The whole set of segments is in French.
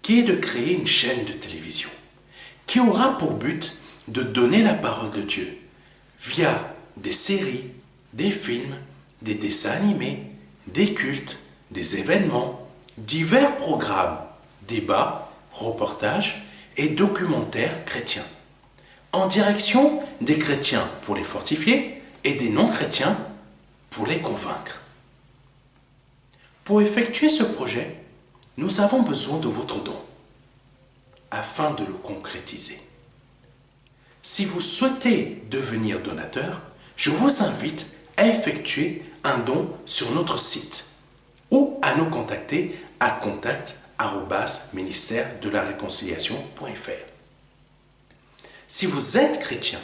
qui est de créer une chaîne de télévision qui aura pour but de donner la parole de Dieu via des séries, des films, des dessins animés, des cultes, des événements, divers programmes, débats, reportages et documentaires chrétiens, en direction des chrétiens pour les fortifier et des non-chrétiens pour les convaincre. Pour effectuer ce projet, nous avons besoin de votre don afin de le concrétiser. Si vous souhaitez devenir donateur, je vous invite à effectuer un don sur notre site ou à nous contacter à contact@ministère-de-la-réconciliation.fr. Si vous êtes chrétien,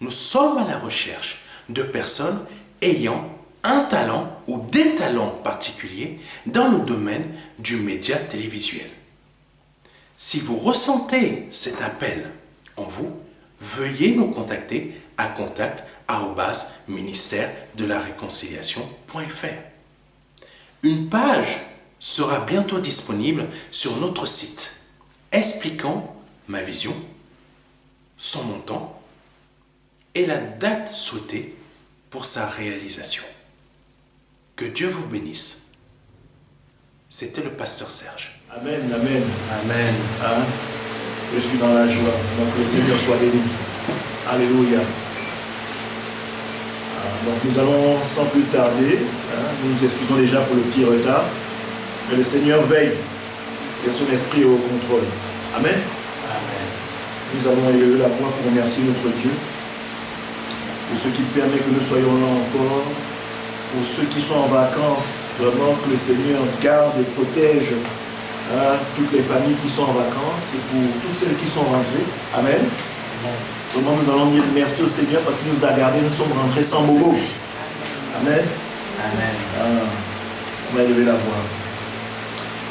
nous sommes à la recherche de personnes ayant un talent ou des talents particuliers dans le domaine du média télévisuel. Si vous ressentez cet appel en vous, veuillez nous contacter à contact@ministère-de-la-réconciliation.fr. Une page sera bientôt disponible sur notre site expliquant ma vision, son montant et la date souhaitée pour sa réalisation. Que Dieu vous bénisse. C'était le pasteur Serge. Amen, amen. Amen. Hein? Je suis dans la joie. Donc le Seigneur soit béni. Alléluia. Donc nous allons sans plus tarder, nous nous excusons déjà pour le petit retard, mais le Seigneur veille et son esprit est au contrôle. Amen. Amen. Nous avons élevé la voix pour remercier notre Dieu pour ce qui permet que nous soyons là encore, pour ceux qui sont en vacances, vraiment que le Seigneur garde et protège toutes les familles qui sont en vacances et pour toutes celles qui sont rentrées. Amen. Vraiment, nous allons dire merci au Seigneur parce qu'il nous a gardés, nous sommes rentrés sans bobo. Amen. Amen. On va élever la voix.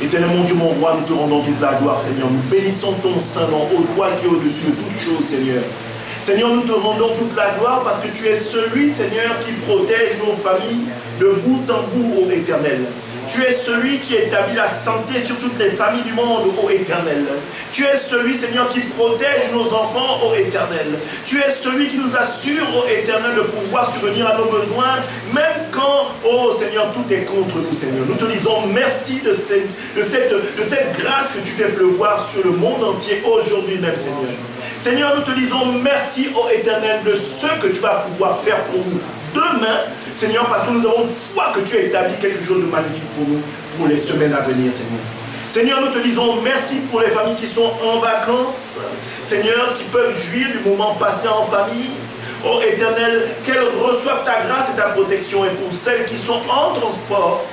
Éternel mon Dieu, mon roi, nous te rendons toute la gloire, Seigneur. Nous bénissons ton Saint-Nom, ô toi qui es au-dessus de toutes choses, Seigneur. Seigneur, nous te rendons toute la gloire parce que tu es celui, Seigneur, qui protège nos familles de bout en bout, ô Éternel. Tu es celui qui établit la santé sur toutes les familles du monde, ô Éternel. Tu es celui, Seigneur, qui protège nos enfants, ô Éternel. Tu es celui qui nous assure, ô Éternel, de pouvoir subvenir à nos besoins, même quand, ô Seigneur, tout est contre nous, Seigneur. Nous te disons merci de cette grâce que tu fais pleuvoir sur le monde entier aujourd'hui même, Seigneur. Seigneur, nous te disons merci, ô Éternel, de ce que tu vas pouvoir faire pour nous demain, Seigneur, parce que nous avons foi que tu as établi quelque chose de magnifique pour nous, pour les semaines à venir, Seigneur. Seigneur, nous te disons merci pour les familles qui sont en vacances, Seigneur, qui peuvent jouir du moment passé en famille. Ô Éternel, qu'elles reçoivent ta grâce et ta protection. Et pour celles qui sont en transport,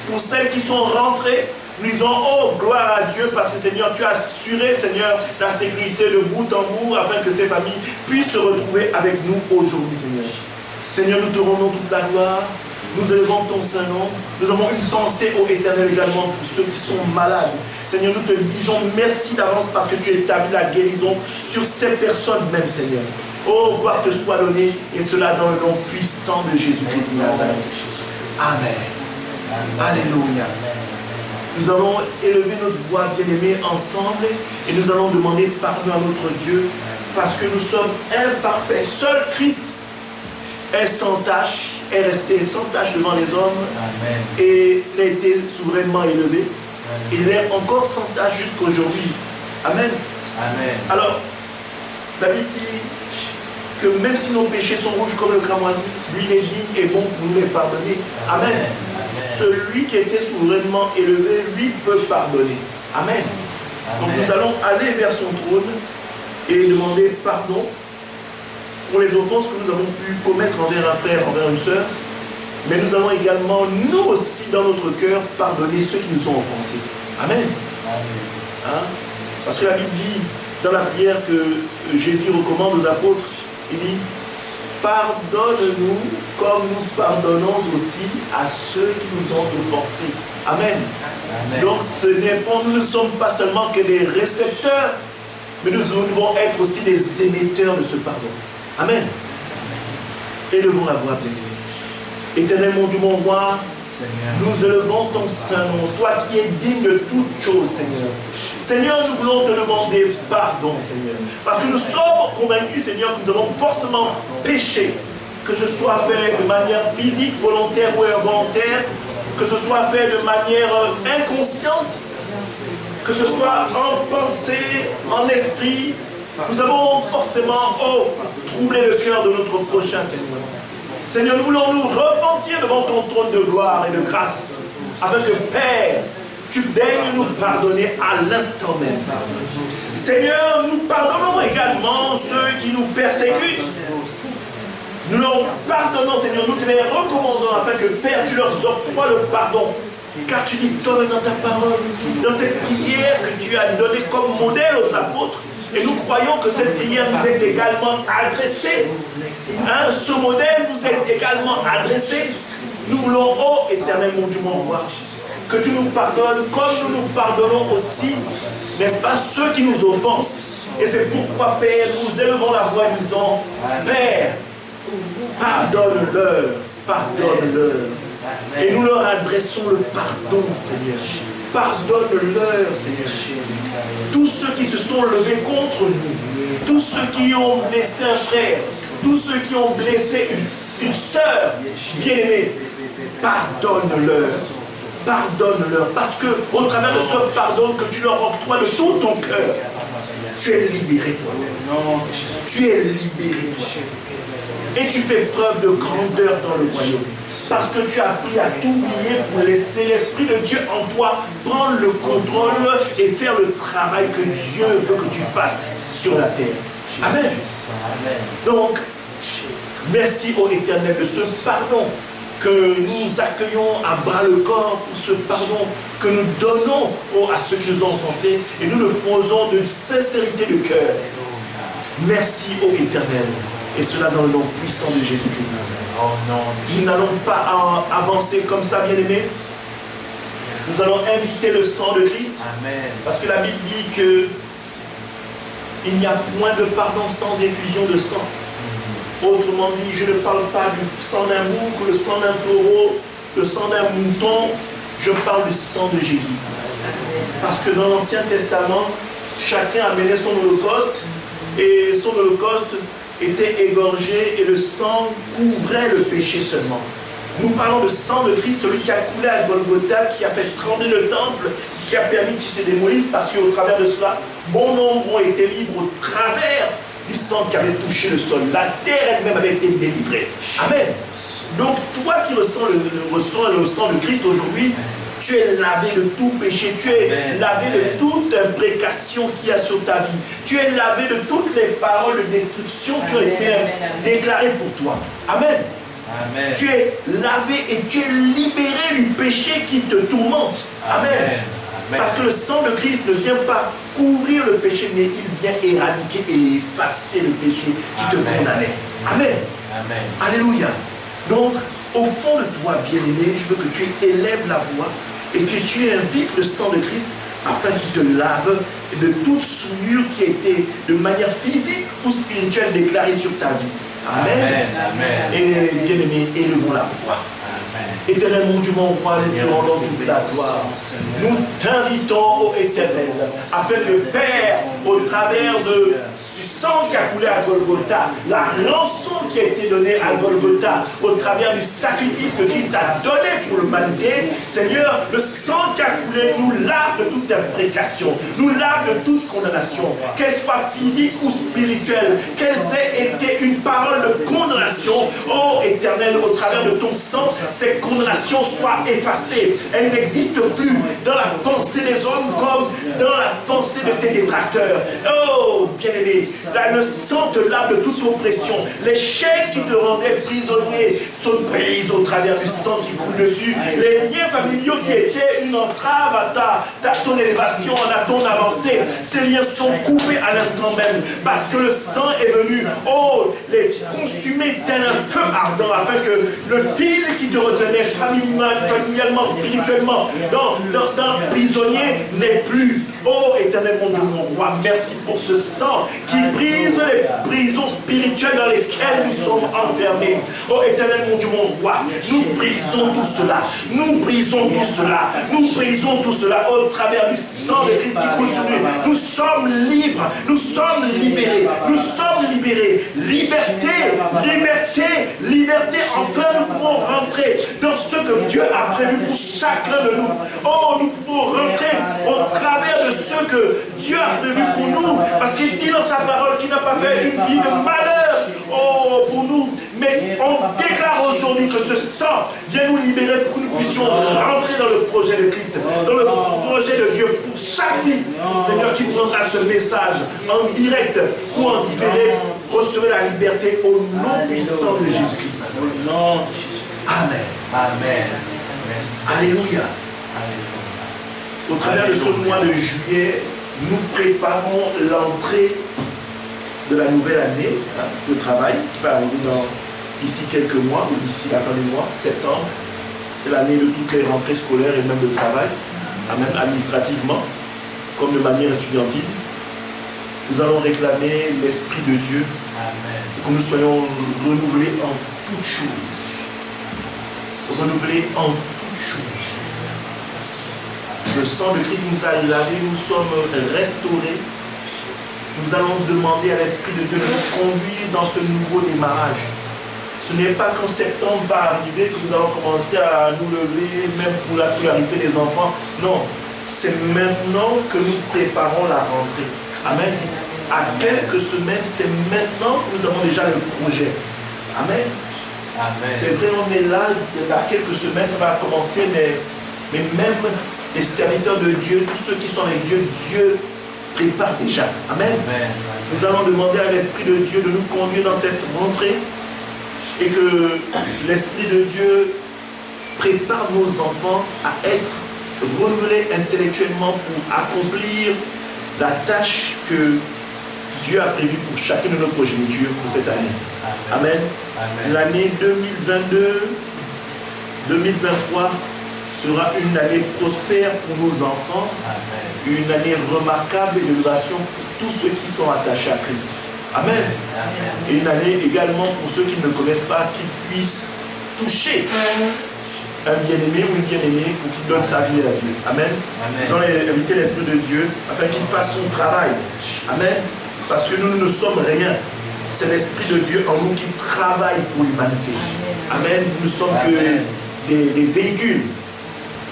pour celles qui sont rentrées, nous disons, oh, gloire à Dieu, parce que Seigneur, tu as assuré, Seigneur, la sécurité de bout en bout, afin que ces familles puissent se retrouver avec nous aujourd'hui, Seigneur. Seigneur, nous te rendons toute la gloire, nous élevons ton Saint-Nom, nous avons une pensée au Éternel également pour ceux qui sont malades. Seigneur, nous te disons merci d'avance parce que tu établis la guérison sur ces personnes même, Seigneur. Oh, gloire te soit donnée, et cela dans le nom puissant de Jésus-Christ de Nazareth. Amen. Alléluia. Nous allons élever notre voix bien-aimée ensemble et nous allons demander pardon à notre Dieu parce que nous sommes imparfaits. Seul Christ est sans tache, est resté sans tache devant les hommes. Amen. Et il a été souverainement élevé. Amen. Il est encore sans tache jusqu'aujourd'hui. Amen. Amen. Alors, la Bible dit que même si nos péchés sont rouges comme le cramoisi, lui il est digne et bon pour nous les pardonner. Amen. Amen. Celui qui était souverainement élevé, lui peut pardonner. Amen. Amen. Donc nous allons aller vers son trône et demander pardon pour les offenses que nous avons pu commettre envers un frère, envers une sœur. Mais nous allons également, nous aussi, dans notre cœur, pardonner ceux qui nous ont offensés. Amen. Amen. Hein? Parce que la Bible dit, dans la prière que Jésus recommande aux apôtres, il dit, pardonne-nous comme nous pardonnons aussi à ceux qui nous ont offensés. Amen. Amen. Donc ce n'est pas, nous ne sommes pas seulement que des récepteurs, mais nous devons être aussi des émetteurs de ce pardon. Amen. Élevons la voix, bien-aimés. Éternel mon Dieu, mon roi, nous élevons ton Saint-Nom, toi qui es digne de toutes choses, Seigneur. Seigneur, nous voulons te demander pardon, Seigneur. Parce que nous sommes convaincus, Seigneur, que nous avons forcément péché. Que ce soit fait de manière physique, volontaire ou involontaire, que ce soit fait de manière inconsciente, que ce soit en pensée, en esprit, nous avons forcément troublé le cœur de notre prochain, Seigneur. Seigneur, nous voulons nous repentir devant ton trône de gloire et de grâce, afin que, Père, tu daignes nous pardonner à l'instant même, Seigneur. Seigneur, nous pardonnons également ceux qui nous persécutent. Nous leur pardonnons, Seigneur, nous te les recommandons afin que, Père, tu leur octroies le pardon. Car tu dis toi dans ta parole, dans cette prière que tu as donnée comme modèle aux apôtres, et nous croyons que cette prière nous est également adressée. Hein, ce modèle nous est également adressé. Nous voulons, ô éternel mon Dieu, mon roi, que tu nous pardonnes comme nous nous pardonnons aussi, n'est-ce pas, ceux qui nous offensent. Et c'est pourquoi, Père, nous élevons la voix et disons, Père, pardonne-leur, pardonne-leur. Et nous leur adressons le pardon, Seigneur. Pardonne-leur, Seigneur. Tous ceux qui se sont levés contre nous, tous ceux qui ont blessé un frère, tous ceux qui ont blessé une sœur bien-aimée, pardonne-leur. Pardonne-leur. Parce que au travers de ce pardon que tu leur octroies de tout ton cœur, tu es libéré toi-même. Tu es libéré toi-même. Et tu fais preuve de grandeur dans le royaume. Parce que tu as appris à tout oublier pour laisser l'Esprit de Dieu en toi prendre le contrôle et faire le travail que Dieu veut que tu fasses sur la terre. Amen. Donc, merci ô Éternel de ce pardon que nous accueillons à bras le corps, pour ce pardon que nous donnons à ceux qui nous ont offensés, et nous le faisons de sincérité de cœur. Merci ô Éternel, et cela dans le nom puissant de Jésus-Christ. Nous n'allons pas avancer comme ça, bien-aimés. Nous allons inviter le sang de Christ. Amen. Parce que la Bible dit que il n'y a point de pardon sans effusion de sang. Autrement dit, je ne parle pas du sang d'un bouc, le sang d'un taureau, le sang d'un mouton. Je parle du sang de Jésus. Parce que dans l'Ancien Testament, chacun amenait son holocauste et son holocauste était égorgé et le sang couvrait le péché seulement. Nous parlons de sang de Christ, celui qui a coulé à Golgotha, qui a fait trembler le temple, qui a permis qu'il se démolisse, parce qu'au travers de cela, bon nombre ont été libres au travers du sang qui avait touché le sol. La terre elle-même avait été délivrée. Amen. Donc toi qui ressens le sang de Christ aujourd'hui, tu es lavé de tout péché, tu es lavé de toute imprécation qu'il y a sur ta vie. Tu es lavé de toutes les paroles de destruction qui ont été déclarées pour toi. Amen. Amen. Tu es lavé et tu es libéré du péché qui te tourmente. Amen. Amen. Parce que le sang de Christ ne vient pas couvrir le péché, mais il vient éradiquer et effacer le péché qui te condamnait. Amen. Amen. Alléluia. Donc, au fond de toi, bien-aimé, je veux que tu élèves la voix et que tu invites le sang de Christ afin qu'il te lave de toute souillure qui a été de manière physique ou spirituelle déclarée sur ta vie. Amen. Amen. Amen. Et bien-aimé, élevons la voix. Éternel mon Dieu, mon roi, nous te rendons toute la gloire. Nous t'invitons, ô Éternel, afin que Père, au travers du sang qui a coulé à Golgotha, la rançon qui a été donnée à Golgotha, au travers du sacrifice que Christ a donné pour l'humanité, Seigneur, le sang qui a coulé nous lave de toute imprécation, nous lave de toute condamnation, qu'elle soit physique ou spirituelle, qu'elle ait été une parole de condamnation, ô Éternel, au travers de ton sang, ces condamnations soient effacées. Elles n'existent plus dans la pensée des hommes comme dans la pensée de tes détracteurs. Oh, bien-aimé, le sang te lave de toute oppression. Les chaînes qui te rendaient prisonnier sont prises au travers du sang qui coule dessus. Les liens familiaux qui étaient une entrave à ton élévation, à ton avancée, ces liens sont coupés à l'instant même parce que le sang est venu, oh, les consumer tel un feu ardent afin que le fil qui te retenait familialement, spirituellement, dans prisonnier n'est plus. Oh éternel mon Dieu, mon roi, merci pour ce sang qui brise les prisons spirituelles dans lesquelles nous sommes enfermés. Oh éternel mon Dieu, mon roi, nous brisons tout cela. Nous brisons tout cela. Nous brisons tout cela au travers du sang de Christ qui coule sur nous. Nous sommes libres. Nous sommes libérés. Nous sommes libérés. Liberté, liberté, liberté. Enfin, nous pouvons rentrer dans ce que Dieu a prévu pour chacun de nous. Oh, nous pouvons rentrer au travers de ce que Dieu a prévu pour nous. Parce qu'il dit dans sa parole qu'il n'a pas fait une vie de malheur. Oh, pour nous. Mais on déclare aujourd'hui que ce sang vient nous libérer pour que nous puissions rentrer dans le projet de Christ, dans le projet de Dieu pour chaque vie. Seigneur, qui prendra ce message en direct ou en différé, recevez la liberté au nom puissant de Jésus-Christ. Amen. Amen. Merci. Alléluia. Au travers de ce mois de juillet, nous préparons l'entrée de la nouvelle année de travail qui va arriver dans d'ici quelques mois ou d'ici la fin du mois, septembre. C'est l'année de toutes les rentrées scolaires et même de travail, même administrativement, comme de manière estudiantine. Nous allons réclamer l'Esprit de Dieu. Amen. Que nous soyons renouvelés en toutes choses. Renouvelés en toutes choses. Le sang de Christ nous a lavés, nous sommes restaurés. Nous allons demander à l'Esprit de Dieu de nous conduire dans ce nouveau démarrage. Ce n'est pas qu'en septembre va arriver que nous allons commencer à nous lever, même pour la scolarité des enfants. Non, c'est maintenant que nous préparons la rentrée. Amen. À quelques semaines, c'est maintenant que nous avons déjà le projet. Amen. Amen. C'est vrai, on est là, dans quelques semaines, ça va commencer, mais même les serviteurs de Dieu, tous ceux qui sont avec Dieu, Dieu prépare déjà. Amen. Amen. Nous allons demander à l'Esprit de Dieu de nous conduire dans cette rentrée et que l'Esprit de Dieu prépare nos enfants à être renouvelés intellectuellement pour accomplir la tâche que Dieu a prévue pour chacune de nos progénitures pour cette année. Amen. Amen. L'année 2022-2023 sera une année prospère pour nos enfants. Amen. Une année remarquable d'élévation pour tous ceux qui sont attachés à Christ. Amen. Amen. Et une année également pour ceux qui ne le connaissent pas, qu'ils puissent toucher un bien-aimé ou une bien-aimée pour qu'il donne sa vie à Dieu. Amen. Amen. Nous allons inviter l'Esprit de Dieu afin qu'il fasse son travail. Amen. Parce que nous ne sommes rien. C'est l'Esprit de Dieu en nous qui travaille pour l'humanité. Amen. Nous ne sommes que des véhicules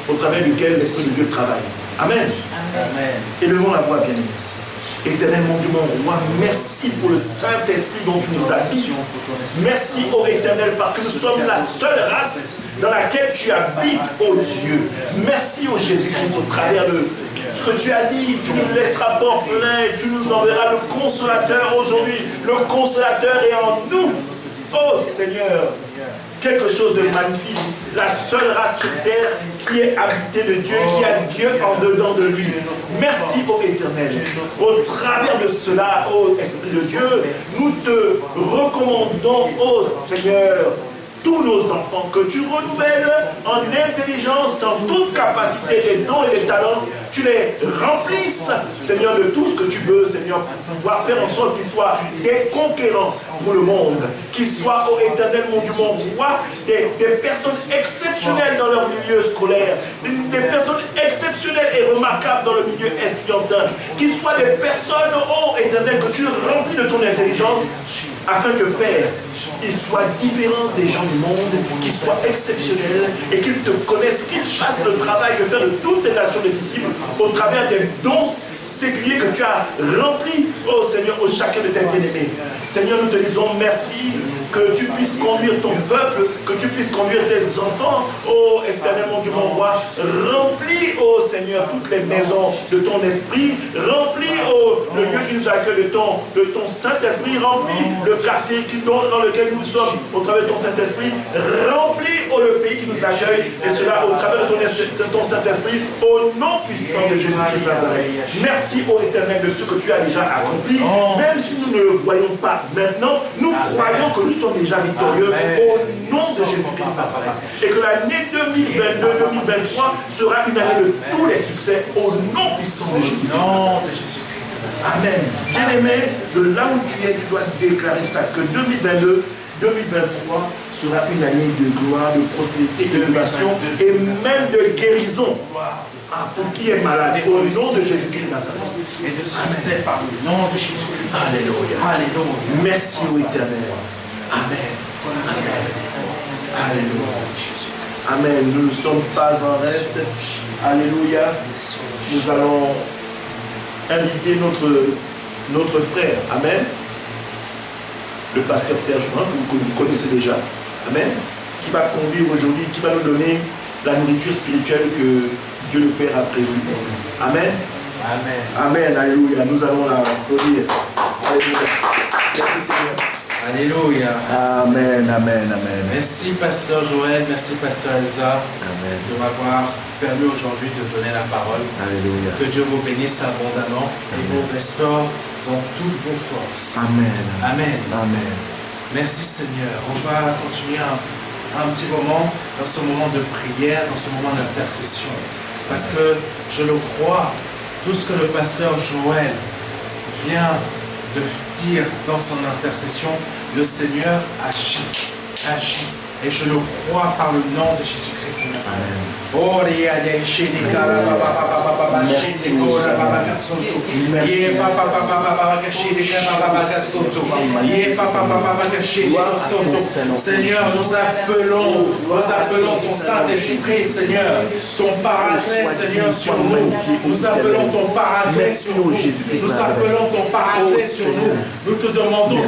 au travers duquel l'Esprit de Dieu travaille. Amen. Amen. Élevons la voix, bien-aimés. Éternel mon Dieu, mon roi, merci pour le Saint-Esprit dont tu nous habites. Merci, ô Éternel, parce que nous sommes la seule race dans laquelle tu habites, ô Dieu. Merci, ô Jésus-Christ, au travers de ce que tu as dit. Tu nous laisseras pas orphelins et tu nous enverras le Consolateur aujourd'hui. Le Consolateur est en nous. Oh Seigneur, quelque chose de magnifique. La seule race sur terre qui est habitée de Dieu, qui a Dieu en dedans de lui. Merci, ô Éternel. Au travers de cela, ô Esprit de Dieu, nous te recommandons, ô Seigneur, tous nos enfants, que tu renouvelles en intelligence, en toute capacité, des dons et des talents, tu les remplisses, Seigneur, de tout ce que tu veux, Seigneur, pour pouvoir faire en sorte qu'ils soient des conquérants pour le monde, qu'ils soient, ô Éternel, mon Dieu, mon roi, des personnes exceptionnelles dans leur milieu scolaire, des personnes exceptionnelles et remarquables dans le milieu estudiantin, qu'ils soient des personnes, ô Éternel, que tu remplis de ton intelligence, afin que, Père, ils soient différents des gens du monde, qu'ils soient exceptionnels et qu'ils te connaissent, qu'ils fassent le travail de faire de toutes les nations des disciples au travers des dons séculiers que tu as remplis, oh Seigneur, au chacun de tes bien-aimés. Seigneur, nous te disons merci, que tu puisses conduire ton peuple, que tu puisses conduire tes enfants, oh Éternel mon Dieu, mon roi, remplis, oh Seigneur, toutes les maisons de ton esprit, remplis, oh, le lieu qui nous accueille de ton Saint-Esprit, remplis le quartier dans lequel nous sommes au travers de ton Saint-Esprit, remplis, oh, le pays qui nous accueille, et cela au travers de ton Saint-Esprit, au nom puissant de Jésus-Christ de Nazareth. Merci, ô Éternel, de ce que tu as déjà accompli, même si nous ne le voyons pas maintenant, nous croyons que nous sommes déjà victorieux au nom de Jésus-Christ de Nazareth. Et que l'année 2022-2023 sera une année de tous les succès au nom puissant de Jésus-Christ. Amen. Bien-aimé, de là où tu es, tu dois déclarer ça, que 2022-2023 sera une année de gloire, de prospérité, d'innovation et même de guérison. Pour qui est malade, au nom de Jésus-Christ de Nazareth. Et de succès par le nom de Jésus-Christ. Alléluia. Alléluia. Merci au Éternel. Amen. Amen. Alléluia. Amen. Nous ne sommes pas en reste. Alléluia. Nous allons inviter notre frère. Amen. Le pasteur Serge Brun, que vous connaissez déjà. Amen. Qui va conduire aujourd'hui, qui va nous donner la nourriture spirituelle que Dieu le Père a prévue pour nous. Amen. Amen. Amen. Alléluia. Nous allons la applaudir. Alléluia. Merci Seigneur. Alléluia. Amen. Amen. Amen. Merci Pasteur Joël, merci Pasteur Elsa. Amen. De m'avoir permis aujourd'hui de donner la parole. Alléluia. Que Dieu vous bénisse abondamment et vous restaure dans toutes vos forces. Amen. Amen. Amen. Merci Seigneur. On va continuer un petit moment dans ce moment de prière, dans ce moment d'intercession. Parce que je le crois, tout ce que le pasteur Joël vient de dire dans son intercession, le Seigneur agit. Et je le crois par le nom de Jésus-Christ. Seigneur, nous appelons ton Saint-Esprit, Seigneur, ton paraclet, Seigneur, sur nous. Nous appelons ton paraclet sur nous. Nous appelons ton paraclet sur nous. Nous te demandons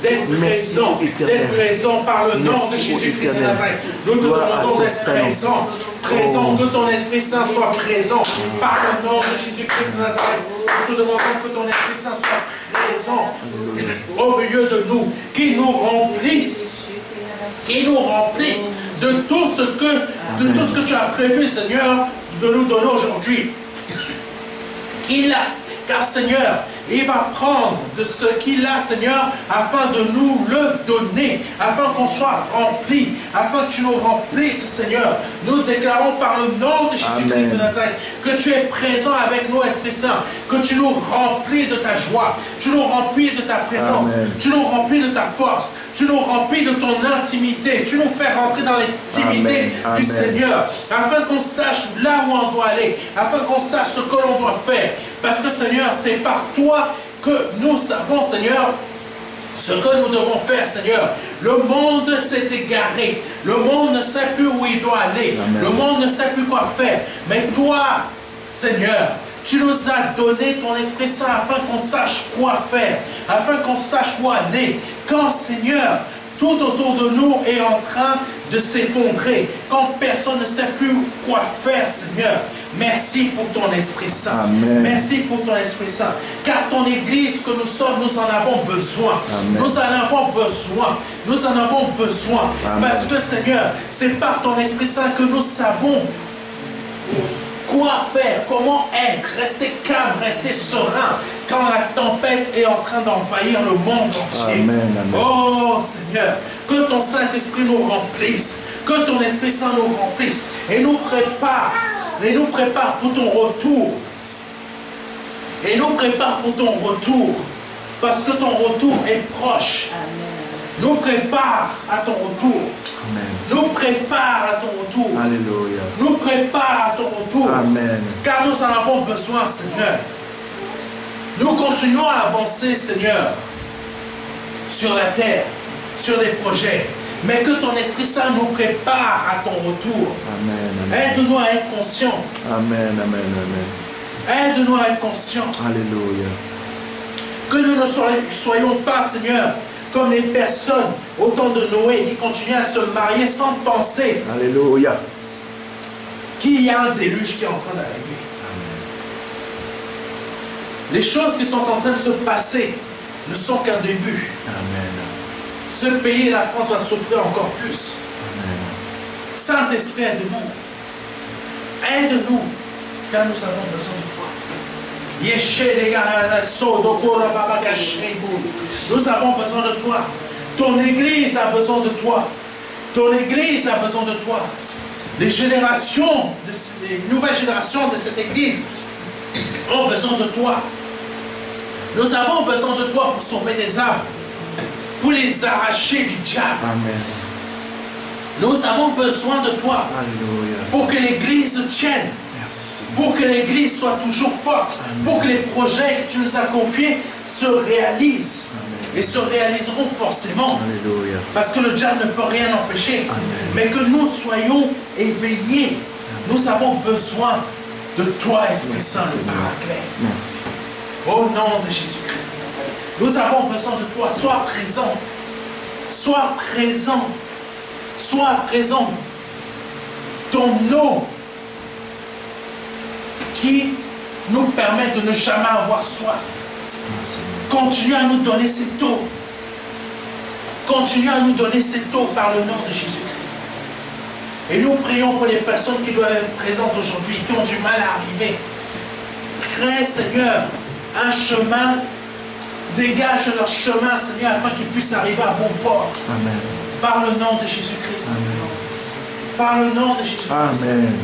d'être présent par le nom de Jésus-Christ de Nazareth. Nous te demandons d'être présent, que ton Esprit Saint soit présent par le nom de Jésus-Christ de Nazareth. Nous te demandons que ton Esprit Saint soit présent au milieu de nous, qu'il nous remplisse de tout ce que tu as prévu, Seigneur, de nous donner aujourd'hui. Car Seigneur, il va prendre de ce qu'il a, Seigneur, afin de nous le donner, afin qu'on soit rempli, afin que tu nous remplisses, Seigneur. Nous déclarons par le nom de Jésus-Christ de Nazareth que tu es présent avec nous, Esprit Saint, que tu nous remplis de ta joie, tu nous remplis de ta présence, tu nous remplis de ta force, tu nous remplis de ton intimité, tu nous fais rentrer dans l'intimité du Seigneur, afin qu'on sache là où on doit aller, afin qu'on sache ce que l'on doit faire. Parce que Seigneur, c'est par toi que nous savons, Seigneur, ce que nous devons faire, Seigneur. Le monde s'est égaré. Le monde ne sait plus où il doit aller. Le monde ne sait plus quoi faire. Mais toi, Seigneur, tu nous as donné ton Esprit Saint afin qu'on sache quoi faire, afin qu'on sache où aller. Quand, Seigneur, tout autour de nous est en train de s'effondrer, quand personne ne sait plus quoi faire, Seigneur. Merci pour ton Esprit Saint. Amen. Merci pour ton Esprit Saint. Car ton Église que nous sommes, nous en avons besoin. Amen. Nous en avons besoin. Nous en avons besoin. Amen. Parce que, Seigneur, c'est par ton Esprit Saint que nous savons quoi faire, comment être, rester calme, rester serein quand la tempête est en train d'envahir le monde entier. Amen, amen. Oh Seigneur, que ton Saint-Esprit nous remplisse, que ton Esprit Saint nous remplisse et nous prépare pour ton retour. Et nous prépare pour ton retour, parce que ton retour est proche. Amen. Nous prépare à ton retour. Amen. Nous prépare à ton retour. Alléluia. Nous prépare à ton retour. Amen. Car nous en avons besoin, Seigneur. Nous continuons à avancer, Seigneur, sur la terre, sur des projets. Mais que ton Esprit Saint nous prépare à ton retour. Amen. Aide-nous à être conscients. Amen. Amen. Amen. Aide-nous à être conscients. Alléluia. Que nous ne soyons pas, Seigneur, comme les personnes au temps de Noé qui continuaient à se marier sans penser Alléluia. qu'il y a un déluge qui est en train d'arriver. Les choses qui sont en train de se passer ne sont qu'un début. Amen. Ce pays, la France, va souffrir encore plus. Amen. Saint-Esprit, aide-nous. Aide-nous, car nous avons besoin de toi. Nous avons besoin de toi. Ton Église a besoin de toi. Ton Église a besoin de toi. Les nouvelles générations de cette Église ont besoin de toi. Nous avons besoin de toi pour sauver des âmes, pour les arracher du diable. Amen. Nous avons besoin de toi. Alléluia. Pour que l'Église tienne. Merci, Seigneur. Pour que l'Église soit toujours forte. Amen. Pour que les projets que tu nous as confiés se réalisent. Amen. Et se réaliseront forcément. Alléluia. Parce que le diable ne peut rien empêcher. Amen. Mais que nous soyons éveillés. Nous avons besoin de toi, Esprit Saint, le Paraclet. Merci. Au nom de Jésus-Christ, nous avons besoin de toi. Sois présent. Sois présent. Sois présent. Ton eau qui nous permet de ne jamais avoir soif. Continue à nous donner cette eau. Continue à nous donner cette eau par le nom de Jésus-Christ. Et nous prions pour les personnes qui doivent être présentes aujourd'hui, qui ont du mal à arriver. Crée, Seigneur, un chemin. Dégage leur chemin, Seigneur, afin qu'ils puissent arriver à bon port. Amen. Par le nom de Jésus-Christ. Par le nom de Jésus-Christ. Amen.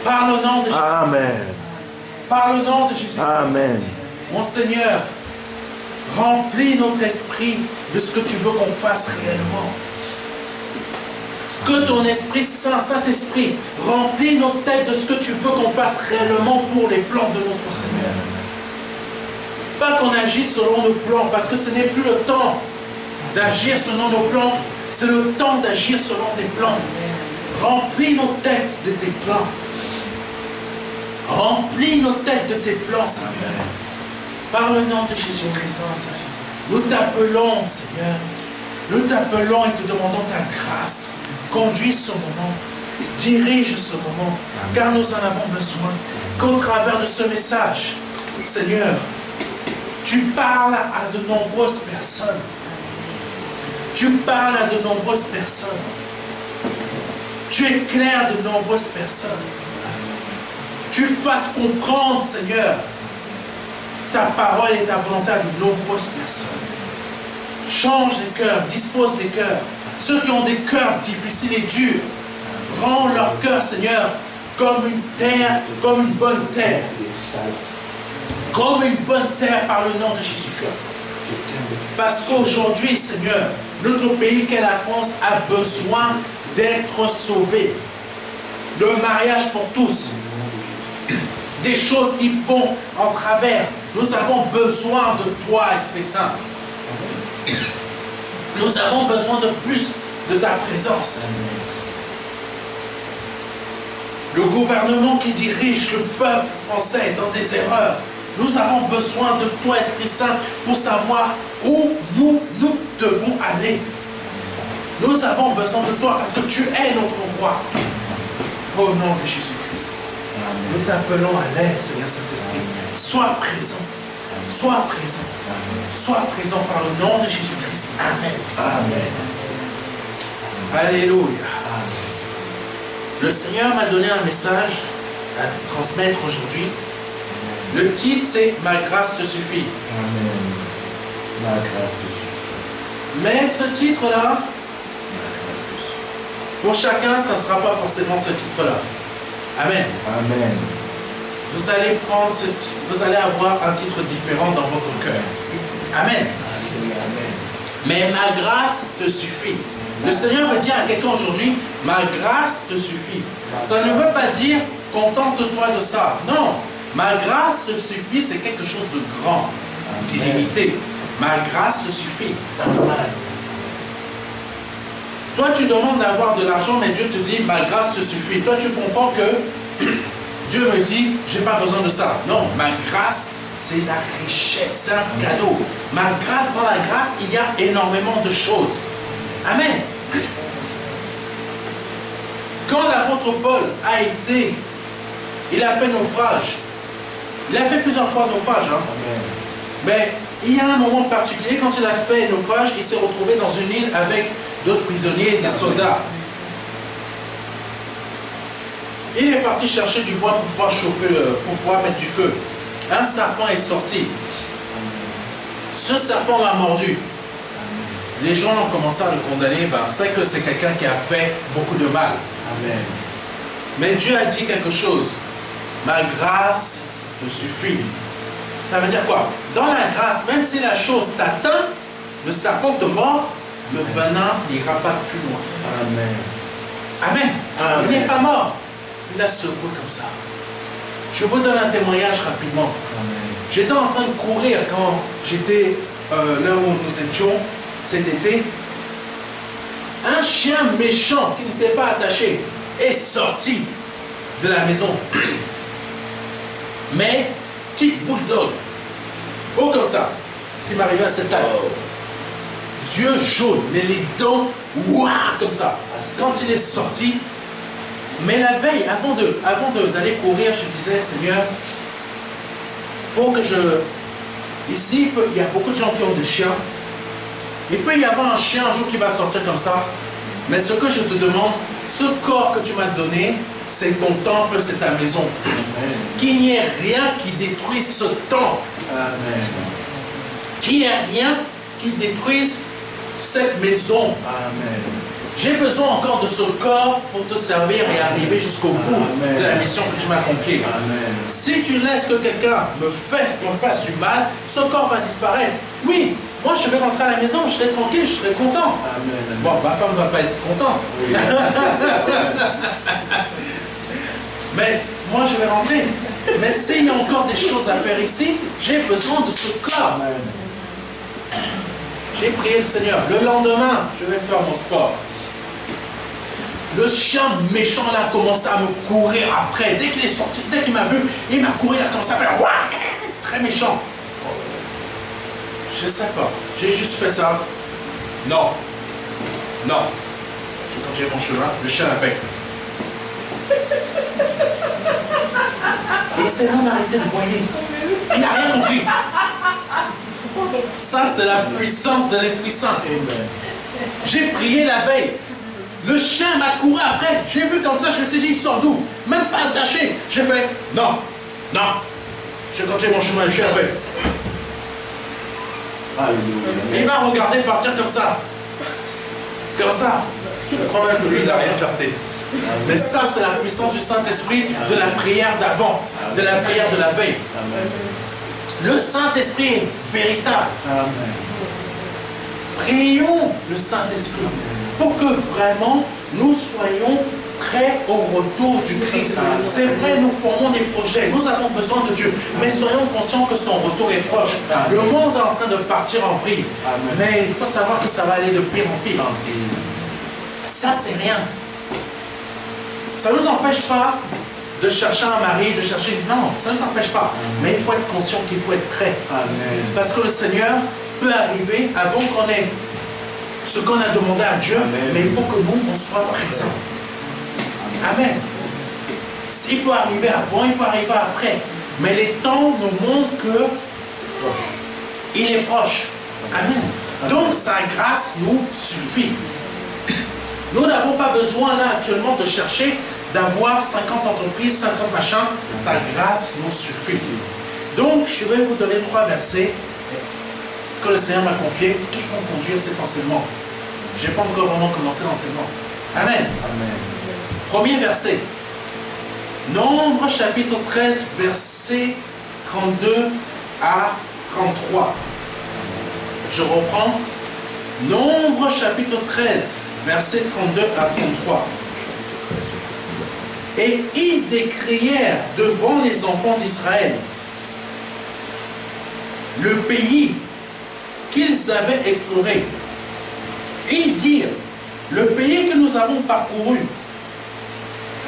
Par le nom de Jésus-Christ. Amen. Par le nom de Jésus-Christ. Amen. Mon Seigneur, remplis notre esprit de ce que tu veux qu'on fasse réellement. Que ton Esprit Saint, Saint-Esprit, remplis nos têtes de ce que tu veux qu'on fasse réellement pour les plans de notre Seigneur. Pas qu'on agisse selon nos plans, parce que ce n'est plus le temps d'agir selon nos plans, c'est le temps d'agir selon tes plans. Remplis nos têtes de tes plans. Remplis nos têtes de tes plans, Seigneur. Par le nom de Jésus-Christ, Seigneur. Nous t'appelons, Seigneur. Nous t'appelons et te demandons ta grâce. Conduis ce moment. Dirige ce moment. Car nous en avons besoin. Qu'au travers de ce message, Seigneur, tu parles à de nombreuses personnes. Tu parles à de nombreuses personnes. Tu éclaires de nombreuses personnes. Tu fasses comprendre, Seigneur, ta parole et ta volonté à de nombreuses personnes. Change les cœurs, dispose les cœurs. Ceux qui ont des cœurs difficiles et durs, rends leur cœur, Seigneur, comme une terre, comme une bonne terre. Comme une bonne terre par le nom de Jésus-Christ. Parce qu'aujourd'hui, Seigneur, notre pays qu'est la France a besoin d'être sauvé. Le mariage pour tous. Des choses qui vont en travers. Nous avons besoin de toi, Esprit Saint. Nous avons besoin de plus de ta présence. Le gouvernement qui dirige le peuple français est dans des erreurs. Nous avons besoin de toi, Esprit Saint, pour savoir où nous devons aller. Nous avons besoin de toi parce que tu es notre roi. Au nom de Jésus-Christ. Nous t'appelons à l'aide, Seigneur Saint-Esprit. Sois présent. Sois présent. Sois présent par le nom de Jésus-Christ. Amen. Amen. Alléluia. Amen. Le Seigneur m'a donné un message à transmettre aujourd'hui. Le titre, c'est « Ma grâce te suffit ». Amen. Ma grâce te suffit. Mais ce titre-là, Ma grâce te suffit. pour chacun, ça ne sera pas forcément ce titre-là. Amen. Amen. Vous allez avoir un titre différent dans votre cœur. Amen. Alléluia. Amen. Mais ma grâce te suffit. Le Seigneur veut dire à quelqu'un aujourd'hui, ma grâce te suffit. Ça ne veut pas dire, contente-toi de ça. Non. Ma grâce te suffit, c'est quelque chose de grand, d'illimité. Ma grâce te suffit. Amen. Toi, tu demandes d'avoir de l'argent, mais Dieu te dit, ma grâce te suffit. Toi, tu comprends que Dieu me dit, je n'ai pas besoin de ça. Non, ma grâce, c'est la richesse, c'est un cadeau. Ma grâce, dans la grâce, il y a énormément de choses. Amen. Quand l'apôtre Paul a été, il a fait naufrage. Il a fait plusieurs fois naufrage. Hein? Mais il y a un moment particulier, quand il a fait naufrage, il s'est retrouvé dans une île avec d'autres prisonniers et des soldats. Il est parti chercher du bois pour pouvoir chauffer, pour pouvoir mettre du feu. Un serpent est sorti. Ce serpent l'a mordu. les gens ont commencé à le condamner, ben, c'est que c'est quelqu'un qui a fait beaucoup de mal. Amen. Mais Dieu a dit quelque chose. Ma grâce te suffit. Ça veut dire quoi? Dans la grâce, même si la chose t'atteint, le serpent te mord, le venin n'ira pas plus loin. Amen. Amen. Amen. Il n'est pas mort. Il a secoué comme ça. Je vous donne un témoignage rapidement. Amen. J'étais en train de courir quand j'étais là où nous étions cet été. Un chien méchant qui n'était pas attaché est sorti de la maison. Mais, type bulldog. Oh, comme ça. Il m'arrivait à cette taille. Yeux jaunes, mais les dents, ouah, comme ça. Quand il est sorti, mais la veille, avant d'aller courir, je disais, Seigneur, faut que je... Ici, il y a beaucoup de gens qui ont des chiens. Il peut y avoir un chien un jour qui va sortir comme ça. Mais ce que je te demande, ce corps que tu m'as donné, c'est ton temple, c'est ta maison. Qu'il n'y ait rien qui détruise ce temple. Amen. Qu'il n'y ait rien qui détruise cette maison. Amen. J'ai besoin encore de ce corps pour te servir et arriver jusqu'au bout de la mission que tu m'as confiée. Amen. Si tu laisses que quelqu'un me fasse du mal, ce corps va disparaître. Oui, moi je vais rentrer à la maison, je serai tranquille, je serai content. Amen. Bon, ma femme ne va pas être contente. Oui. Mais moi je vais rentrer. Mais s'il y a encore des choses à faire ici, j'ai besoin de ce corps. Amen. J'ai prié le Seigneur. Le lendemain, je vais faire mon sport. Le chien méchant là a commencé à me courir après. Dès qu'il est sorti, dès qu'il m'a vu, il m'a couru, il a commencé à faire ouah, très méchant. Je ne sais pas. J'ai juste fait ça. Non. Non. J'ai continué mon chemin. Le chien a fait. Et il s'est même arrêté de boyer. Il n'a rien compris. Ça, c'est la puissance de l'Esprit Saint. Amen. J'ai prié la veille. Le chien m'a couru après. J'ai vu comme ça, je me suis dit, il sort d'où? Même pas attaché. J'ai fait, non, non. J'ai continué mon chemin, le chien a fait. Alléluia. Il m'a regardé partir comme ça. Comme ça. Je crois même que lui, il n'a rien capté. Mais ça, c'est la puissance du Saint-Esprit de la prière d'avant, de la prière de la veille. Amen. Le Saint-Esprit est véritable. Amen. Prions le Saint-Esprit pour que vraiment nous soyons prêts au retour du Christ. C'est vrai, nous formons des projets, nous avons besoin de Dieu, mais soyons conscients que son retour est proche. Amen. Le monde est en train de partir en vrille, Amen. mais il faut savoir que ça va aller de pire en pire. Ça, c'est rien. Ça ne nous empêche pas de chercher un mari, de chercher... Non, ça ne nous empêche pas. Mais il faut être conscient qu'il faut être prêt. Amen. Parce que le Seigneur peut arriver avant qu'on ait ce qu'on a demandé à Dieu, Amen. mais il faut que nous, on soit présents. Amen. Il peut arriver avant, il peut arriver après. Mais les temps nous montrent que il est proche. Amen. Donc sa grâce nous suffit. Nous n'avons pas besoin là actuellement de chercher d'avoir 50 entreprises, 50 machins. Sa grâce nous suffit. Donc je vais vous donner 3 versets que le Seigneur m'a confiés qui vont conduire cet enseignement. Je n'ai pas encore vraiment commencé l'enseignement. Amen. Amen. Premier verset. Nombre chapitre 13, versets 32 à 33. Je reprends. Nombre chapitre 13, versets 32 à 33. Et ils décrièrent devant les enfants d'Israël le pays qu'ils avaient exploré. Ils dirent, le pays que nous avons parcouru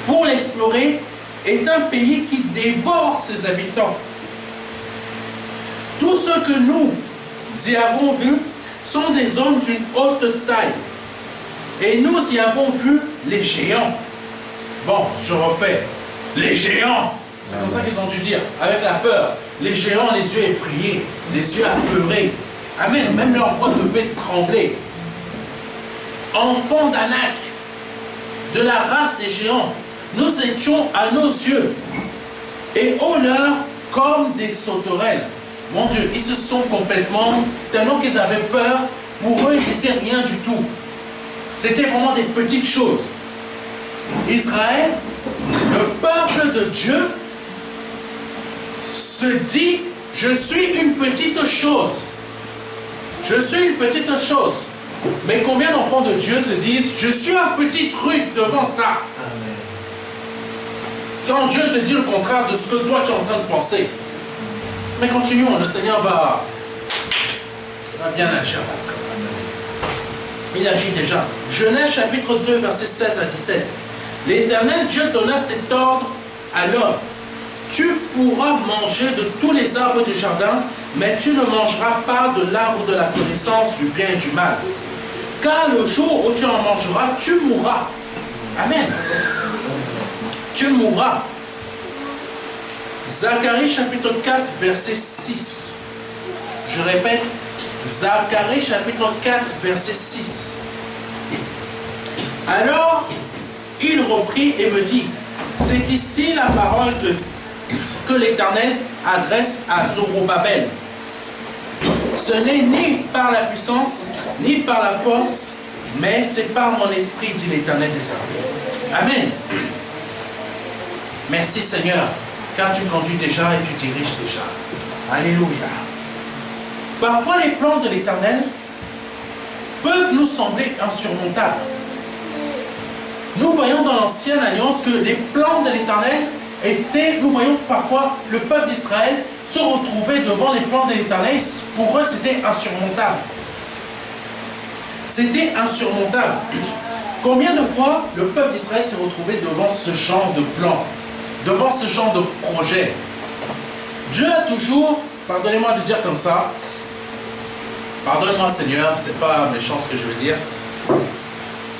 pour l'explorer est un pays qui dévore ses habitants. Tous ceux que nous y avons vus sont des hommes d'une haute taille. Et nous y avons vu les géants. Bon, je refais. Les géants. C'est comme ça qu'ils ont dû dire, avec la peur. Les géants, les yeux effrayés, les yeux apeurés. Amen. Même leur voix devait trembler. Enfants d'Anak, de la race des géants, nous étions à nos yeux et aux leurs comme des sauterelles. Mon Dieu, ils se sont complètement, tellement qu'ils avaient peur, Pour eux, c'était rien du tout. C'était vraiment des petites choses. Israël, le peuple de Dieu, se dit, je suis une petite chose. Je suis une petite chose. Mais combien d'enfants de Dieu se disent, je suis un petit truc devant ça. Amen. Quand Dieu te dit le contraire de ce que toi tu es en train de penser. Mais continuons, le Seigneur va bien agir. Il agit déjà. Genèse chapitre 2, versets 16 à 17. L'Éternel Dieu donna cet ordre à l'homme. Tu pourras manger de tous les arbres du jardin, mais tu ne mangeras pas de l'arbre de la connaissance du bien et du mal. Car le jour où tu en mangeras, tu mourras. Amen. Tu mourras. Zacharie chapitre 4, verset 6. Je répète, Zacharie chapitre 4, verset 6. Alors, il reprit et me dit, c'est ici la parole que l'Éternel adresse à Zorobabel. Ce n'est ni par la puissance, ni par la force, mais c'est par mon esprit, dit l'Éternel des armées. Amen. Merci Seigneur, car tu conduis déjà et tu diriges déjà. Alléluia. Parfois les plans de l'Éternel peuvent nous sembler insurmontables. Nous voyons dans l'ancienne alliance que les plans de l'Éternel étaient, nous voyons parfois le peuple d'Israël se retrouver devant les plans de l'Éternel. Pour eux, c'était insurmontable. C'était insurmontable. Combien de fois le peuple d'Israël s'est retrouvé devant ce genre de plan, devant ce genre de projet? Dieu a toujours, pardonnez-moi de dire comme ça, pardonne-moi Seigneur, c'est pas méchant ce que je veux dire,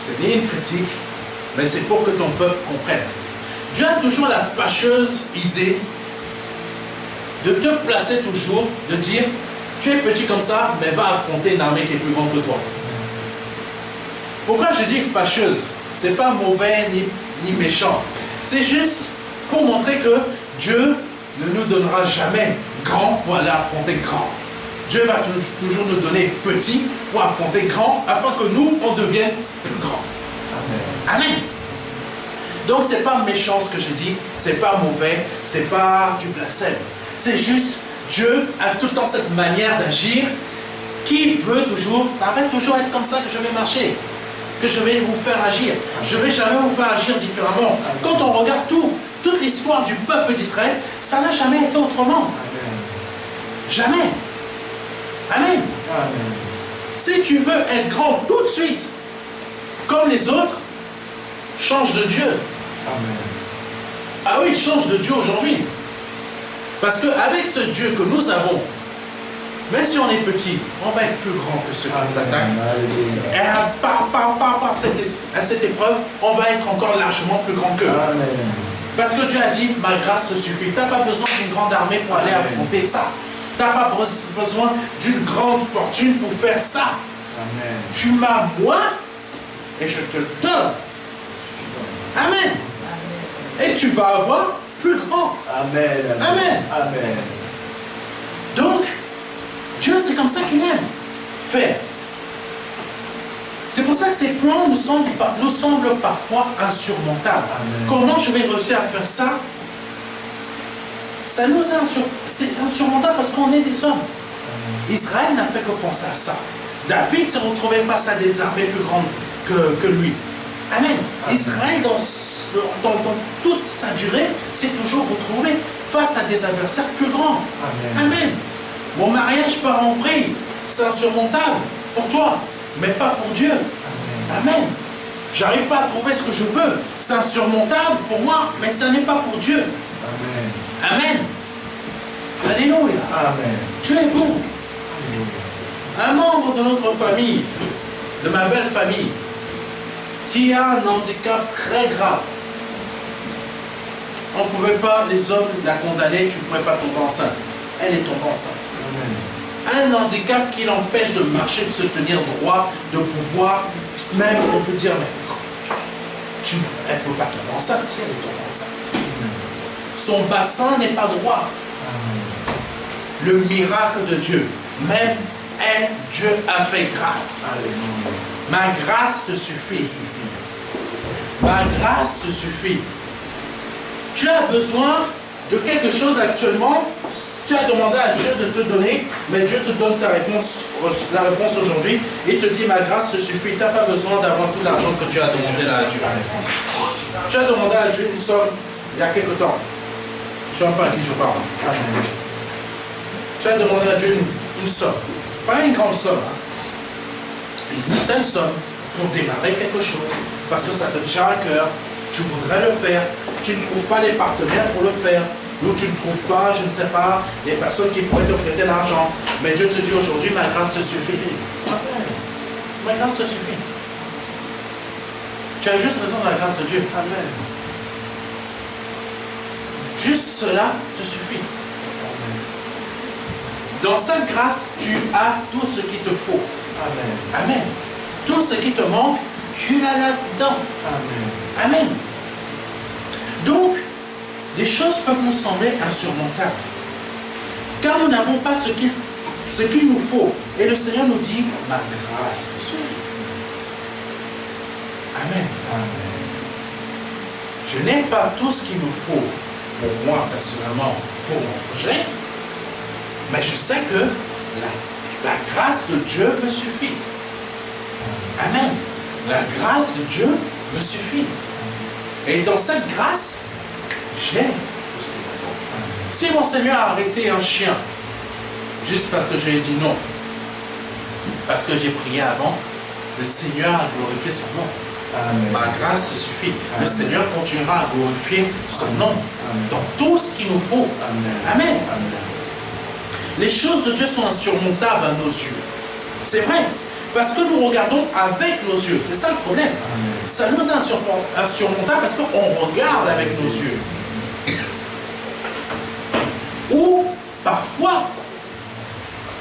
c'est bien une critique, mais c'est pour que ton peuple comprenne. Dieu a toujours la fâcheuse idée de te placer toujours, de dire, tu es petit comme ça, mais va affronter une armée qui est plus grande que toi. Pourquoi je dis fâcheuse? C'est pas mauvais ni méchant. C'est juste pour montrer que Dieu ne nous donnera jamais grand pour aller affronter grand. Dieu va toujours nous donner petit pour affronter grand, afin que nous, on devienne plus grand. Amen. Amen. Donc, c'est pas méchant ce que je dis, c'est pas mauvais, c'est pas du blasphème. C'est juste, Dieu a tout le temps cette manière d'agir qui veut toujours, ça va toujours être comme ça que je vais marcher, que je vais vous faire agir. Je ne vais jamais vous faire agir différemment. Quand on regarde toute l'histoire du peuple d'Israël, ça n'a jamais été autrement. Jamais. Amen. Amen. Si tu veux être grand tout de suite, comme les autres, change de Dieu. Amen. Ah oui, change de Dieu aujourd'hui. Parce qu'avec ce Dieu que nous avons, même si on est petit, on va être plus grand que ceux qui nous attaquent. Et par cette épreuve, on va être encore largement plus grand qu'eux. Parce que Dieu a dit, ma grâce te suffit. Tu n'as pas besoin d'une grande armée pour aller affronter ça. Tu n'as pas besoin d'une grande fortune pour faire ça. Amen. Tu m'as moi et je te le donne. Amen. Amen. Et tu vas avoir plus grand. Amen. Amen. Amen. Donc, Dieu, c'est comme ça qu'il aime faire. C'est pour ça que ces plans nous semblent parfois insurmontables. Amen. Comment je vais réussir à faire ça? Ça nous c'est insurmontable parce qu'on est des hommes. Amen. Israël n'a fait que penser à ça. David s'est retrouvé face à des armées plus grandes que lui. Amen. Amen. Israël, dans toute sa durée, s'est toujours retrouvé face à des adversaires plus grands. Amen. Amen. Mon mariage part en vrille, c'est insurmontable pour toi, mais pas pour Dieu. Amen. Amen. J'arrive pas à trouver ce que je veux, c'est insurmontable pour moi, mais ce n'est pas pour Dieu. Amen. Amen. Alléluia. Amen. Dieu est bon. Alléluia. Un membre de notre famille, de ma belle famille, qui a un handicap très grave. On ne pouvait pas, les hommes la condamner, tu ne pouvais pas tomber enceinte. Elle est tombée enceinte. Amen. Un handicap qui l'empêche de marcher, de se tenir droit, de pouvoir, même on peut dire, mais elle ne peut pas tomber enceinte si elle est tombée enceinte. Amen. Son bassin n'est pas droit. Amen. Le miracle de Dieu, même et Dieu a fait grâce. Alléluia. Ma grâce te suffit. Ma grâce te suffit. Tu as besoin de quelque chose actuellement, tu as demandé à Dieu de te donner, mais Dieu te donne la réponse aujourd'hui. Il te dit, ma grâce te suffit. Tu n'as pas besoin d'avoir tout l'argent que tu as demandé là à Dieu. Tu as demandé à Dieu une somme il y a quelque temps. Je ne sais pas à qui je parle. Tu as demandé à Dieu une somme. Pas une grande somme. Une certaine somme pour démarrer quelque chose. Parce que ça te tient à cœur. Tu voudrais le faire. Tu ne trouves pas les partenaires pour le faire. Ou tu ne trouves pas, je ne sais pas, les personnes qui pourraient te prêter l'argent. Mais Dieu te dit aujourd'hui, ma grâce te suffit. Ma grâce te suffit. Tu as juste besoin de la grâce de Dieu. Amen. Juste cela te suffit. Dans cette grâce, tu as tout ce qu'il te faut. Amen. Amen. Tout ce qui te manque, tu l'as là-dedans. Amen. Amen. Donc, des choses peuvent nous sembler insurmontables. Car nous n'avons pas ce qu'il nous faut. Et le Seigneur nous dit, ma grâce te suffit. Amen. Amen. Je n'ai pas tout ce qu'il me faut pour moi, personnellement, pour mon projet. Mais je sais que la grâce de Dieu me suffit. Amen. La grâce de Dieu me suffit. Et dans cette grâce, j'ai tout ce qu'il me faut. Si mon Seigneur a arrêté un chien, juste parce que je lui ai dit non, parce que j'ai prié avant, le Seigneur a glorifié son nom. Amen. Ma grâce suffit. Amen. Le Seigneur continuera à glorifier son nom Amen. dans tout ce qu'il nous faut. Amen. Amen. Amen. Les choses de Dieu sont insurmontables à nos yeux. C'est vrai. Parce que nous regardons avec nos yeux. C'est ça le problème. Amen. Ça nous est insurmontable parce qu'on regarde avec nos yeux. Ou parfois,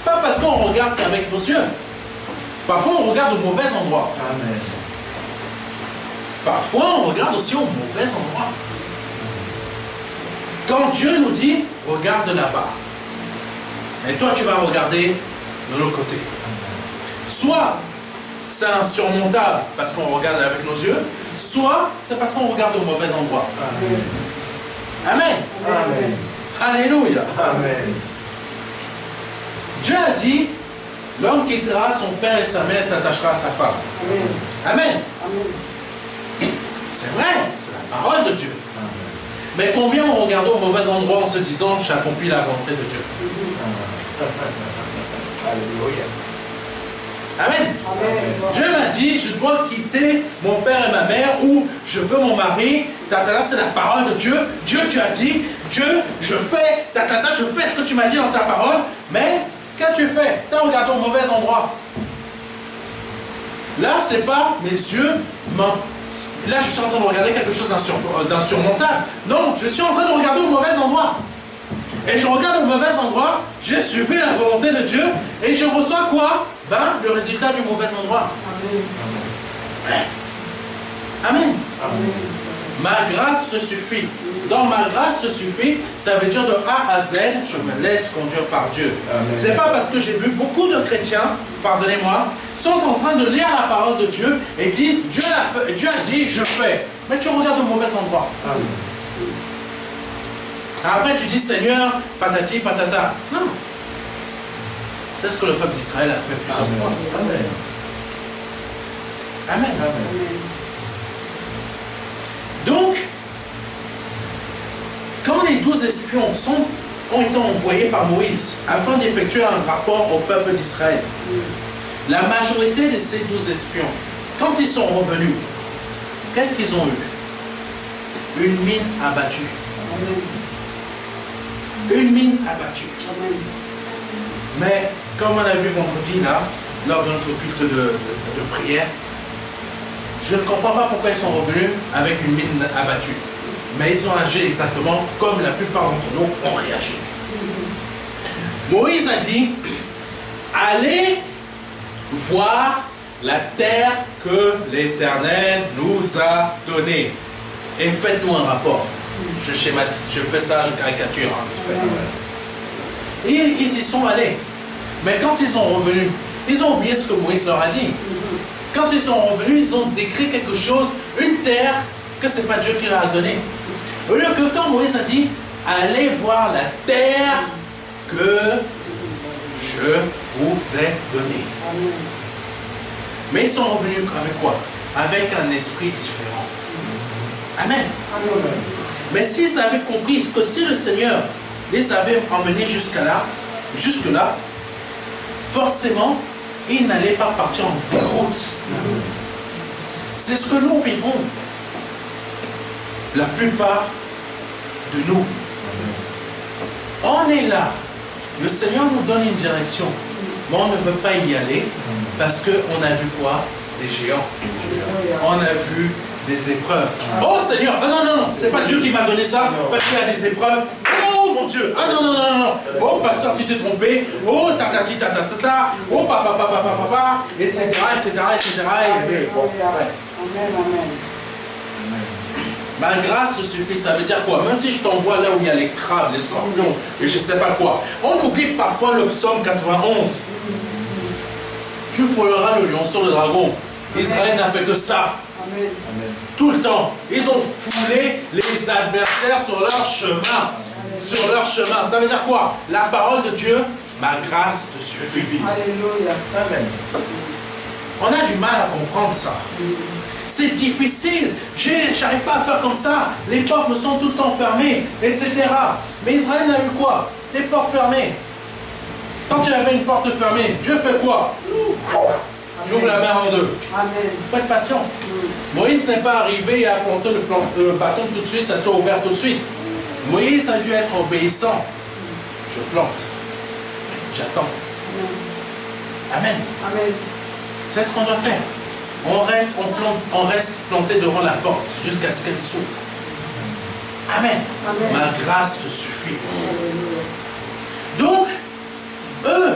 pas parce qu'on regarde qu'avec nos yeux. Parfois on regarde au mauvais endroit. Amen. Parfois on regarde aussi au mauvais endroit. Quand Dieu nous dit, regarde là-bas. Et toi tu vas regarder de l'autre côté. Soit c'est insurmontable parce qu'on regarde avec nos yeux, soit c'est parce qu'on regarde au mauvais endroit. Amen. Amen. Amen. Alléluia. Amen. Dieu a dit, l'homme quittera son père et sa mère et s'attachera à sa femme. Amen. C'est vrai, c'est la parole de Dieu. Mais combien on regarde au mauvais endroit en se disant, j'accomplis la volonté de Dieu. Alléluia. Amen. Dieu m'a dit, je dois quitter mon père et ma mère, ou je veux mon mari. Tatata, c'est la parole de Dieu. Dieu, tu as dit, Dieu, je fais, tatata, je fais ce que tu m'as dit dans ta parole. Mais, qu'as-tu fait? Tu as regardé au mauvais endroit. Là, c'est pas mes yeux. Là, je suis en train de regarder quelque chose d'insurmontable. Non, je suis en train de regarder au mauvais endroit. Et je regarde au mauvais endroit, j'ai suivi la volonté de Dieu, et je reçois quoi? Ben, le résultat du mauvais endroit. Amen. Amen. Amen. Ma grâce te suffit. Dans ma grâce te suffit, ça veut dire de A à Z, je me laisse conduire par Dieu. C'est pas parce que j'ai vu beaucoup de chrétiens, pardonnez-moi, sont en train de lire la parole de Dieu et disent, Dieu a dit, je fais. Mais tu regardes au mauvais endroit. Amen. Après tu dis, Seigneur, patati, patata. Non. C'est ce que le peuple d'Israël a fait plusieurs fois. Amen. Amen. Amen. Donc, quand les 12 espions ont été envoyés par Moïse afin d'effectuer un rapport au peuple d'Israël, la majorité de ces 12 espions, quand ils sont revenus, qu'est-ce qu'ils ont eu? Une mine abattue. Une mine abattue. Mais, comme on a vu vendredi là, lors de notre culte de prière, je ne comprends pas pourquoi ils sont revenus avec une mine abattue. Mais ils ont agi exactement comme la plupart d'entre nous ont réagi. Moïse a dit, allez voir la terre que l'Éternel nous a donnée et faites-nous un rapport. Je schématise, je fais ça, je caricature. Et ils y sont allés. Mais quand ils sont revenus, ils ont oublié ce que Moïse leur a dit. Quand ils sont revenus, ils ont décrit quelque chose, une terre, que ce n'est pas Dieu qui leur a donné. Au lieu que quand Moïse a dit, allez voir la terre que je vous ai donnée. Mais ils sont revenus avec quoi? Avec un esprit différent. Amen. Mais s'ils avaient compris que si le Seigneur les avait emmenés jusque-là, forcément, ils n'allaient pas partir en déroute. C'est ce que nous vivons. La plupart de nous. On est là. Le Seigneur nous donne une direction. Mais on ne veut pas y aller parce qu'on a vu quoi? Des géants. On a vu des épreuves. Oh Seigneur, ah non, non, non, c'est pas Dieu qui m'a donné ça parce qu'il y a des épreuves. Oh mon Dieu, ah non, non, non, non. Oh pasteur, tu t'es trompé. Oh tatati tatatata. Oh papa, papa, papa, papa, etc., etc., etc. Bon, bref. Ma grâce te suffit, ça veut dire quoi? Même si je t'envoie là où il y a les crabes, les scorpions, et je ne sais pas quoi. On oublie parfois le psaume 91. Tu frôleras le lion sur le dragon. Israël n'a fait que ça. Amen. Tout le temps. Ils ont foulé les adversaires sur leur chemin. Amen. Sur leur chemin. Ça veut dire quoi? La parole de Dieu, ma grâce te suffit. Alléluia. Amen. On a du mal à comprendre ça. C'est difficile. J'arrive pas à faire comme ça. Les portes me sont tout le temps fermées, etc. Mais Israël a eu quoi? Des portes fermées. Quand il y avait une porte fermée, Dieu fait quoi? J'ouvre la mer en deux. Il faut être patient. Moïse n'est pas arrivé à planter le bâton tout de suite, ça s'est ouvert tout de suite. Moïse a dû être obéissant. Je plante. J'attends. Amen. Amen. C'est ce qu'on doit faire. On reste planté devant la porte jusqu'à ce qu'elle s'ouvre. Amen. Amen. Ma grâce te suffit. Donc, eux,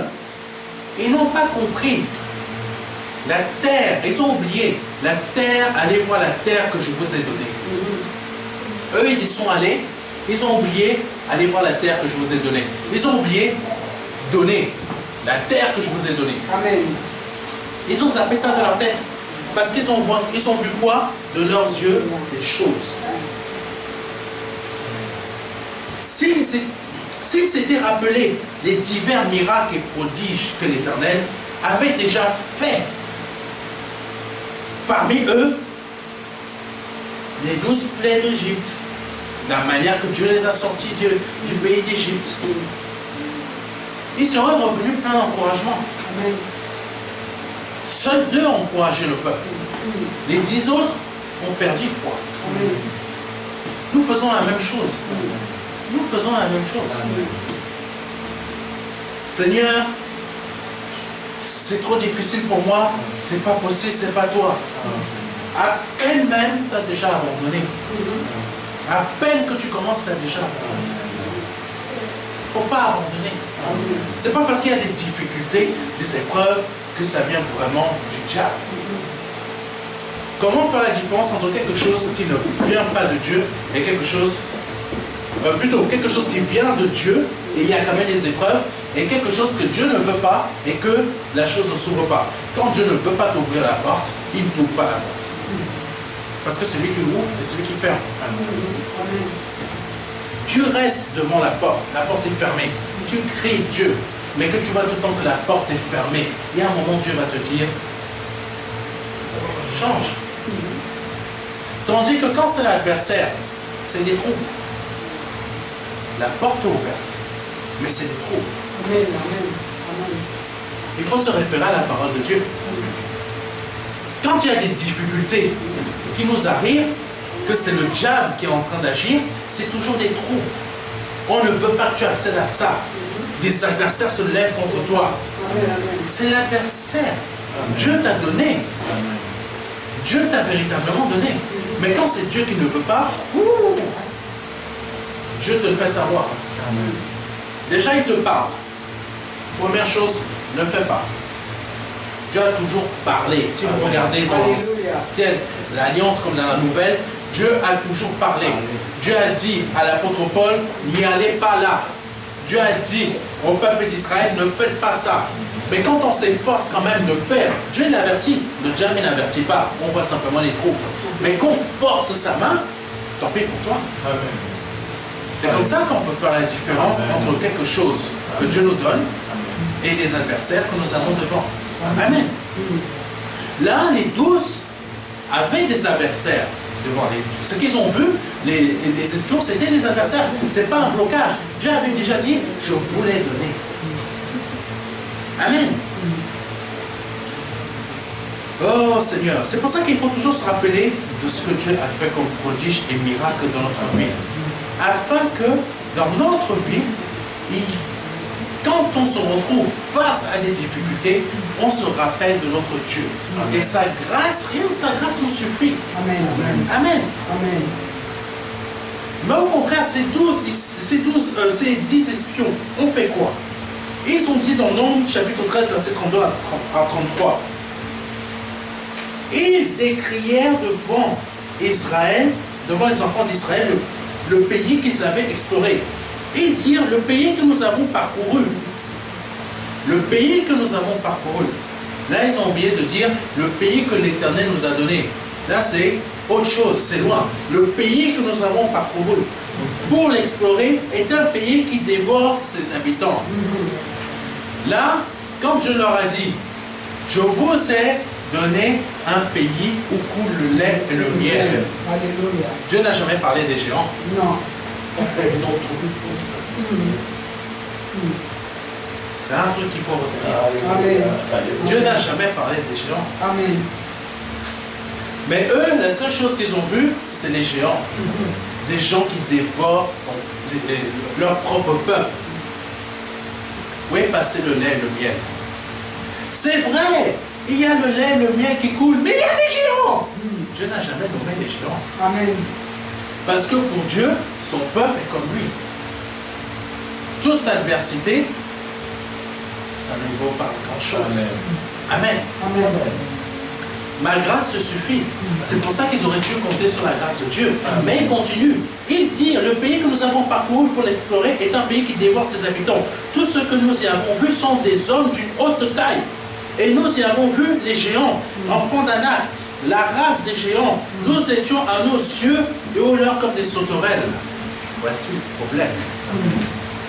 ils n'ont pas compris. La terre, ils ont oublié. La terre, allez voir la terre que je vous ai donnée. Eux, ils y sont allés. Ils ont oublié, allez voir la terre que je vous ai donnée. Ils ont oublié, donner la terre que je vous ai donnée. Amen. Ils ont zappé ça de leur tête. Parce qu'ils ont vu quoi? De leurs yeux, des choses. S'ils s'étaient rappelés les divers miracles et prodiges que l'Éternel avait déjà fait parmi eux, les 12 plaies d'Égypte, la manière que Dieu les a sortis du pays d'Égypte, ils seraient revenus plein d'encouragement. Seuls 2 ont encouragé le peuple. Les 10 autres ont perdu foi. Nous faisons la même chose. Nous faisons la même chose. Seigneur, c'est trop difficile pour moi, c'est pas possible, c'est pas toi. À peine même, tu as déjà abandonné. À peine que tu commences, tu as déjà abandonné. Il ne faut pas abandonner. C'est pas parce qu'il y a des difficultés, des épreuves, que ça vient vraiment du diable. Comment faire la différence entre quelque chose qui ne vient pas de Dieu et quelque chose, plutôt quelque chose qui vient de Dieu et il y a quand même des épreuves, et quelque chose que Dieu ne veut pas et que la chose ne s'ouvre pas. Quand Dieu ne veut pas t'ouvrir la porte, il ne t'ouvre pas la porte. Parce que c'est lui qui ouvre et celui qui ferme. Tu restes devant la porte est fermée. Tu cries Dieu, mais que tu vois tout le temps que la porte est fermée. Il y a un moment, Dieu va te dire, change. Tandis que quand c'est l'adversaire, c'est des trous. La porte est ouverte, mais c'est des trous. Amen. Il faut se référer à la parole de Dieu. Quand il y a des difficultés qui nous arrivent, que c'est le diable qui est en train d'agir, c'est toujours des trous. On ne veut pas que tu accèdes à ça. Des adversaires se lèvent contre toi. C'est l'adversaire. Dieu t'a donné. Dieu t'a véritablement donné. Mais quand c'est Dieu qui ne veut pas, Dieu te le fait savoir. Déjà, il te parle. Première chose, ne fais pas. Dieu a toujours parlé. Si vous regardez dans l'ancienne, l'Alliance comme dans la Nouvelle, Dieu a toujours parlé. Dieu a dit à l'apôtre Paul, n'y allez pas là. Dieu a dit au peuple d'Israël, ne faites pas ça. Mais quand on s'efforce quand même de faire, Dieu l'avertit. Le jamais n'avertit pas, on voit simplement les trous. Mais qu'on force sa main, tant pis pour toi. C'est comme ça qu'on peut faire la différence entre quelque chose que Dieu nous donne et les adversaires que nous avons devant. Amen. Là, les 12 avaient des adversaires devant les 12. Ce qu'ils ont vu, les espions, c'était des adversaires. Ce n'est pas un blocage. Dieu avait déjà dit, je vous l'ai donné. Amen. Oh Seigneur, c'est pour ça qu'il faut toujours se rappeler de ce que Dieu a fait comme prodige et miracle dans notre vie. Afin que dans notre vie, quand on se retrouve face à des difficultés, on se rappelle de notre Dieu. Amen. Et sa grâce, rien que sa grâce nous suffit. Amen. Amen. Amen. Mais au contraire, ces 10 espions ont fait quoi? Ils ont dit dans Nombres, chapitre 13, verset 32 à 33. Ils décrièrent devant Israël, devant les enfants d'Israël, le pays qu'ils avaient exploré. Ils dirent, le pays que nous avons parcouru. Le pays que nous avons parcouru. Là, ils ont oublié de dire, le pays que l'Éternel nous a donné. Là, c'est autre chose, c'est loin. Le pays que nous avons parcouru pour l'explorer est un pays qui dévore ses habitants. Là, quand Dieu leur a dit, je vous ai donné un pays où coule le lait et le miel. Alléluia. Dieu n'a jamais parlé des géants. Non. C'est un truc qu'il faut retenir. Amen. Dieu n'a jamais parlé des géants. Amen. Mais eux, la seule chose qu'ils ont vue, c'est les géants. Des gens qui dévorent leur propre peuple. Où est passé le lait et le miel? C'est vrai, il y a le lait et le miel qui coulent, mais il y a des géants. Dieu n'a jamais nommé les géants. Amen. Parce que pour Dieu, son peuple est comme lui. Toute adversité, ça ne vaut pas grand-chose. Amen. Amen. Ma grâce se suffit. C'est pour ça qu'ils auraient dû compter sur la grâce de Dieu. Mais il continue. Il dit, le pays que nous avons parcouru pour l'explorer est un pays qui dévore ses habitants. Tous ceux que nous y avons vus sont des hommes d'une haute taille. Et nous y avons vu les géants, enfants d'Anak, la race des géants. Nous étions à nos yeux et aux leurs comme des sauterelles. Voici le problème.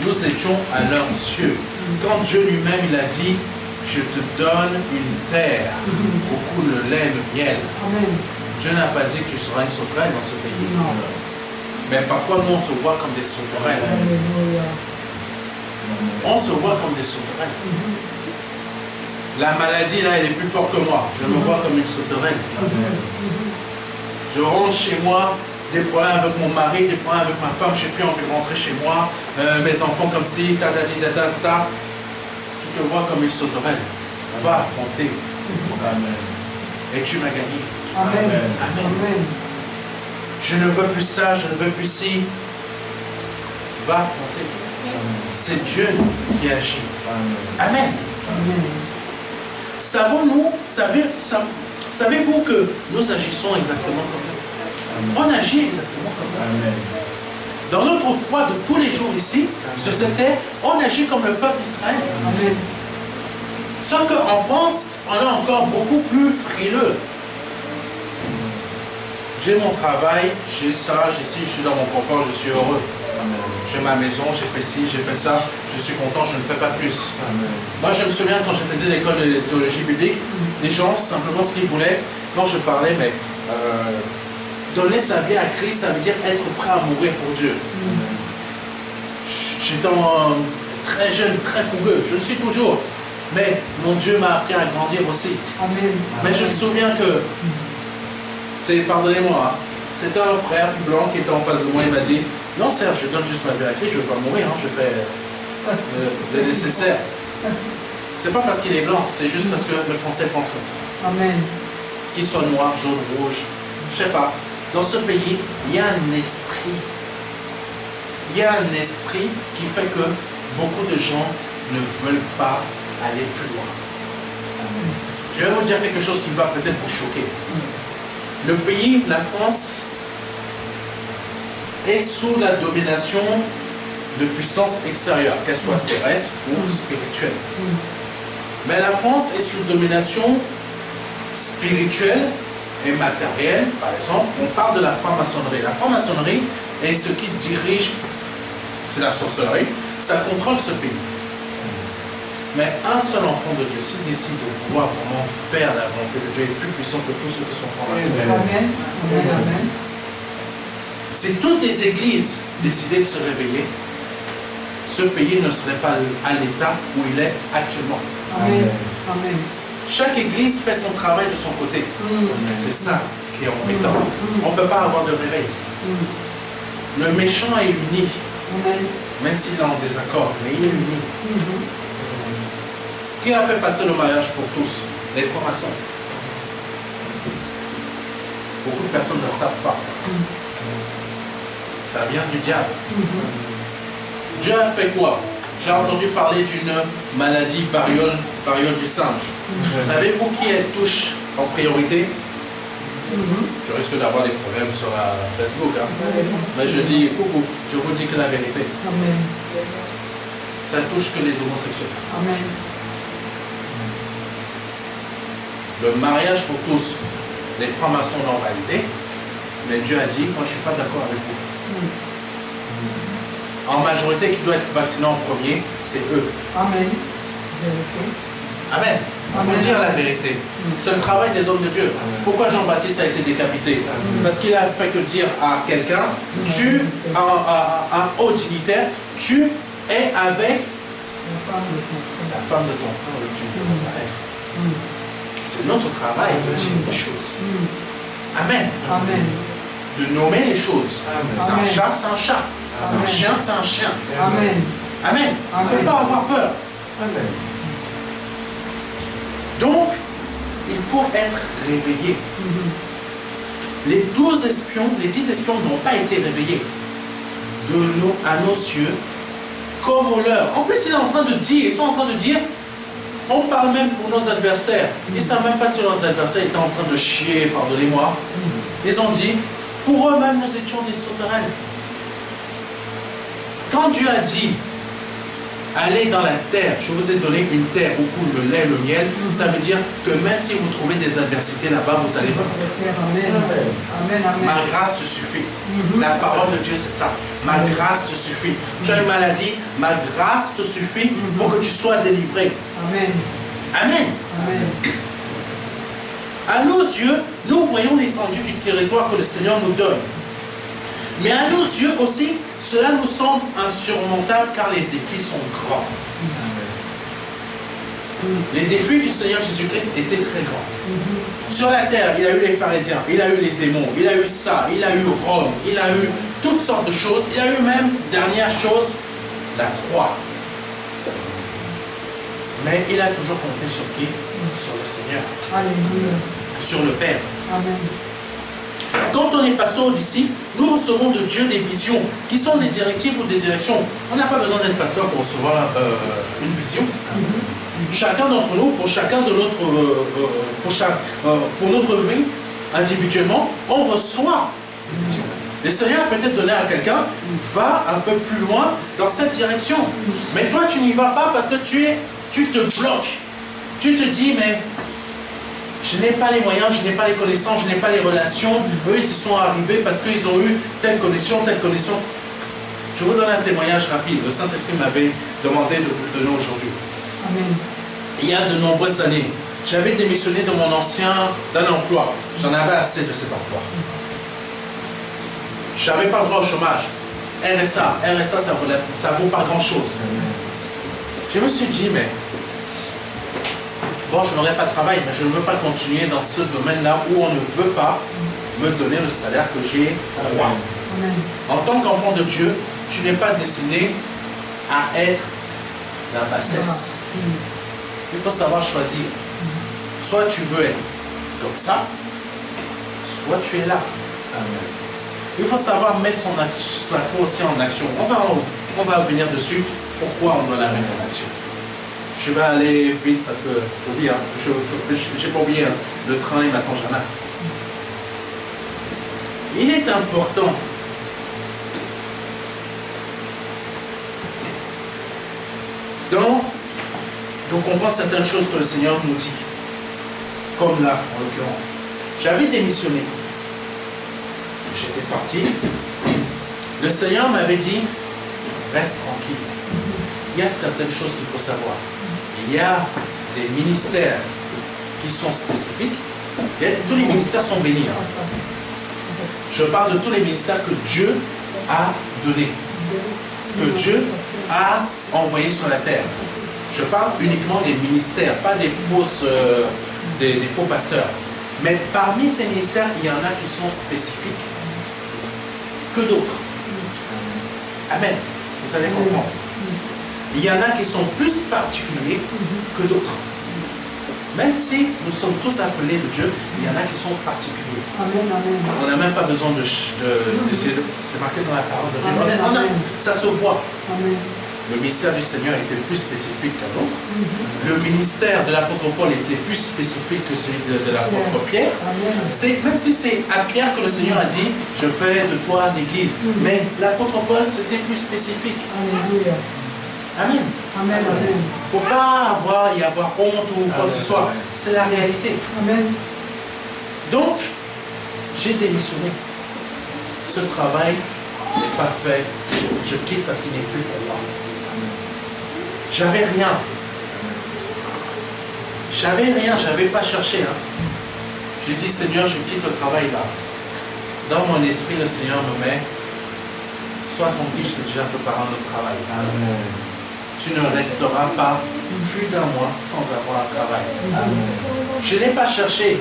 Nous étions à leurs yeux. Quand Dieu lui-même, il a dit, je te donne une terre où coule le lait et le miel. Amen. Dieu n'a pas dit que tu seras une sauterelle dans ce pays. Non. Mais parfois, nous, on se voit comme des sauterelles. On se voit comme des sauterelles. La maladie, là, elle est plus forte que moi. Je me vois comme une sauterelle. Je rentre chez moi, des problèmes avec mon mari, des problèmes avec ma femme, je n'ai plus envie de rentrer chez moi. Mes enfants comme ci, ta. Tu te vois comme une sauterelle. On va affronter. Amen. Et tu m'as gagné. Amen. Amen. Amen. Je ne veux plus ça, je ne veux plus ci. Va affronter. C'est Dieu qui agit. Amen. Amen. Savons-nous, savez-vous que nous agissons exactement comme eux? On agit exactement comme eux. Dans notre foi de tous les jours ici, on agit comme le peuple d'Israël. Sauf qu'en France, on est encore beaucoup plus frileux. J'ai mon travail, j'ai ça, j'ai ci, je suis dans mon confort, je suis heureux. J'ai ma maison, j'ai fait ci, j'ai fait ça, je suis content, je ne fais pas plus. Moi, je me souviens quand je faisais l'école de théologie biblique, les gens, simplement ce qu'ils voulaient, quand je parlais, mais donner sa vie à Christ, ça veut dire être prêt à mourir pour Dieu. J'étais très jeune, très fougueux, je le suis toujours. Mais mon Dieu m'a appris à grandir aussi. Amen. Mais je me souviens que, pardonnez-moi, c'était un frère blanc qui était en face de moi, il m'a dit, non Serge, je donne juste ma vie à Christ, je ne veux pas mourir, je fais le nécessaire. C'est pas parce qu'il est blanc, c'est juste parce que le français pense comme ça. Amen. Qu'il soit noir, jaune, rouge, je ne sais pas. Dans ce pays, il y a un esprit. Il y a un esprit qui fait que beaucoup de gens ne veulent pas aller plus loin. Je vais vous dire quelque chose qui va peut-être vous choquer. Le pays, la France, est sous la domination de puissance extérieure, qu'elle soit terrestre ou spirituelle. Mais la France est sous domination spirituelle et matérielle. Par exemple, on parle de la franc-maçonnerie. La franc-maçonnerie est ce qui dirige, c'est la sorcellerie, ça contrôle ce pays. Mais un seul enfant de Dieu, s'il décide de vouloir vraiment faire la volonté de Dieu, est plus puissant que tous ceux qui sont francs-maçons. Amen. Amen. Amen. Si toutes les églises décidaient de se réveiller, ce pays ne serait pas à l'état où il est actuellement. Amen. Amen. Chaque église fait son travail de son côté. C'est ça qui est embêtant. On ne peut pas avoir de réveil. Le méchant est uni, Amen. même s'il est en désaccord, mais il est uni. Qui a fait passer le mariage pour tous? Les francs-maçons. Beaucoup de personnes ne le savent pas. Ça vient du diable. Dieu a fait quoi? J'ai entendu parler d'une maladie variole du singe. Savez-vous qui elle touche en priorité? Je risque d'avoir des problèmes sur Facebook. Hein? Mais je dis, coucou, je vous dis que la vérité. Amen. Ça touche que les homosexuels. Amen. Le mariage pour tous, les francs-maçons l'ont validé, mais Dieu a dit, moi je ne suis pas d'accord avec vous. En majorité, qui doit être vacciné en premier, c'est eux. Amen. Amen. Il faut dire la vérité. C'est le travail des hommes de Dieu. Pourquoi Jean-Baptiste a été décapité? Parce qu'il a fait que dire à quelqu'un, tu, un haut dignitaire, tu es avec la femme de ton frère et tu ne peux pas être. C'est notre travail de dire les choses. Amen. Amen. De nommer les choses. C'est un Amen. chat, c'est un chat. C'est un chien, c'est un chien. Amen. Amen. Il ne faut pas avoir peur. Amen. Donc, il faut être réveillé. Les 12 espions, les 10 espions n'ont pas été réveillés à nos yeux comme au leur. En plus, ils sont en train de dire, on parle même pour nos adversaires. Ils ne savent même pas si leurs adversaires étaient en train de chier, pardonnez-moi. Ils ont dit, pour eux-mêmes, nous étions des sauterelles. Quand Dieu a dit, allez dans la terre, je vous ai donné une terre où coule le lait et le miel, ça veut dire que même si vous trouvez des adversités là-bas, vous allez vaincre. Amen. Ma grâce te suffit. La parole de Dieu, c'est ça. Ma grâce te suffit. Tu as une maladie, ma grâce te suffit pour que tu sois délivré. Amen. Amen. Amen. À nos yeux, nous voyons l'étendue du territoire que le Seigneur nous donne. Mais à nos yeux aussi, cela nous semble insurmontable car les défis sont grands. Les défis du Seigneur Jésus-Christ étaient très grands. Sur la terre, il a eu les pharisiens, il a eu les démons, il a eu ça, il a eu Rome, il a eu toutes sortes de choses. Il a eu même, dernière chose, la croix. Mais il a toujours compté sur qui? Sur le Seigneur. Alléluia. Sur le Père. Amen. Quand on est pasteur d'ici, nous recevons de Dieu des visions qui sont des directives ou des directions. On n'a pas besoin d'être pasteur pour recevoir une vision. Chacun d'entre nous, pour chacun de notre, pour notre vie, individuellement, on reçoit une vision. Le Seigneur a peut-être donné à quelqu'un, va un peu plus loin dans cette direction. Mais toi, tu n'y vas pas parce que tu te bloques. Tu te dis, mais je n'ai pas les moyens, je n'ai pas les connaissances, je n'ai pas les relations. Eux, ils y sont arrivés parce qu'ils ont eu telle connexion, telle connexion. Je vous donne un témoignage rapide. Le Saint-Esprit m'avait demandé de vous le donner aujourd'hui. Amen. Il y a de nombreuses années, j'avais démissionné de mon d'un emploi. J'en avais assez de cet emploi. Je n'avais pas le droit au chômage. RSA, ça vaut pas grand-chose. Je me suis dit, mais bon, je n'aurai pas de travail, mais je ne veux pas continuer dans ce domaine-là où on ne veut pas me donner le salaire que j'ai droit. En tant qu'enfant de Dieu, tu n'es pas destiné à être la bassesse. Il faut savoir choisir. Soit tu veux être comme ça, soit tu es là. Il faut savoir mettre sa foi aussi en action. On va revenir dessus. Pourquoi on doit la mettre en action? Je vais aller vite parce que j'oublie, je n'ai pas oublié, le train il m'attend jamais. Il est important Donc, de comprendre certaines choses que le Seigneur nous dit. Comme là, en l'occurrence. J'avais démissionné. J'étais parti. Le Seigneur m'avait dit, reste tranquille. Il y a certaines choses qu'il faut savoir. Il y a des ministères qui sont spécifiques. Tous les ministères sont bénis. Hein. Je parle de tous les ministères que Dieu a donnés. Que Dieu a envoyés sur la terre. Je parle uniquement des ministères, pas des faux pasteurs. Mais parmi ces ministères, il y en a qui sont spécifiques que d'autres. Amen. Vous allez comprendre. Il y en a qui sont plus particuliers que d'autres. Même si nous sommes tous appelés de Dieu, il y en a qui sont particuliers. Amen, amen. On n'a même pas besoin d'essayer de... C'est marqué dans la parole de Dieu. Amen, ça se voit. Amen. Le ministère du Seigneur était plus spécifique qu'un autre. Le ministère de l'apôtre Paul était plus spécifique que celui de l'apôtre Pierre. Même si c'est à Pierre que le Seigneur a dit, je fais de toi l'église. Mais l'apôtre Paul, c'était plus spécifique. Alléluia. Amen. Amen, amen. Il ne faut pas y avoir honte ou quoi que ce soit. C'est la réalité. Amen. Donc, j'ai démissionné. Ce travail n'est pas fait. Je quitte parce qu'il n'est plus pour moi. J'avais rien. J'avais pas cherché. Hein. J'ai dit, Seigneur, je quitte le travail là. Dans mon esprit, le Seigneur me met, sois tranquille, je t'ai déjà préparé un autre travail. Amen. Tu ne resteras pas plus d'un mois sans avoir un travail. Amen. Je n'ai pas cherché.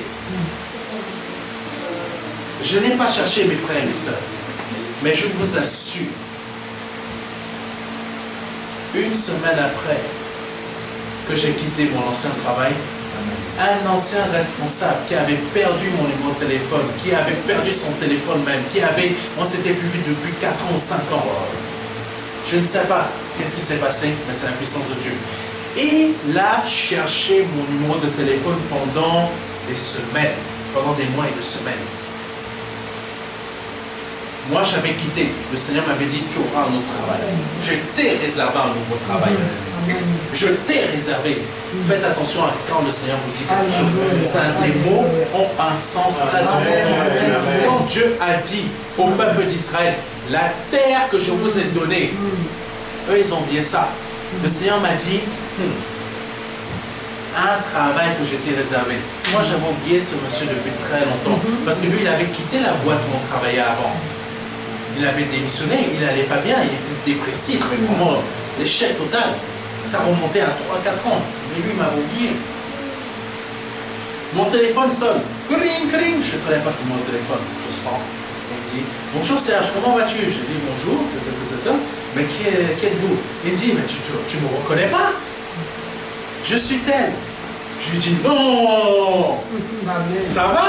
Je n'ai pas cherché, mes frères et mes sœurs. Mais je vous assure, une semaine après que j'ai quitté mon ancien travail, un ancien responsable qui avait perdu mon numéro de téléphone, qui avait perdu son téléphone même, on s'était plus vu depuis 4 ans ou 5 ans. Je ne sais pas qu'est-ce qui s'est passé, mais c'est la puissance de Dieu. Il a cherché mon numéro de téléphone pendant des semaines, pendant des mois et des semaines. Moi, j'avais quitté. Le Seigneur m'avait dit, tu auras un autre travail. Je t'ai réservé un nouveau travail. Je t'ai réservé. Faites attention à quand le Seigneur vous dit quelque chose. Les mots ont un sens très important. Quand Dieu a dit au peuple d'Israël, la terre que je vous ai donnée, eux, ils ont oublié ça. Le Seigneur m'a dit, un travail que je t'ai réservé. Moi, j'avais oublié ce monsieur depuis très longtemps. Parce que lui, il avait quitté la boîte où on travaillait avant. Il avait démissionné, il n'allait pas bien, il était dépressif, mais vraiment l'échec total. Ça remontait à 3-4 ans. Mais lui, il m'avait oublié. Mon téléphone sonne. Cring, cring. Je ne connais pas ce numéro de téléphone. Je prends. Il me dit, bonjour Serge, comment vas-tu? Je dis bonjour. Mais qui êtes-vous? Il me dit, mais tu ne me reconnais pas? Je suis tel. Je lui dis, non. Ça va?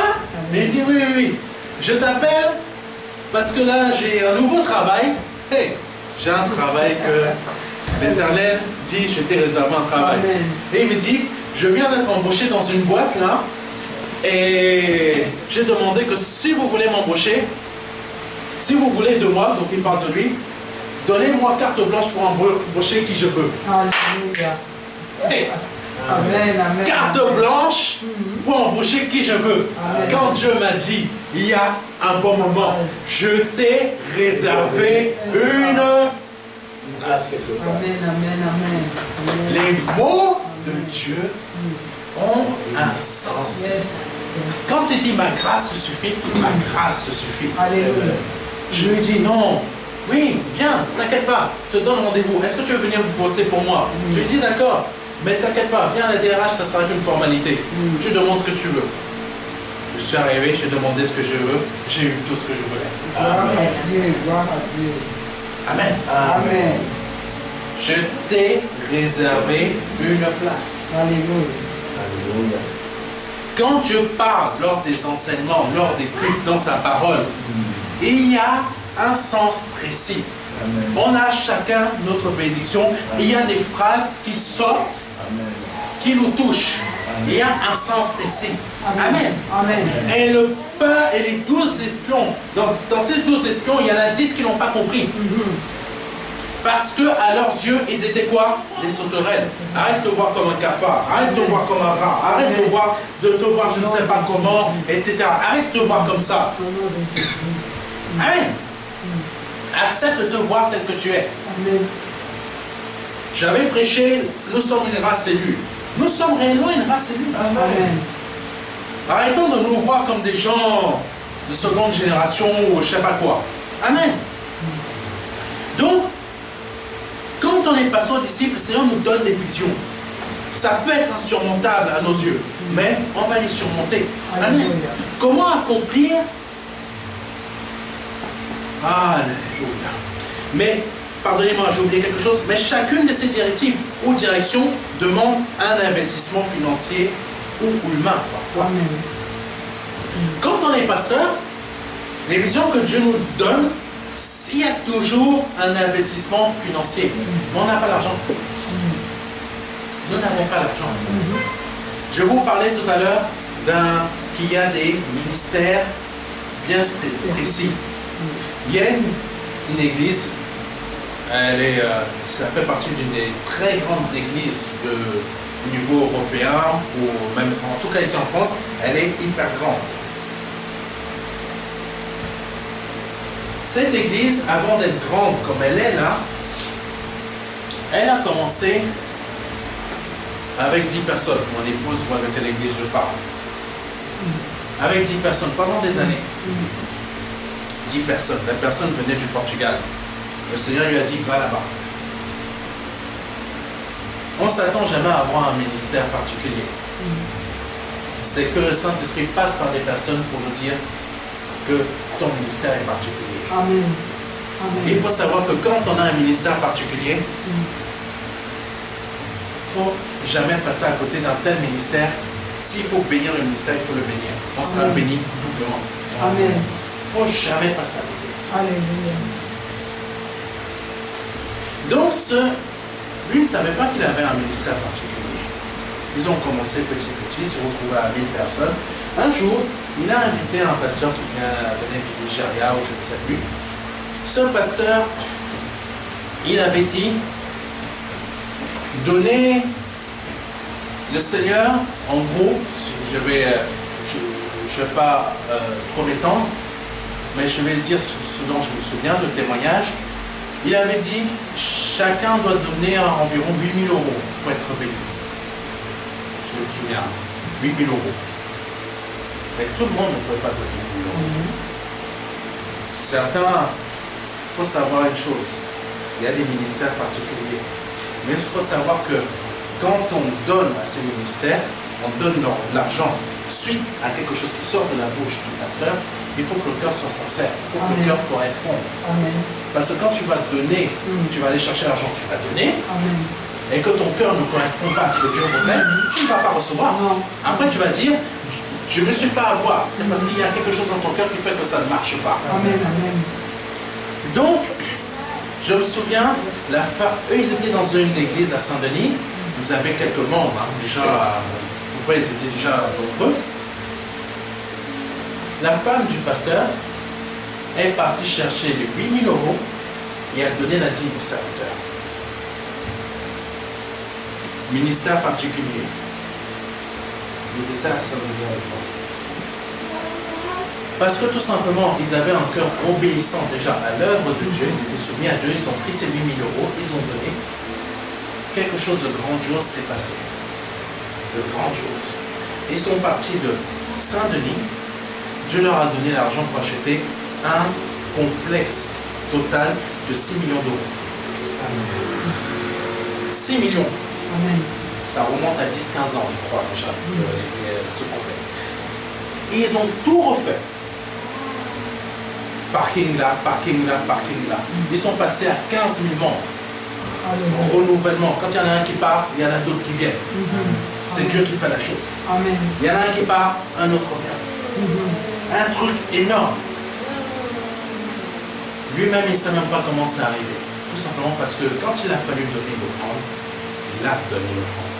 Il dit, oui, oui. Je t'appelle parce que là, j'ai un nouveau travail. Hey, j'ai un travail que l'Éternel dit, je t'ai réservé un travail. Amen. Et il me dit, je viens d'être embauché dans une boîte là, et j'ai demandé que si vous voulez m'embaucher, si vous voulez de moi, donc il parle de lui, donnez-moi carte blanche pour embaucher qui je veux. Alléluia. Hey. Amen, amen. Carte blanche pour embaucher qui je veux. Amen. Quand Dieu m'a dit, il y a un bon moment, je t'ai réservé une place. Amen, amen, amen. Les mots de Dieu ont un sens. Yes. Quand il dit ma grâce suffit, ma grâce suffit. Alléluia. Je lui dis non. Oui, viens, t'inquiète pas, je te donne rendez-vous. Est-ce que tu veux venir bosser pour moi? Je lui dis d'accord. Mais t'inquiète pas, viens à la DRH, ça sera qu'une formalité. Tu demandes ce que tu veux. Je suis arrivé, j'ai demandé ce que je veux, j'ai eu tout ce que je voulais. Gloire à Dieu, gloire à Dieu. Amen. Amen. Je t'ai réservé une place. Alléluia. Quand Dieu parle lors des enseignements, lors des cultes, dans sa parole, il y a un sens précis. Amen. On a chacun notre bénédiction. Amen. Il y a des phrases qui sortent, amen, qui nous touchent. Amen. Il y a un sens précis. Amen. Amen. Et le pain et les 12 espions, dans ces 12 espions, il y en a 10 qui n'ont pas compris. Parce que à leurs yeux, ils étaient quoi? Des sauterelles. Arrête de te voir comme un cafard, arrête de te voir comme un rat, arrête de te voir je ne sais pas comment, etc. Arrête de te voir comme ça. Au nom de Jésus. Amen. Accepte de te voir tel que tu es. Amen. J'avais prêché, nous sommes une race élue. Nous sommes réellement une race élue. Amen. Arrêtons de nous voir comme des gens de seconde génération ou je ne sais pas quoi. Amen. Donc, quand on est passé aux disciples, le Seigneur nous donne des visions. Ça peut être insurmontable à nos yeux, mais on va les surmonter. Amen. Alléluia. Comment accomplir? Alléluia. Mais, pardonnez-moi, j'ai oublié quelque chose, mais chacune de ces directives ou directions demande un investissement financier ou humain parfois. Amen. Quand on est pasteur, les visions que Dieu nous donne, il y a toujours un investissement financier. Mais on n'a pas l'argent. Nous n'avons pas l'argent. Je vous parlais tout à l'heure qu'il y a des ministères bien précis. Il y a une église, ça fait partie d'une des très grandes églises du niveau européen, ou même en tout cas ici en France, elle est hyper grande. Cette église, avant d'être grande comme elle est là, elle a commencé avec 10 personnes. Mon épouse voit de quelle église je parle. Avec 10 personnes pendant des années. 10 personnes. La personne venait du Portugal. Le Seigneur lui a dit, va là-bas. On ne s'attend jamais à avoir un ministère particulier. C'est que le Saint-Esprit passe par des personnes pour nous dire que ton ministère est particulier. Amen. Amen. Il faut savoir que quand on a un ministère particulier, il ne faut jamais passer à côté d'un tel ministère. S'il faut bénir le ministère, il faut le bénir. On sera Amen. béni doublement. Amen. Il ne faut jamais passer à côté. Alléluia. Donc, lui ne savait pas qu'il avait un ministère particulier. Ils ont commencé petit, se retrouvaient à 1000 personnes. Un jour, il a invité un pasteur qui venait du Nigeria ou je ne sais plus. Ce pasteur, il avait dit, donnez le Seigneur, en gros, je vais pas trop m'étendre, mais je vais dire ce dont je me souviens, de témoignage. Il avait dit, chacun doit donner environ 8 000 € pour être béni. Je me souviens, 8 000 €. Mais tout le monde ne pouvait pas donner 8 000 €. Certains, il faut savoir une chose, il y a des ministères particuliers. Mais il faut savoir que quand on donne à ces ministères, on donne de l'argent suite à quelque chose qui sort de la bouche du pasteur, il faut que le cœur soit sincère, il faut que le cœur corresponde. Amen. Parce que quand tu vas donner, tu vas aller chercher l'argent, tu vas donner, Amen. et que ton cœur ne correspond pas à ce que Dieu voudrait, tu ne vas pas recevoir. Non. Après, tu vas dire, je ne me suis pas avoir. C'est parce qu'il y a quelque chose dans ton cœur qui fait que ça ne marche pas. Amen. Amen. Donc, je me souviens, eux, ils étaient dans une église à Saint-Denis. Ils avaient quelques membres, déjà, ils étaient déjà nombreux. La femme du pasteur est partie chercher les 8 000 € et a donné la dîme au serviteur. Ministère particulier. Ils étaient à Saint-Denis à l'époque. Parce que tout simplement, ils avaient un cœur obéissant déjà à l'œuvre de Dieu, ils étaient soumis à Dieu, ils ont pris ces 8 000 €, ils ont donné. Quelque chose de grandiose s'est passé. De grandiose. Ils sont partis de Saint-Denis. Dieu leur a donné l'argent pour acheter un complexe total de 6 millions €. 6 millions. Amen. Ça remonte à 10-15 ans, je crois, déjà, ce complexe. Et ils ont tout refait. Parking là, parking là, parking là. Ils sont passés à 15 000 membres. Alléluia. Renouvellement. Quand il y en a un qui part, il y en a d'autres qui viennent. C'est Dieu qui fait la chose. Amen. Il y en a un qui part, un autre vient. Un truc énorme. Lui-même, il ne sait même pas comment c'est arrivé. Tout simplement parce que quand il a fallu donner l'offrande, il a donné l'offrande.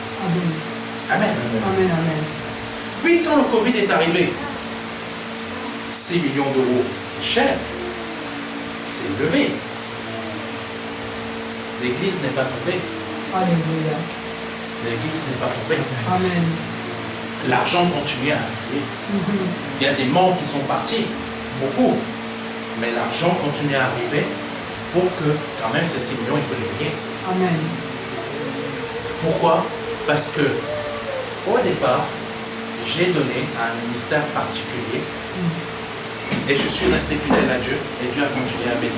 Amen. Amen. Amen. Amen. Puis quand le Covid est arrivé, 6 millions €, c'est cher. C'est élevé. l'église n'est pas tombée. Alléluia. L'église n'est pas tombée. Amen. L'argent continue à affluer. Il y a des membres qui sont partis, beaucoup. Mais l'argent continue à arriver pour que, quand même, ces 6 millions, il faut les payer. Amen. Pourquoi? Parce que, au départ, j'ai donné à un ministère particulier et je suis resté fidèle à Dieu et Dieu a continué à bénir.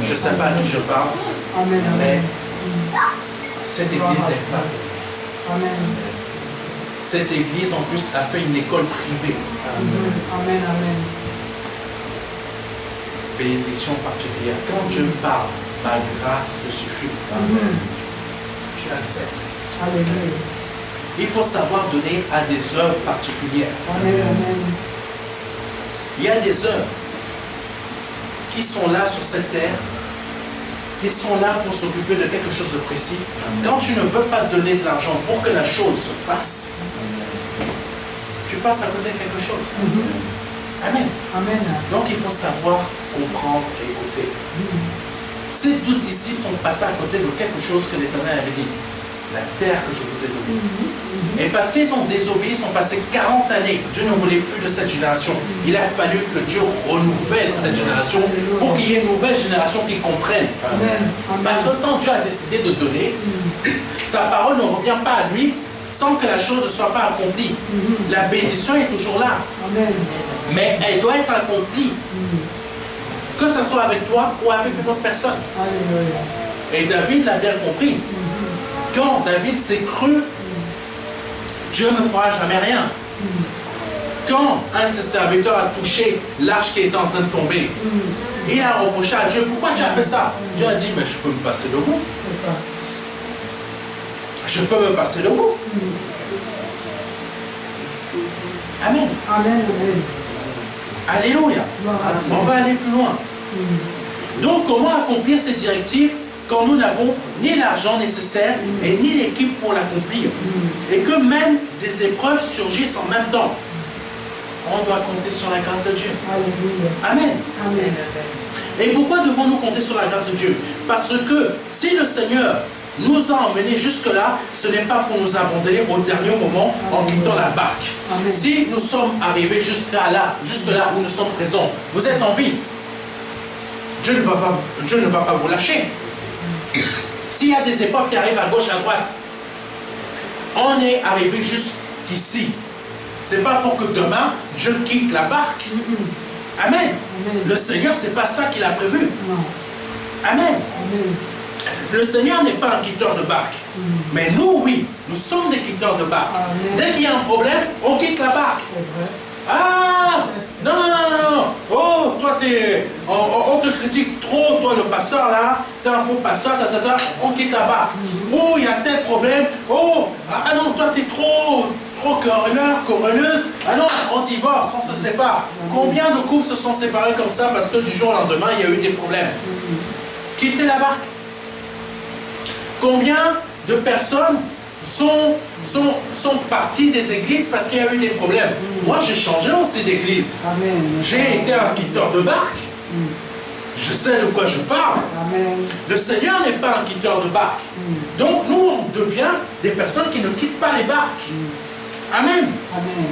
Je ne sais pas à qui je parle, Amen. mais Amen. cette église n'est pas. Amen. Cette église, en plus, a fait une école privée. Amen. Amen. Bénédiction particulière. Quand Dieu parle, ma grâce te suffit. Tu acceptes. Alléluia. Il faut savoir donner à des œuvres particulières. Amen. Amen. Il y a des œuvres qui sont là sur cette terre, qui sont là pour s'occuper de quelque chose de précis. Quand tu ne veux pas donner de l'argent pour que la chose se fasse, tu passes à côté de quelque chose. Amen. Amen. Donc il faut savoir comprendre et écouter. Ces 12 disciples sont passés à côté de quelque chose que l'Éternel avait dit. La terre que je vous ai donnée. Et parce qu'ils ont désobéi, ils sont passés 40 années. Dieu ne voulait plus de cette génération. Il a fallu que Dieu renouvelle cette génération pour qu'il y ait une nouvelle génération qui comprenne. Amen. Parce que quand Dieu a décidé de donner, sa parole ne revient pas à lui sans que la chose ne soit pas accomplie. La bénédiction est toujours là. Amen. Mais elle doit être accomplie. Que ce soit avec toi ou avec une autre personne. Alléluia. Et David l'a bien compris. Quand David s'est cru, Dieu ne fera jamais rien. Quand un de ses serviteurs a touché l'arche qui était en train de tomber, il a reproché à Dieu, pourquoi tu as fait ça? Dieu a dit, mais je peux me passer de vous. C'est ça. Je peux me passer de vous. Amen. Amen. Amen. Alléluia. Gloire à Dieu. On va aller plus loin. Donc, comment accomplir cette directive quand nous n'avons ni l'argent nécessaire et ni l'équipe pour l'accomplir? Et que même des épreuves surgissent en même temps. On doit compter sur la grâce de Dieu. Alléluia. Amen. Amen. Et pourquoi devons-nous compter sur la grâce de Dieu? Parce que si le Seigneur nous a emmenés jusque-là, ce n'est pas pour nous abandonner au dernier moment en quittant la barque. Amen. Si nous sommes arrivés jusque là où nous sommes présents, vous êtes en vie. Dieu ne va pas vous lâcher. S'il y a des épreuves qui arrivent à gauche, à droite, on est arrivé jusqu'ici. Ce n'est pas pour que demain, Dieu quitte la barque. Amen. Amen. Le Seigneur, ce n'est pas ça qu'il a prévu. Non. Amen. Amen. Le Seigneur n'est pas un quitteur de barque. Mais nous, oui, nous sommes des quitteurs de barque. Amen. Dès qu'il y a un problème, on quitte la barque. C'est vrai. Ah, non, non, non, non. Oh, toi, on te critique trop, toi, le pasteur, là. T'es un faux pasteur, on quitte la barque. Oh, il y a tel problème. Oh, ah non, toi, t'es trop querelleur, querelleuse. Ah non, on divorce, on se sépare. Combien de couples se sont séparés comme ça parce que du jour au lendemain, il y a eu des problèmes? Quittez la barque. Combien de personnes sont parties des églises parce qu'il y a eu des problèmes? Moi, j'ai changé aussi d'église. Amen. J'ai été un quitteur de barque. Je sais de quoi je parle. Amen. Le Seigneur n'est pas un quitteur de barque. Donc, nous, on devient des personnes qui ne quittent pas les barques. Amen. Amen.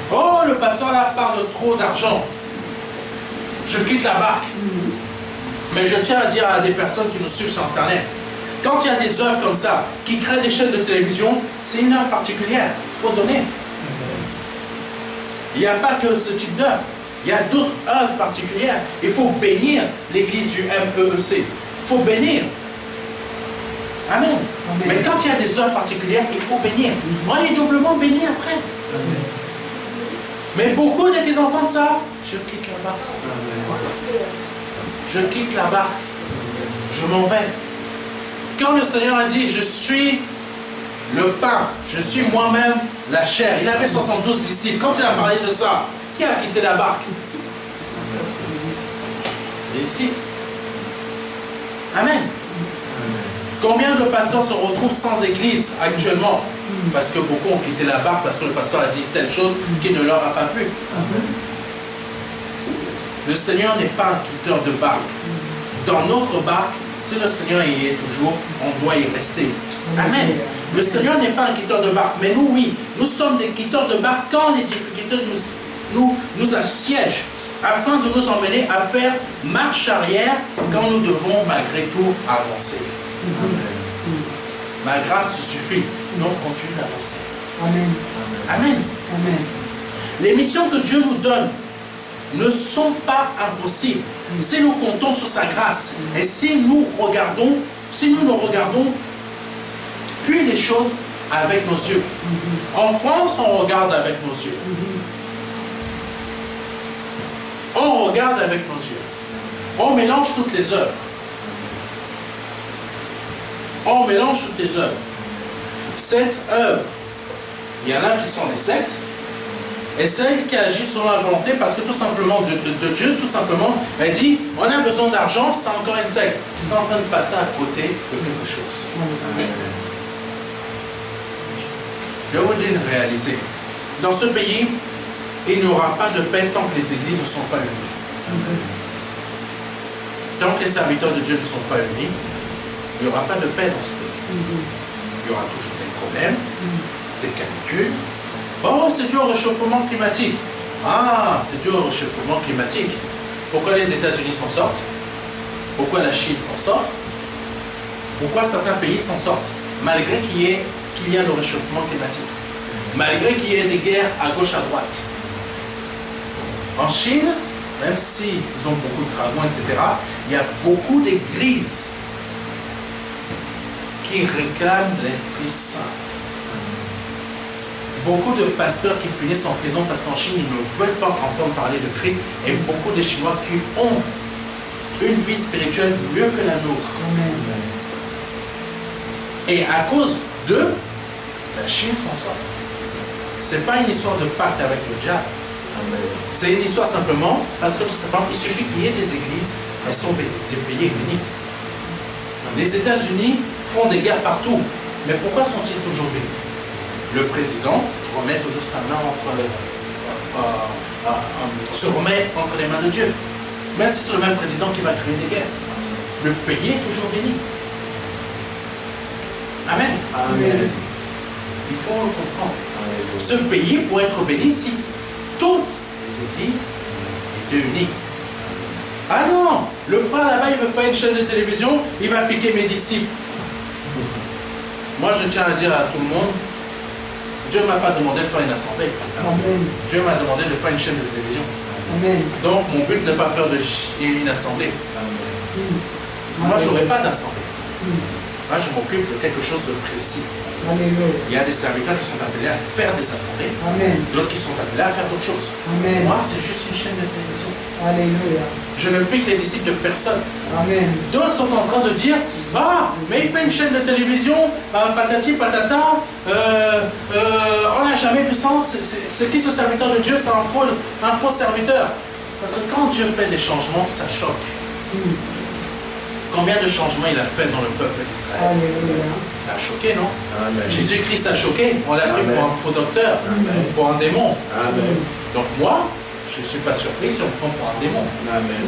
Oh, le pasteur là parle trop d'argent. Je quitte la barque. Mais je tiens à dire à des personnes qui nous suivent sur Internet, quand il y a des œuvres comme ça, qui créent des chaînes de télévision, c'est une œuvre particulière. Il faut donner. Il n'y a pas que ce type d'œuvre. Il y a d'autres œuvres particulières. Il faut bénir l'église du MEEC. Il faut bénir. Amen. Amen. Mais quand il y a des œuvres particulières, il faut bénir. On est doublement béni après. Amen. Mais beaucoup dès qu'ils entendent ça, je quitte la barque. Je quitte la barque. Je m'en vais. Quand le Seigneur a dit, je suis le pain, je suis moi-même la chair. Il avait 72 disciples. Quand il a parlé de ça, qui a quitté la barque? Les disciples. Amen. Combien de pasteurs se retrouvent sans église actuellement? Parce que beaucoup ont quitté la barque parce que le pasteur a dit telle chose qui ne leur a pas plu. Le Seigneur n'est pas un quitteur de barque. Dans notre barque, si le Seigneur y est toujours, on doit y rester. Amen. Le Seigneur n'est pas un quitteur de barque, mais nous, oui, nous sommes des quitteurs de barque quand les difficultés nous assiègent, afin de nous emmener à faire marche arrière quand nous devons malgré tout avancer. Ma grâce suffit, donc continue d'avancer. Amen. Amen. Amen. Les missions que Dieu nous donne ne sont pas impossibles si nous comptons sur sa grâce et si nous ne regardons puis les choses avec nos yeux. En France, on regarde avec nos yeux. On regarde avec nos yeux. On mélange toutes les œuvres. On mélange toutes les œuvres. Cette œuvre, il y en a qui sont des sectes, et celles qui agissent selon la volonté, parce que tout simplement, de Dieu, tout simplement, elle dit, on a besoin d'argent, c'est encore une secte. On est en train de passer à côté de quelque chose. Je vais vous dire une réalité. Dans ce pays, il n'y aura pas de paix tant que les églises ne sont pas unies. Tant que les serviteurs de Dieu ne sont pas unis, il n'y aura pas de paix dans ce pays. Il y aura toujours des problèmes, des canicules. Oh, c'est dû au réchauffement climatique. Ah, c'est dû au réchauffement climatique. Pourquoi les États-Unis s'en sortent? Pourquoi la Chine s'en sort? Pourquoi certains pays s'en sortent? Malgré qu'il y a le réchauffement climatique. Malgré qu'il y ait des guerres à gauche, à droite. En Chine, même s'ils ont beaucoup de dragons, etc., il y a beaucoup d'églises qui réclament l'Esprit Saint. Beaucoup de pasteurs qui finissent en prison parce qu'en Chine, ils ne veulent pas entendre parler de Christ, et beaucoup de Chinois qui ont une vie spirituelle mieux que la nôtre. Et à cause d'eux, la Chine s'en sort. Ce n'est pas une histoire de pacte avec le diable. C'est une histoire simplement parce que tout simplement, il suffit qu'il y ait des églises, elles sont bénies, les pays sont bénis. Les États-Unis font des guerres partout, mais pourquoi sont-ils toujours bénis? Le président remet toujours sa main se remet entre les mains de Dieu. Même si c'est le même président qui va créer des guerres, le pays est toujours béni. Amen. Amen. Il faut le comprendre. Ce pays pourrait être béni si toutes les églises étaient unies. Ah non, le frère là-bas, il veut faire une chaîne de télévision, il va piquer mes disciples. Moi, je tiens à dire à tout le monde, Dieu ne m'a pas demandé de faire une assemblée. Amen. Dieu m'a demandé de faire une chaîne de télévision. Amen. Donc, mon but n'est pas faire une assemblée. Moi, je n'aurai pas d'assemblée. Moi, je m'occupe de quelque chose de précis. Alléluia. Il y a des serviteurs qui sont appelés à faire des assemblées, Amen. d'autres qui sont appelés à faire d'autres choses. Amen. Moi, c'est juste une chaîne de télévision. Alléluia. Je ne pique les disciples de personne. Amen. D'autres sont en train de dire, ah, mais il fait une chaîne de télévision, patati patata, on n'a jamais vu ça, c'est qui ce serviteur de Dieu? C'est un faux serviteur. Parce que quand Dieu fait des changements, ça choque. Combien de changements il a fait dans le peuple d'Israël? Alléluia. Ça a choqué, non? Amen. Jésus-Christ a choqué, on l'a pris pour un faux docteur, pour un démon. Amen. Donc moi, je ne suis pas surpris si on me prend pour un démon. Amen.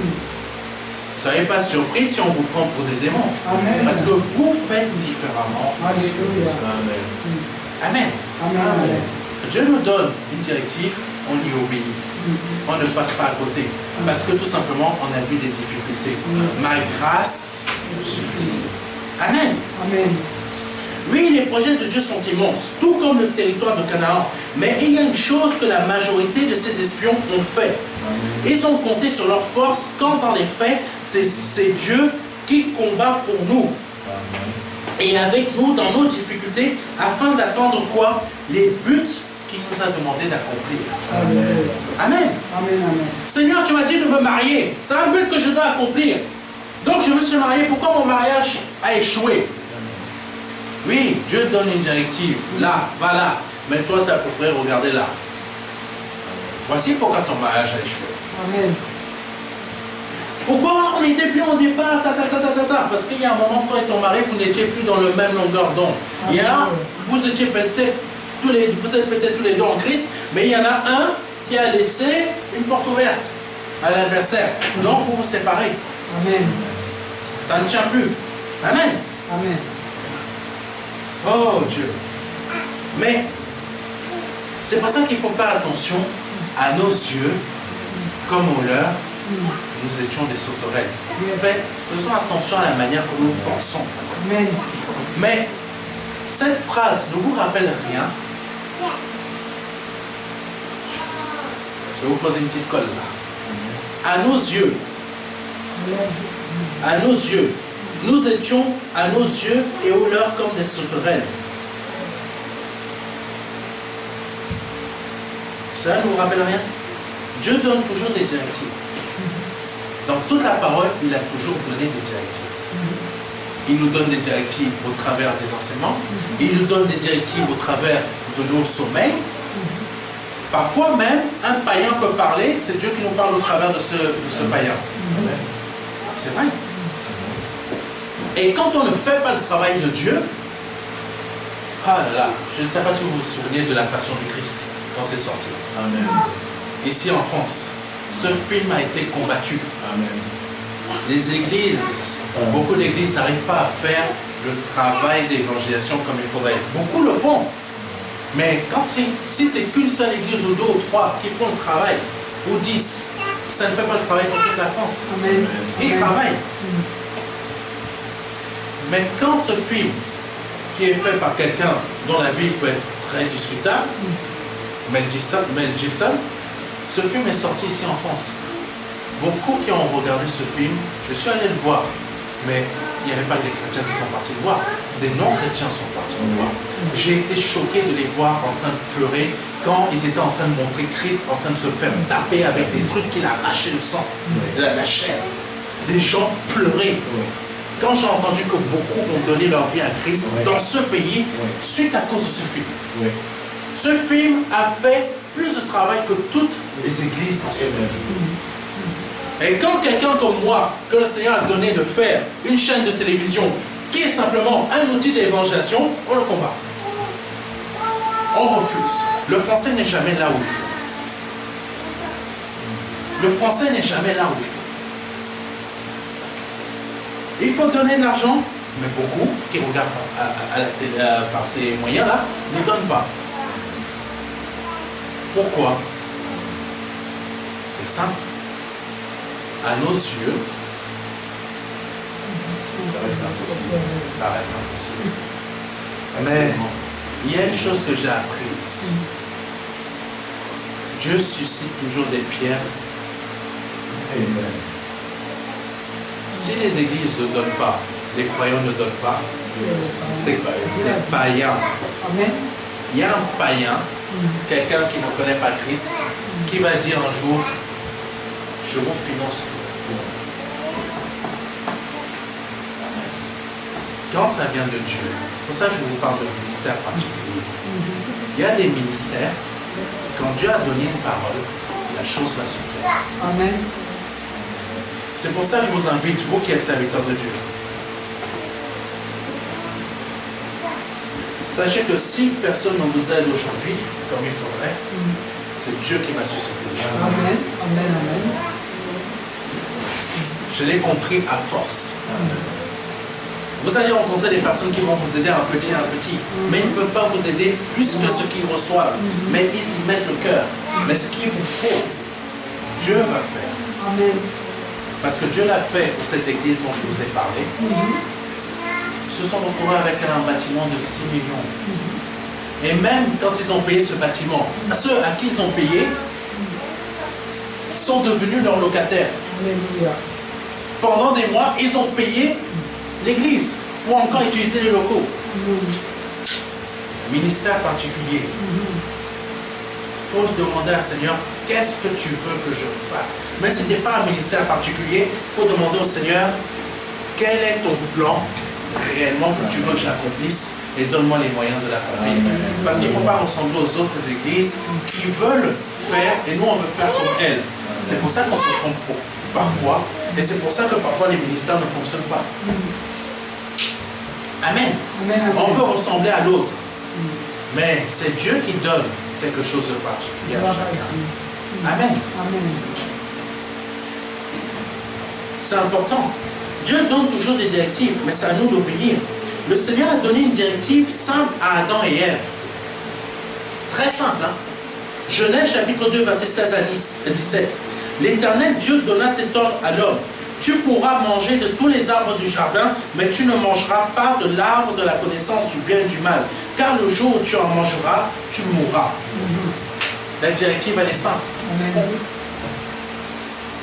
Soyez pas surpris si on vous prend pour des démons. Amen. Parce que vous faites différemment. Alléluia. Amen. Amen. Amen. Dieu nous donne une directive, on y obéit. On ne passe pas à côté. Parce que tout simplement, on a vu des difficultés. Ma grâce suffit. Amen. Amen. Oui, les projets de Dieu sont immenses, tout comme le territoire de Canaan. Mais il y a une chose que la majorité de ces espions ont fait. Ils ont compté sur leur force, quand dans les faits, c'est Dieu qui combat pour nous. Et avec nous dans nos difficultés, afin d'attendre quoi? Les buts qu'il nous a demandé d'accomplir. Amen. Amen. Amen. Amen. Seigneur, tu m'as dit de me marier. C'est un but que je dois accomplir. Donc je me suis marié. Pourquoi mon mariage a échoué? Oui, Dieu donne une directive. Là, va là. Mais toi, tu as préféré regarder là. Voici pourquoi ton mariage a échoué. Amen. Pourquoi on n'était plus au départ? Parce qu'il y a un moment, toi et ton mari, vous n'étiez plus dans le même longueur d'onde. Il y a, vous êtes peut-être tous les deux en Christ, mais il y en a un qui a laissé une porte ouverte à l'adversaire. Donc vous vous séparez. Amen. Ça ne tient plus. Amen. Amen. Oh Dieu. Mais c'est pour ça qu'il faut faire attention à nos yeux, comme au leur, nous étions des sauterelles. Faisons attention à la manière que nous pensons. Amen. Mais cette phrase ne vous rappelle rien? Je vais vous poser une petite colle là. À nos yeux, nous étions à nos yeux et au leur comme des sauterelles. Cela ne vous rappelle rien? Dieu donne toujours des directives. Dans toute la parole, il a toujours donné des directives. Il nous donne des directives au travers des enseignements. Il nous donne des directives au travers de nos sommeils. Parfois même, un païen peut parler, c'est Dieu qui nous parle au travers de ce païen. C'est vrai. Et quand on ne fait pas le travail de Dieu, ah là là, je ne sais pas si vous vous souvenez de la Passion du Christ, quand c'est sorti. Amen. Ici en France, ce film a été combattu. Amen. Les églises, beaucoup d'églises n'arrivent pas à faire le travail d'évangélisation comme il faudrait. Beaucoup le font. Mais si c'est qu'une seule église ou deux ou trois qui font le travail, ou 10, ça ne fait pas le travail pour toute la France. Amen. Ils travaillent. Mais quand ce film, qui est fait par quelqu'un dont la vie peut être très discutable, Mel Gibson, ce film est sorti ici en France. Beaucoup qui ont regardé ce film, je suis allé le voir, mais il n'y avait pas que des chrétiens qui sont partis le voir. Des non-chrétiens sont partis le voir. J'ai été choqué de les voir en train de pleurer quand ils étaient en train de montrer Christ en train de se faire taper avec des trucs qu'il a arraché le sang, la chair. Des gens pleuraient. Quand j'ai entendu que beaucoup ont donné leur vie à Christ dans ce pays, suite à cause de ce film. Ce film a fait plus de travail que toutes les églises dans ce pays. Et quand quelqu'un comme moi, que le Seigneur a donné de faire une chaîne de télévision qui est simplement un outil d'évangélisation, on le combat. On refuse. Le français n'est jamais là où il faut. Le français n'est jamais là où il faut. Il faut donner de l'argent, mais beaucoup qui regardent à la télé, par ces moyens-là ne donnent pas. Pourquoi? C'est simple. À nos yeux, ça reste impossible. Mais il y a une chose que j'ai apprise. Dieu suscite toujours des pierres. Amen. Si les églises ne donnent pas, les croyants ne donnent pas, c'est les païens. Il y a un païen, quelqu'un qui ne connaît pas Christ, qui va dire un jour, je vous finance tout. Quand ça vient de Dieu, c'est pour ça que je vous parle de ministère particulier. Il y a des ministères, quand Dieu a donné une parole, la chose va se faire. Amen. C'est pour ça que je vous invite, vous qui êtes serviteurs de Dieu. Sachez que si personne ne vous aide aujourd'hui, comme il faudrait, c'est Dieu qui va susciter les choses. Amen. Amen. Amen. Je l'ai compris à force. Vous allez rencontrer des personnes qui vont vous aider un petit, mais ils ne peuvent pas vous aider plus que ce qu'ils reçoivent. Mais ils y mettent le cœur. Mais ce qu'il vous faut, Dieu va faire. Amen. Parce que Dieu l'a fait pour cette église dont je vous ai parlé. Ils se sont retrouvés avec un bâtiment de 6 millions. Et même quand ils ont payé ce bâtiment, ceux à qui ils ont payé sont devenus leurs locataires. Alléluia. Pendant des mois, ils ont payé l'église pour encore utiliser les locaux. Ministère particulier. Il faut demander à Seigneur, qu'est-ce que tu veux que je fasse? Mais ce n'est pas un ministère particulier. Il faut demander au Seigneur, quel est ton plan réellement que tu veux que j'accomplisse? Et donne-moi les moyens de l'accomplir. Parce qu'il ne faut pas ressembler aux autres églises qui veulent faire et nous on veut faire comme elles. C'est pour ça qu'on se trompe parfois. Et c'est pour ça que parfois les ministères ne fonctionnent pas. Amen. Amen, amen. On veut ressembler à l'autre. Mais c'est Dieu qui donne quelque chose de particulier à chacun. Amen. Amen. C'est important. Dieu donne toujours des directives, mais c'est à nous d'obéir. Le Seigneur a donné une directive simple à Adam et Ève. Très simple, hein? Genèse chapitre 2, versets 16 à 17. L'Éternel Dieu donna cet ordre à l'homme. Tu pourras manger de tous les arbres du jardin, mais tu ne mangeras pas de l'arbre de la connaissance du bien et du mal. Car le jour où tu en mangeras, tu mourras. La directive, elle est simple. Amen.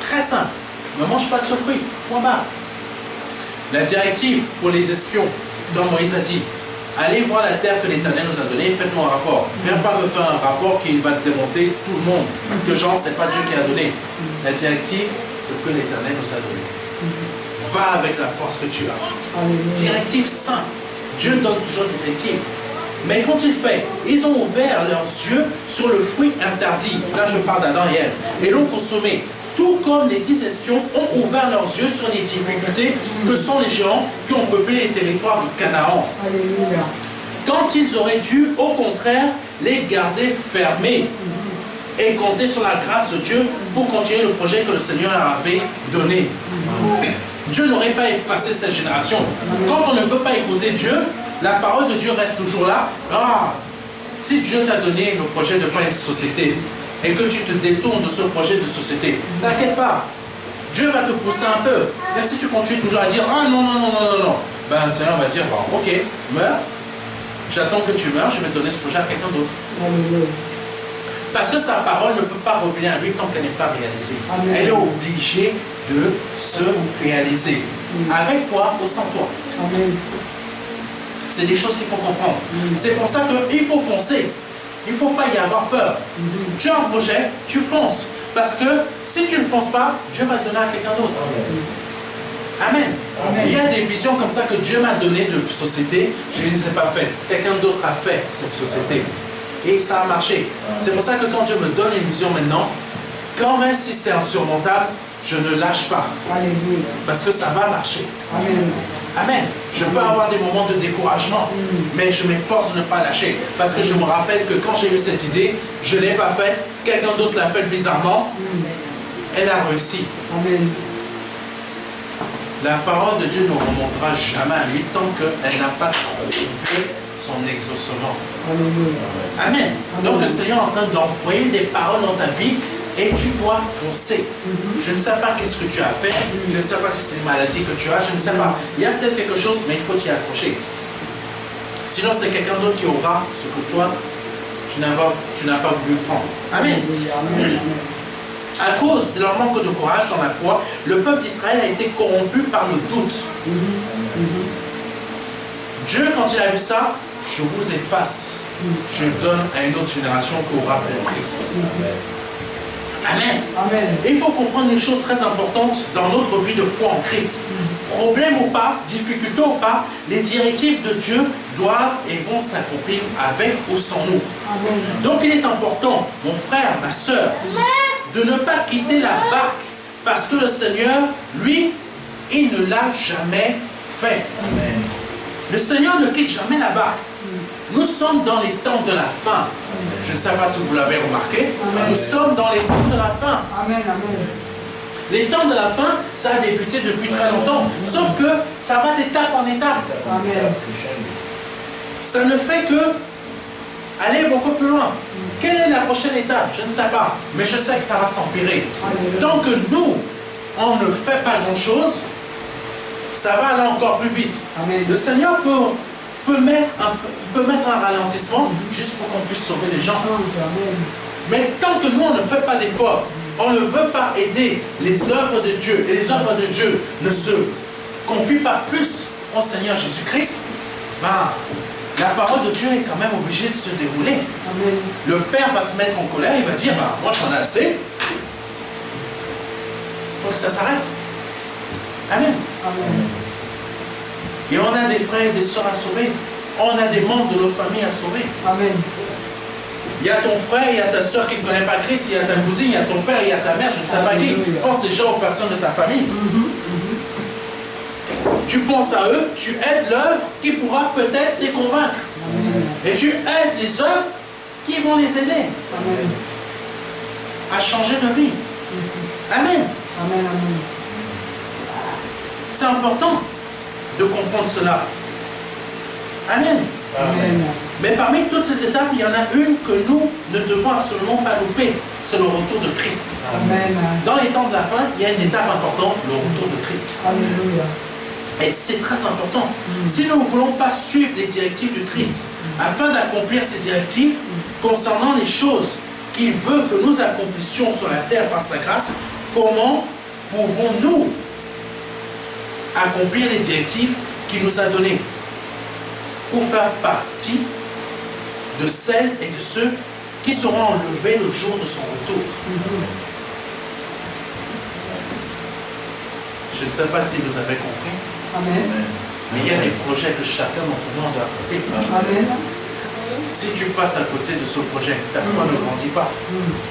Très simple. Ne mange pas de ce fruit. Point barre. La directive pour les espions, comme Moïse a dit, allez voir la terre que l'Éternel nous a donnée, faites-nous un rapport. Viens pas me faire un rapport qui va démonter tout le monde, que genre, c'est pas Dieu qui l'a donné. La directive, c'est que l'Éternel nous a donné. Va avec la force que tu as. Alléluia. Directive simple. Dieu donne toujours des directives. Mais quand il fait, ils ont ouvert leurs yeux sur le fruit interdit. Là, je parle d'Adam et Ève. Et l'ont consommé. Tout comme les 10 espions ont ouvert leurs yeux sur les difficultés que sont les géants qui ont peuplé les territoires de Canaan. Alléluia. Quand ils auraient dû, au contraire, les garder fermés et compter sur la grâce de Dieu pour continuer le projet que le Seigneur leur avait donné. Dieu n'aurait pas effacé cette génération. Quand on ne veut pas écouter Dieu, la parole de Dieu reste toujours là. Ah, si Dieu t'a donné le projet de faire une société et que tu te détournes de ce projet de société, t'inquiète pas. Dieu va te pousser un peu. Mais si tu continues toujours à dire, ah non, non, non, non, non, non, ben le Seigneur va dire, bon, ok, meurs. J'attends que tu meurs, je vais donner ce projet à quelqu'un d'autre. Alléluia. Parce que sa parole ne peut pas revenir à lui tant qu'elle n'est pas réalisée. Amen. Elle est obligée de se réaliser. Avec toi ou sans toi. Amen. C'est des choses qu'il faut comprendre. C'est pour ça qu'il faut foncer. Il ne faut pas y avoir peur. Tu as un projet, tu fonces. Parce que si tu ne fonces pas, Dieu va te donner à quelqu'un d'autre. Amen. Amen. Il y a des visions comme ça que Dieu m'a donné de société, je ne les ai pas faites. Quelqu'un d'autre a fait cette société. Et ça a marché. C'est pour ça que quand Dieu me donne une vision maintenant, quand même si c'est insurmontable, je ne lâche pas. Alléluia. Parce que ça va marcher. Amen. Amen. Je peux avoir des moments de découragement, mais je m'efforce de ne pas lâcher. Parce que je me rappelle que quand j'ai eu cette idée, je ne l'ai pas faite, quelqu'un d'autre l'a faite bizarrement, elle a réussi. Amen. La parole de Dieu ne remontera jamais à lui tant qu'elle n'a pas trouvé son exaucement. Alléluia. Amen. Donc le Seigneur est en train d'envoyer des paroles dans ta vie et tu dois foncer. Je ne sais pas qu'est-ce que tu as fait, je ne sais pas si c'est une maladie que tu as, je ne sais pas. Il y a peut-être quelque chose, mais il faut t'y accrocher. Sinon, c'est quelqu'un d'autre qui aura ce que toi, tu n'as pas voulu prendre. Amen. Alléluia. Amen. À cause de leur manque de courage dans la foi, le peuple d'Israël a été corrompu par le doute. Dieu, quand il a vu ça, je vous efface. Je donne à une autre génération qui aura compris. Amen. Amen. Et il faut comprendre une chose très importante dans notre vie de foi en Christ. Problème ou pas, difficulté ou pas, les directives de Dieu doivent et vont s'accomplir avec ou sans nous. Amen. Donc il est important, mon frère, ma soeur, de ne pas quitter la barque parce que le Seigneur, lui, il ne l'a jamais fait. Amen. Le Seigneur ne quitte jamais la barque. Nous sommes dans les temps de la fin. Je ne sais pas si vous l'avez remarqué. Amen. Nous sommes dans les temps de la fin. Amen. Amen. Les temps de la fin, ça a débuté depuis très longtemps. Sauf que ça va d'étape en étape. Amen. Ça ne fait que aller beaucoup plus loin. Quelle est la prochaine étape? Je ne sais pas. Mais je sais que ça va s'empirer. Tant que nous, on ne fait pas grand-chose, ça va aller encore plus vite. Amen. Le Seigneur peut mettre un ralentissement juste pour qu'on puisse sauver les gens. Amen. Mais tant que nous, on ne fait pas d'efforts, on ne veut pas aider les œuvres de Dieu, et les œuvres de Dieu ne se confient pas plus au Seigneur Jésus-Christ, ben, la parole de Dieu est quand même obligée de se dérouler. Amen. Le Père va se mettre en colère, il va dire, ben, moi j'en ai assez, il faut que ça s'arrête. Amen. Amen. Et on a des frères et des sœurs à sauver, on a des membres de nos familles à sauver. Amen. Il y a ton frère, il y a ta soeur qui ne connaît pas Christ, il y a ta cousine, il y a ton père, il y a ta mère, je ne sais pas qui. Pense déjà aux personnes de ta famille. Tu penses à eux, tu aides l'œuvre qui pourra peut-être les convaincre. Et tu aides les œuvres qui vont les aider Amen. à changer de vie. Amen. Amen. Amen. C'est important de comprendre cela. Amen. Amen. Mais parmi toutes ces étapes, il y en a une que nous ne devons absolument pas louper. C'est le retour de Christ. Amen. Dans les temps de la fin, il y a une étape importante, le retour de Christ. Alléluia. Et c'est très important. Si nous ne voulons pas suivre les directives du Christ, afin d'accomplir ces directives concernant les choses qu'il veut que nous accomplissions sur la terre par sa grâce, comment pouvons-nous accomplir les directives qu'il nous a données pour faire partie de celles et de ceux qui seront enlevés le jour de son retour? Je ne sais pas si vous avez compris. Amen. Mais il y a des projets que chacun d'entre nous doit accomplir. Amen. Si tu passes à côté de ce projet, ta foi ne grandit pas.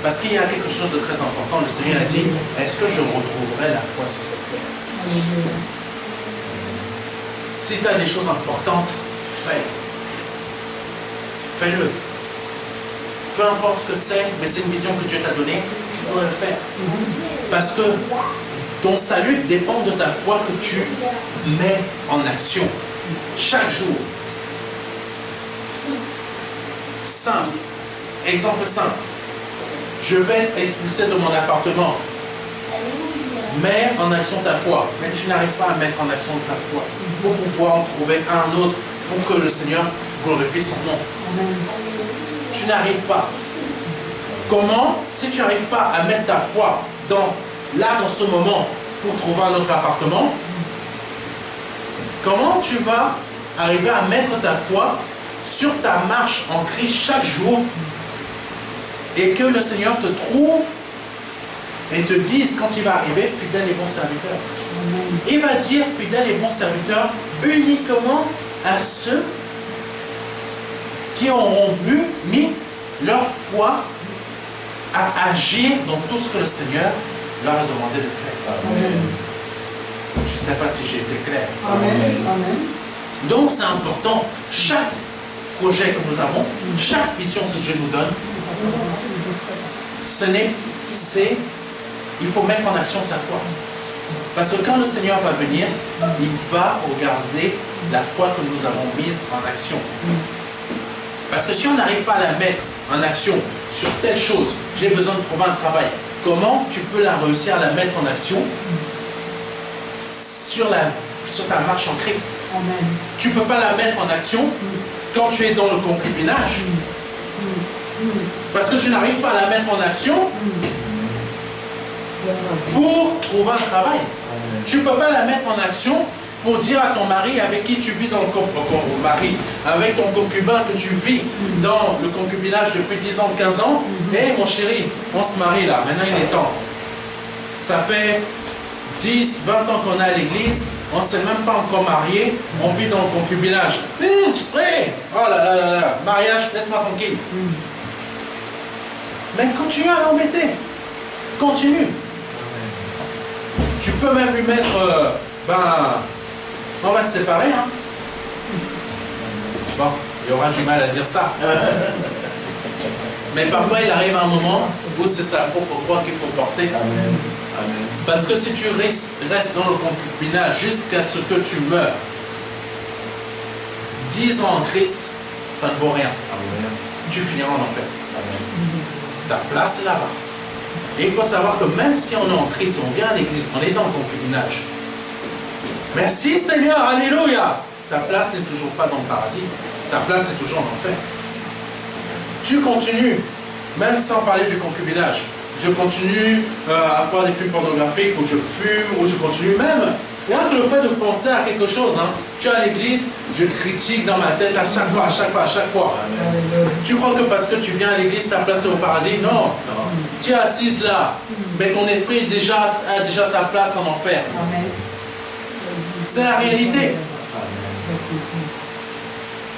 Parce qu'il y a quelque chose de très important. Le Seigneur a dit, est-ce que je retrouverai la foi sur cette terre? Alléluia. Si tu as des choses importantes, fais. Fais-le. Peu importe ce que c'est, mais c'est une vision que Dieu t'a donnée, tu dois le faire. Parce que ton salut dépend de ta foi que tu mets en action chaque jour. Simple. Exemple simple. Je vais être expulsé de mon appartement. Mets en action ta foi. Mais tu n'arrives pas à mettre en action ta foi pour pouvoir en trouver un autre pour que le Seigneur glorifie son nom. Amen. Tu n'arrives pas. Comment? Si tu n'arrives pas à mettre ta foi dans ce moment pour trouver un autre appartement, comment tu vas arriver à mettre ta foi sur ta marche en Christ chaque jour et que le Seigneur te trouve et te dise quand il va arriver, fidèle et bon serviteur. Amen. Il va dire fidèle et bon serviteur uniquement à ceux qui auront mis leur foi à agir dans tout ce que le Seigneur leur a demandé de faire. Amen. Je ne sais pas si j'ai été clair. Amen. Amen. Donc c'est important, chaque projet que nous avons, chaque vision que Dieu nous donne, il faut mettre en action sa foi. Parce que quand le Seigneur va venir, il va regarder la foi que nous avons mise en action. Parce que si on n'arrive pas à la mettre en action sur telle chose, j'ai besoin de trouver un travail, comment tu peux la réussir à la mettre en action sur ta marche en Christ? Amen. Tu ne peux pas la mettre en action quand tu es dans le concubinage. Parce que tu n'arrives pas à la mettre en action pour trouver un travail. Tu ne peux pas la mettre en action pour dire à ton mari avec qui tu vis dans le mari, avec ton concubin que tu vis dans le concubinage depuis 10 ans, 15 ans, hé mon chéri, on se marie là, maintenant il est temps. Ça fait 10, 20 ans qu'on est à l'église, on ne s'est même pas encore marié, on vit dans le concubinage. Hey, oh là là là là, mariage, laisse-moi tranquille. Mais continue à l'embêter. Continue. Tu peux même lui mettre, on va se séparer. Hein. Bon, il y aura du mal à dire ça. Mais parfois, il arrive un moment où c'est sa propre croix qu'il faut porter. Amen. Amen. Parce que si tu restes dans le concubinage jusqu'à ce que tu meurs, 10 ans en Christ, ça ne vaut rien. Amen. Tu finiras en enfer. Amen. Ta place est là-bas. Et il faut savoir que même si on est en Christ, on vient à l'église, on est dans le concubinage. Merci Seigneur, alléluia. Ta place n'est toujours pas dans le paradis. Ta place est toujours en enfer. Tu continues, même sans parler du concubinage. Je continue à voir des films pornographiques, où je fume, où je continue même. Rien que le fait de penser à quelque chose, hein, tu es à l'église, je critique dans ma tête à chaque fois, à chaque fois, à chaque fois. Amen. Tu crois que parce que tu viens à l'église, ta place est au paradis? Non. Non. Tu es assise là, mais ton esprit a déjà sa place en enfer. Amen. C'est la réalité.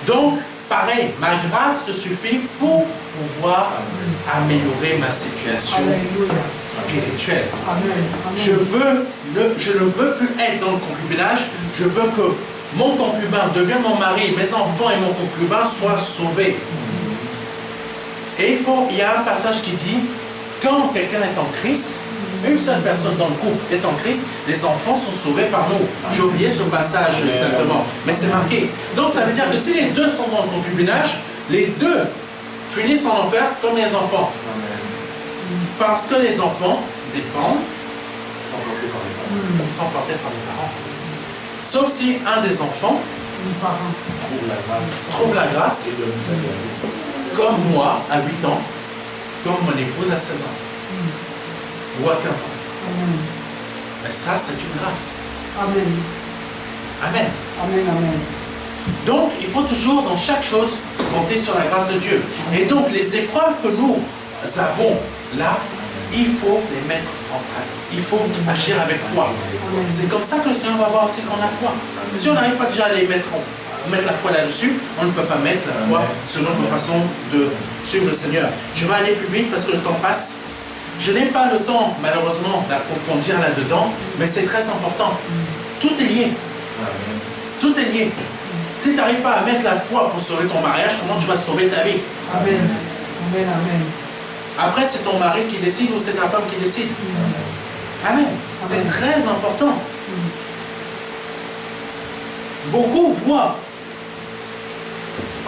Donc, pareil, ma grâce te suffit pour pouvoir améliorer ma situation Alléluia. spirituelle. Amen. Amen. Je ne veux plus être dans le concubinage, je veux que mon concubin devienne mon mari, mes enfants et mon concubin soient sauvés. Et il y a un passage qui dit, quand quelqu'un est en Christ, une seule personne dans le couple est en Christ, les enfants sont sauvés par nous. J'ai oublié ce passage exactement, mais c'est marqué. Donc ça veut dire que si les deux sont dans le concubinage, les deux finissent en enfer comme les enfants. Parce que les enfants dépendent, sont portés par les parents. Sauf si un des enfants trouve la grâce, comme moi à 8 ans, comme mon épouse à 16 ans, ou à 15 ans. Mais ça, c'est une grâce. Amen. Amen. Amen. Amen. Donc, il faut toujours, dans chaque chose, compter sur la grâce de Dieu. Et donc, les épreuves que nous avons là, il faut les mettre en pratique. Il faut agir avec foi. C'est comme ça que le Seigneur va voir aussi qu'on a foi. Si on n'arrive pas déjà à les mettre la foi là-dessus, on ne peut pas mettre la foi sur notre façon de suivre le Seigneur. Je vais aller plus vite parce que le temps passe. Je n'ai pas le temps, malheureusement, d'approfondir là-dedans, mais c'est très important. Tout est lié. Tout est lié. Si tu n'arrives pas à mettre la foi pour sauver ton mariage, comment tu vas sauver ta vie? Amen. Amen. Amen. Après, c'est ton mari qui décide ou c'est ta femme qui décide. Amen. C'est très important. Beaucoup voient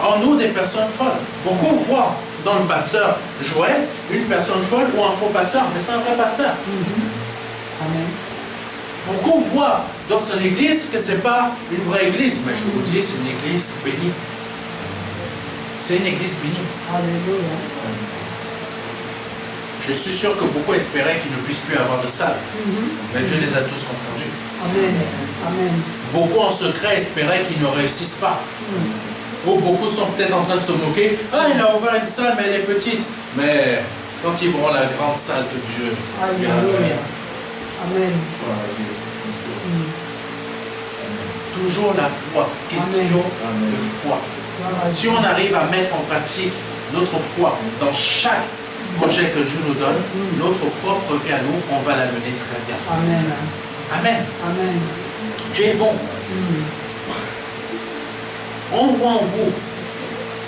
en nous des personnes folles. Beaucoup voient dans le pasteur Joël une personne folle ou un faux pasteur, mais c'est un vrai pasteur. Amen. Beaucoup voient dans son église que ce n'est pas une vraie église, mais je vous dis, c'est une église bénie. C'est une église bénie. Alléluia. Je suis sûr que beaucoup espéraient qu'il ne puisse plus avoir de salle, mais Dieu les a tous confondus. Amen. Amen. Beaucoup en secret espéraient qu'ils ne réussissent pas. Ou beaucoup sont peut-être en train de se moquer. Ah, il a ouvert une salle, mais elle est petite. Mais quand ils verront la grande salle que Dieu lui a donnée. Amen. Toujours la foi, question de foi. Si on arrive à mettre en pratique notre foi dans chaque projet que Dieu nous donne, notre propre vie à nous, on va la mener très bien. Amen. Amen. Amen. Dieu est bon. On voit en vous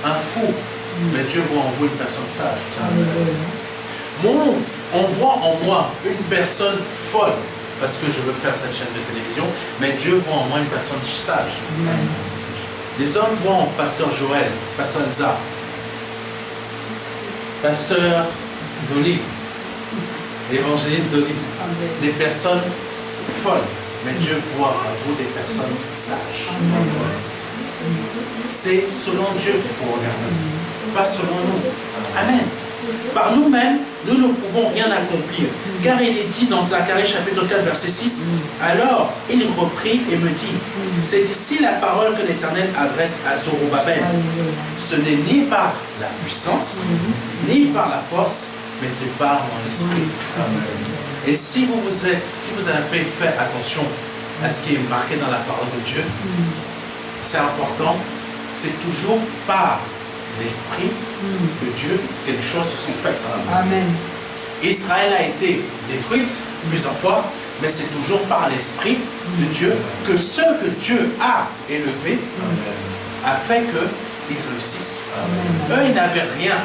un fou, mais Dieu voit en vous une personne sage. Moi, on voit en moi une personne folle, parce que je veux faire cette chaîne de télévision, mais Dieu voit en moi une personne sage. Amen. Les hommes voient en pasteur Joël, pasteur Elsa, pasteur Dolly, évangéliste Dolly, des personnes folles, mais Dieu voit en vous des personnes sages. C'est selon Dieu qu'il faut regarder, pas selon nous. Amen. Par nous-mêmes, nous ne pouvons rien accomplir. Car il est dit dans Zacharie chapitre 4 verset 6, alors il reprit et me dit, c'est ici la parole que l'Éternel adresse à Zorobabel. Ce n'est ni par la puissance, ni par la force, mais c'est par mon esprit. Et si vous avez fait attention à ce qui est marqué dans la parole de Dieu, c'est important, c'est toujours par l'Esprit de Dieu que les choses se sont faites. Amen. Israël a été détruite plusieurs fois, mais c'est toujours par l'Esprit de Dieu que ceux que Dieu a élevés a fait qu'ils réussissent. Eux, ils n'avaient rien,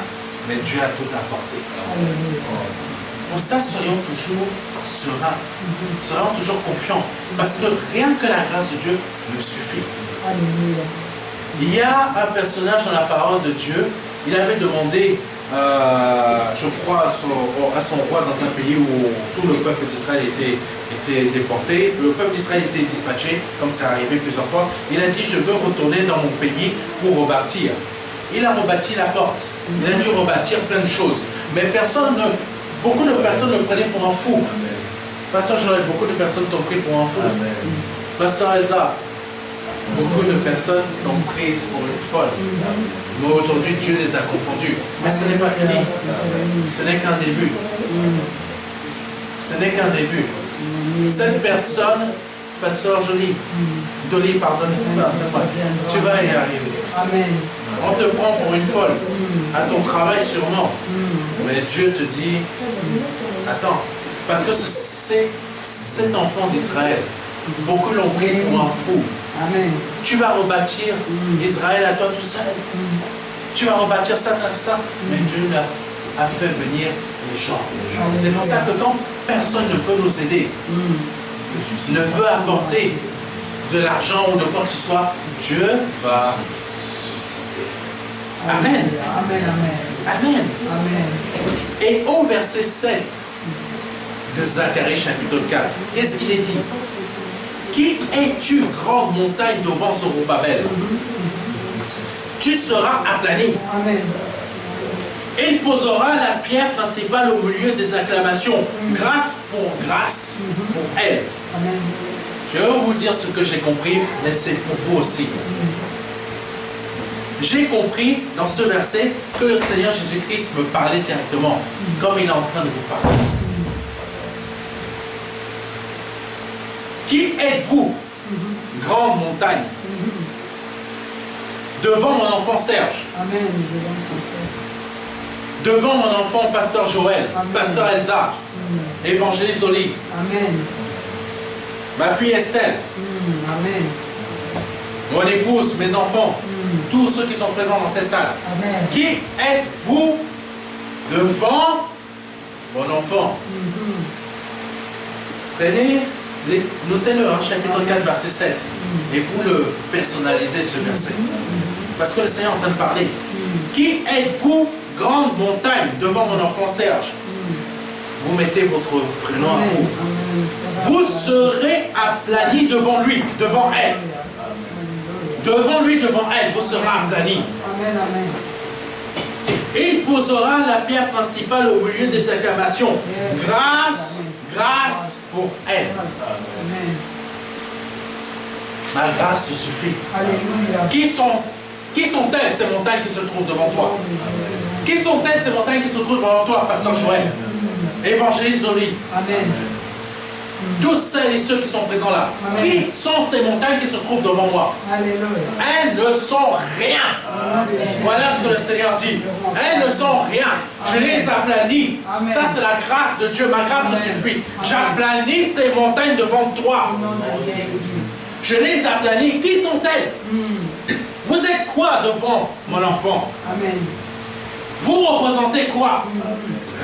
mais Dieu a tout apporté. Pour ça, soyons toujours sereins, soyons toujours confiants, parce que rien que la grâce de Dieu me suffit. Il y a un personnage dans la parole de Dieu, il avait demandé, je crois, à son roi dans un pays où tout le peuple d'Israël était déporté, le peuple d'Israël était dispatché, comme c'est arrivé plusieurs fois. Il a dit, je veux retourner dans mon pays pour rebâtir. Il a rebâti la porte, il a dû rebâtir plein de choses, mais beaucoup de personnes le prenaient pour un fou. Pasteur Joël, beaucoup de personnes t'ont pris pour un fou. Pasteur Elsa, beaucoup de personnes l'ont prise pour une folle. Mais aujourd'hui, Dieu les a confondus. Mais ce n'est pas fini. Ce n'est qu'un début. Ce n'est qu'un début. Cette personne, pasteur Dolly, pardonne-moi, tu vas y arriver. On te prend pour une folle. À ton travail sûrement. Mais Dieu te dit, attends, parce que c'est cet enfant d'Israël. Beaucoup l'ont pris pour un fou. Amen. Tu vas rebâtir Israël à toi tout seul. Tu vas rebâtir ça. Mais Dieu a fait venir les gens. C'est pour ça que quand personne ne veut nous aider, ne veut apporter de l'argent ou de quoi que ce soit, Dieu va susciter. Amen. Amen. Amen. Amen. Amen. Et au verset 7 de Zacharie chapitre 4, qu'est-ce qu'il est dit? Qui es-tu, grande montagne devant Zorobabel? Tu seras aplani. Amen. Il posera la pierre principale au milieu des acclamations, grâce pour elle. Amen. Je vais vous dire ce que j'ai compris, mais c'est pour vous aussi. J'ai compris dans ce verset que le Seigneur Jésus-Christ me parlait directement, comme il est en train de vous parler. Qui êtes-vous, grande montagne, devant mon enfant Serge, Amen. devant mon enfant pasteur Joël, Amen. pasteur Elsa, évangéliste Oli, Amen. ma fille Estelle, Amen. mon épouse, mes enfants, tous ceux qui sont présents dans cette salle. Amen. Qui êtes-vous devant mon enfant? Prenez, notez-le, chapitre 4, verset 7, et vous le personnalisez ce verset. Parce que le Seigneur est en train de parler. Qui êtes-vous, grande montagne, devant mon enfant Serge? Vous mettez votre prénom à vous. Vous serez aplani devant lui, devant elle. Devant lui, devant elle, vous serez aplani. Amen. Amen. Il posera la pierre principale au milieu des acclamations. Grâce pour elle. Amen. Ma grâce te suffit. Alléluia. Qui sont-elles ces montagnes qui se trouvent devant toi? Qui sont-elles ces montagnes qui se trouvent devant toi, pasteur Joël, évangéliste Dolly? Amen. Tous celles et ceux qui sont présents là. Amen. Qui sont ces montagnes qui se trouvent devant moi? Alléluia. Elles ne sont rien. Voilà ce que le Seigneur dit. Elles ne sont rien. Je les aplanis. Amen. Ça, c'est la grâce de Dieu. Ma grâce te Amen. suffit. Amen. J'aplanis ces montagnes devant toi. Au nom de Jésus. Je les aplanis. Qui sont-elles? Vous êtes quoi devant mon enfant? Amen. Vous représentez quoi?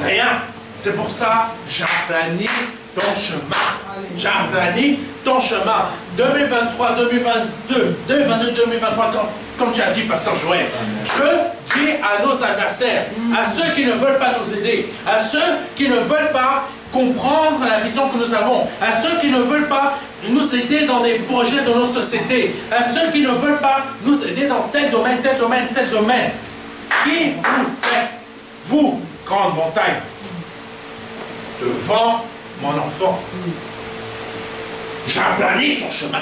Rien. C'est pour ça j'aplanis ton chemin. J'aplanis ton chemin. 2023, 2022, 2022, 2023, comme tu as dit, pasteur Joël. Dieu dit à nos adversaires, à ceux qui ne veulent pas nous aider, à ceux qui ne veulent pas comprendre la vision que nous avons, à ceux qui ne veulent pas nous aider dans des projets de notre société, à ceux qui ne veulent pas nous aider dans tel domaine, tel domaine, tel domaine. Qui vous êtes, vous, grande montagne, devant mon enfant? J'aplanis son chemin.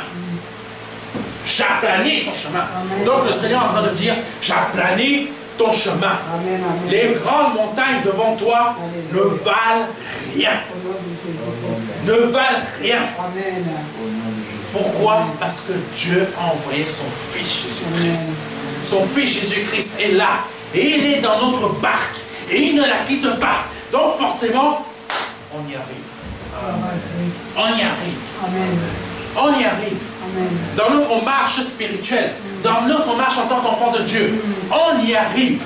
J'aplanis son chemin. Amen. Donc le Seigneur est en train de dire, j'aplanis ton chemin. Amen. Amen. Les grandes montagnes devant toi ne valent rien. Au nom de Jésus-Christ. Ne valent rien. Amen. Pourquoi? Parce que Dieu a envoyé son Fils Jésus-Christ. Son Fils Jésus-Christ est là. Et il est dans notre barque. Et il ne la quitte pas. Donc forcément, on y arrive. On y arrive. Amen. On y arrive. Amen. Dans notre marche spirituelle, dans notre marche en tant qu'enfant de Dieu, on y arrive.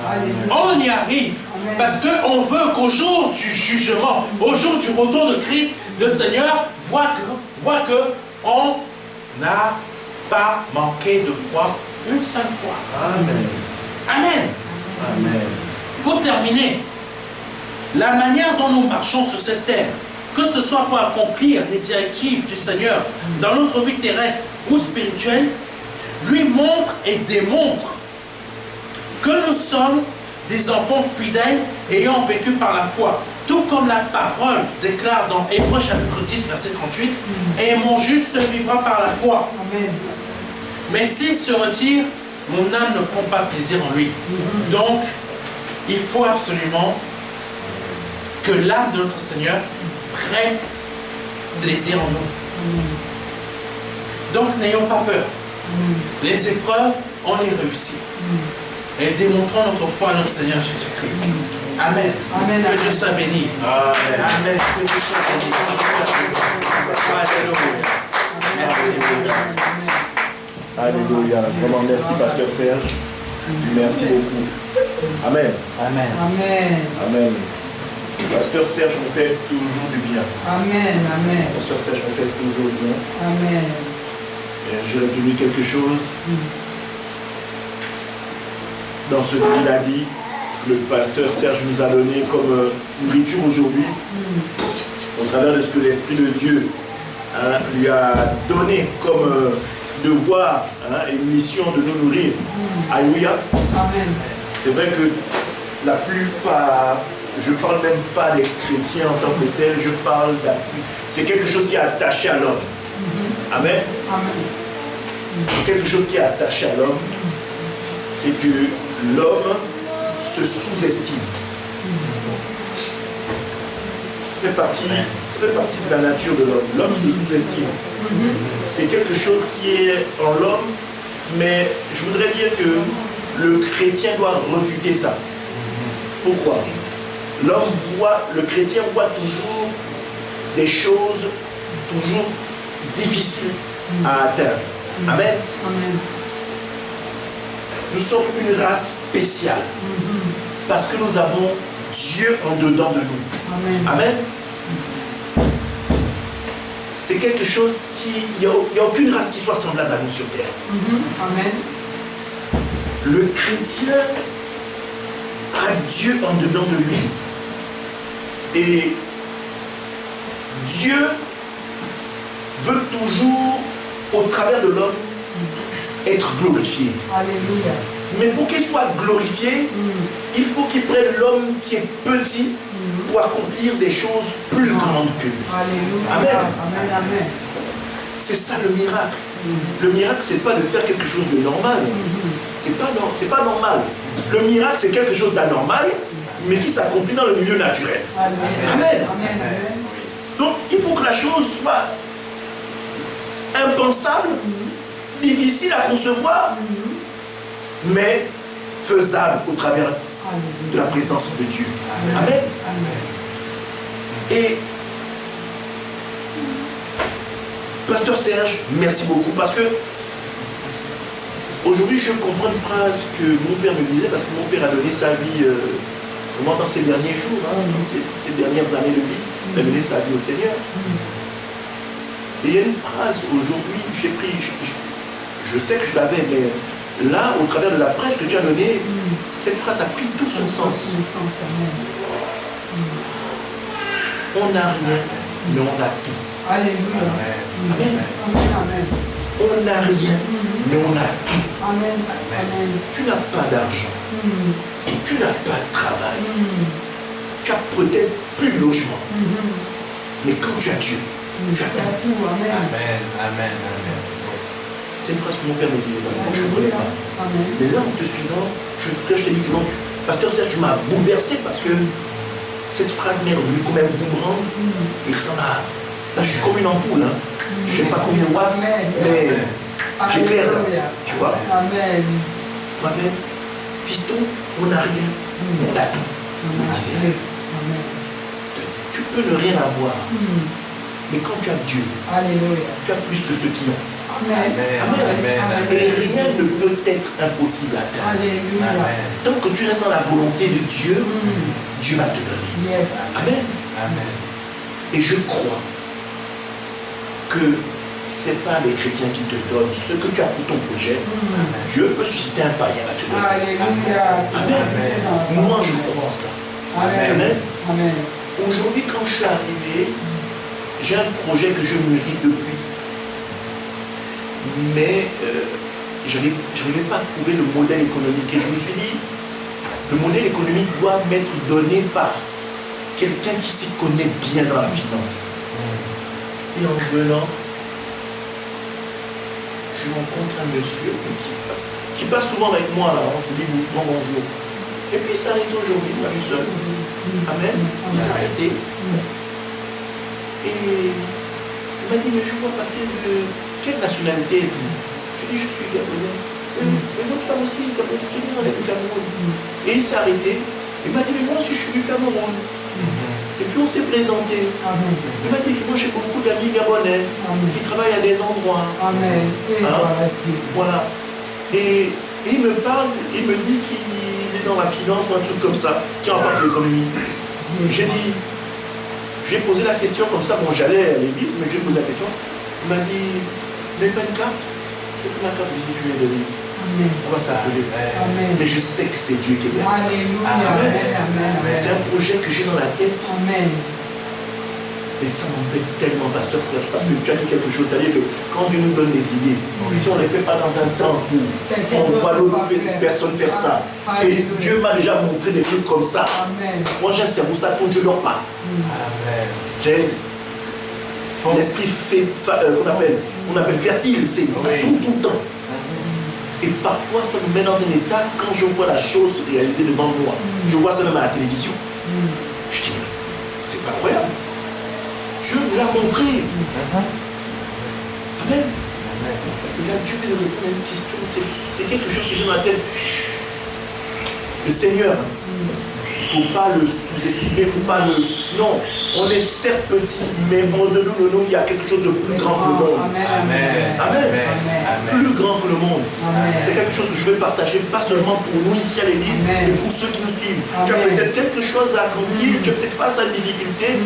On y arrive. Amen. Parce qu'on veut qu'au jour du jugement, au jour du retour de Christ, le Seigneur voit que on n'a pas manqué de foi une seule fois. Amen. Amen. Amen. Pour terminer, la manière dont nous marchons sur cette terre, que ce soit pour accomplir les directives du Seigneur dans notre vie terrestre ou spirituelle, lui montre et démontre que nous sommes des enfants fidèles ayant vécu par la foi. Tout comme la parole déclare dans Hébreux chapitre 10, verset 38, « Et mon juste vivra par la foi. Amen. Mais s'il se retire, mon âme ne prend pas plaisir en lui. » Donc, il faut absolument que l'âme de notre Seigneur prenne plaisir en nous. Donc, n'ayons pas peur. Les épreuves, on les réussit. Et démontrons notre foi à notre Seigneur Jésus-Christ. Amen. Amen. Que Dieu soit béni. Amen. Amen. Que Dieu soit béni. Que Dieu soit béni. Alléluia. Merci. Alléluia. Vraiment, merci, pasteur Serge. Merci beaucoup. Amen. Amen. Amen. Amen. Pasteur Serge me fait toujours du bien. Amen. Amen. Pasteur Serge me fait toujours du bien. Amen. J'ai retenu quelque chose dans ce qu'il a dit, le pasteur Serge nous a donné comme nourriture aujourd'hui, au travers de ce que l'Esprit de Dieu lui a donné comme devoir et mission de nous nourrir. Alléluia. Amen. C'est vrai que la plupart, je ne parle même pas des chrétiens en tant que tels, je parle c'est quelque chose qui est attaché à l'homme. Amen. Amen. Quelque chose qui est attaché à l'homme, c'est que l'homme se sous-estime. Ça fait partie de la nature de l'homme. L'homme se sous-estime. C'est quelque chose qui est en l'homme, mais je voudrais dire que le chrétien doit refuter ça. Pourquoi? Le chrétien voit toujours des choses toujours difficiles à atteindre. Amen. Amen. Nous sommes une race spéciale parce que nous avons Dieu en dedans de nous. Amen. Amen. C'est quelque chose qui... Il n'y a aucune race qui soit semblable à nous sur terre. Amen. Le chrétien a Dieu en dedans de lui. Et Dieu veut toujours, au travers de l'homme, être glorifié. Alléluia. Mais pour qu'il soit glorifié, il faut qu'il prenne l'homme qui est petit pour accomplir des choses plus grandes que lui. Alléluia. Amen. Amen. Amen. C'est ça le miracle. Le miracle, c'est pas de faire quelque chose de normal. C'est pas normal. Le miracle, c'est quelque chose d'anormal, mais qui s'accomplit dans le milieu naturel. Amen. Amen. Amen. Donc, il faut que la chose soit impensable, difficile à concevoir, mais faisable au travers de la présence de Dieu. Amen. Et Pasteur Serge, merci beaucoup parce que aujourd'hui je comprends une phrase que mon père me disait, parce que mon père a donné sa vie vraiment dans ces derniers jours, dans ces dernières années de vie, il a donné sa vie au Seigneur. Et il y a une phrase aujourd'hui, j'ai pris, je sais que je l'avais, mais là, au travers de la prêche que tu as donnée, cette phrase a pris tout son sens. On n'a rien, mais on a tout. Alléluia. Amen. Amen. On n'a rien, mais on a tout. Amen. Amen. Tu n'as pas d'argent, tu n'as pas de travail, tu as peut-être plus de logement, mais quand tu as Dieu, tu as tout. Amen. Amen. C'est une phrase que mon père me dit, je ne connais pas. Mais là, en te suivant, je te dis que non, Pasteur Serge, tu m'as bouleversé parce que cette phrase m'est revenue comme un boomerang et ça m'a... Là, je suis comme une ampoule, je ne sais pas combien de watts, mais j'éclaire là, tu vois. Amen. Ça m'a fait, fiston, on n'a rien, mais on a tout. On me disait, tu peux ne rien avoir, mais quand tu as Dieu, tu as plus que ceux qui ont. Amen. Et rien ne peut être impossible à atteindre. Alléluia. Tant que tu restes dans la volonté de Dieu, Dieu va te donner. Yes. Amen. Et je crois que si ce n'est pas les chrétiens qui te donnent ce que tu as pour ton projet, Dieu peut susciter un païen à te donner. Alléluia. Amen. Moi, je crois en ça. Amen. Amen. Aujourd'hui, quand je suis arrivé, j'ai un projet que je mûris depuis. Mais je n'arrivais pas à trouver le modèle économique. Et je me suis dit, le modèle économique doit m'être donné par quelqu'un qui s'y connaît bien dans la finance. Et en venant, je rencontre un monsieur qui passe souvent avec moi, là, on se dit bonjour. Et puis il s'est arrêté aujourd'hui, il m'a vu seul. Amen. Il s'est arrêté. Et il m'a dit, mais je vois passer de quelle nationalité êtes-vous? Je dis, je suis gabonais. Et votre femme aussi, gabonaise? Je dis, on est du Cameroun. Et il s'est arrêté. Il m'a dit, mais moi aussi je suis du Cameroun. Et puis on s'est présenté. Il m'a dit que moi j'ai beaucoup d'amis gabonais qui travaillent à des endroits. Amen. Voilà. Et il me parle, il me dit qu'il est dans la finance ou un truc comme ça, qui en parle de l'économie. J'ai dit, je lui ai posé la question comme ça, bon j'allais à l'église, mais je lui ai posé la question. Il m'a dit, mais pas une carte. J'ai pris la carte, je lui ai dit, tu viens de lui. On va s'appeler. Mais je sais que c'est Dieu qui est derrière ça. Amen. C'est un projet que j'ai dans la tête. Amen. Et ça m'embête tellement, pasteur Serge, parce que tu as dit quelque chose, c'est-à-dire que quand Dieu nous donne des idées, si on ne les fait pas dans un temps où on voit l'autre personne faire ça, et Dieu m'a déjà montré des trucs comme ça, moi j'ai un cerveau, ça tourne, je ne dors pas. J'ai l'esprit qu'on appelle fertile, c'est ça tourne tout le temps. Et parfois ça me met dans un état, quand je vois la chose se réaliser devant moi, je vois ça même à la télévision, je dis, c'est pas croyable. Dieu nous l'a montré. Amen. Et là, Dieu vient de répondre à une question. C'est quelque chose que j'ai dans la tête. Le Seigneur, il ne faut pas le sous-estimer, il ne faut pas le... Non, on est certes petit, mais en dedans de nous, il y a quelque chose de plus grand que le monde. Amen. Plus grand que le monde. C'est quelque chose que je vais partager, pas seulement pour nous ici à l'église, mais pour ceux qui nous suivent. Tu as peut-être quelque chose à accomplir, tu es peut-être face à une difficulté,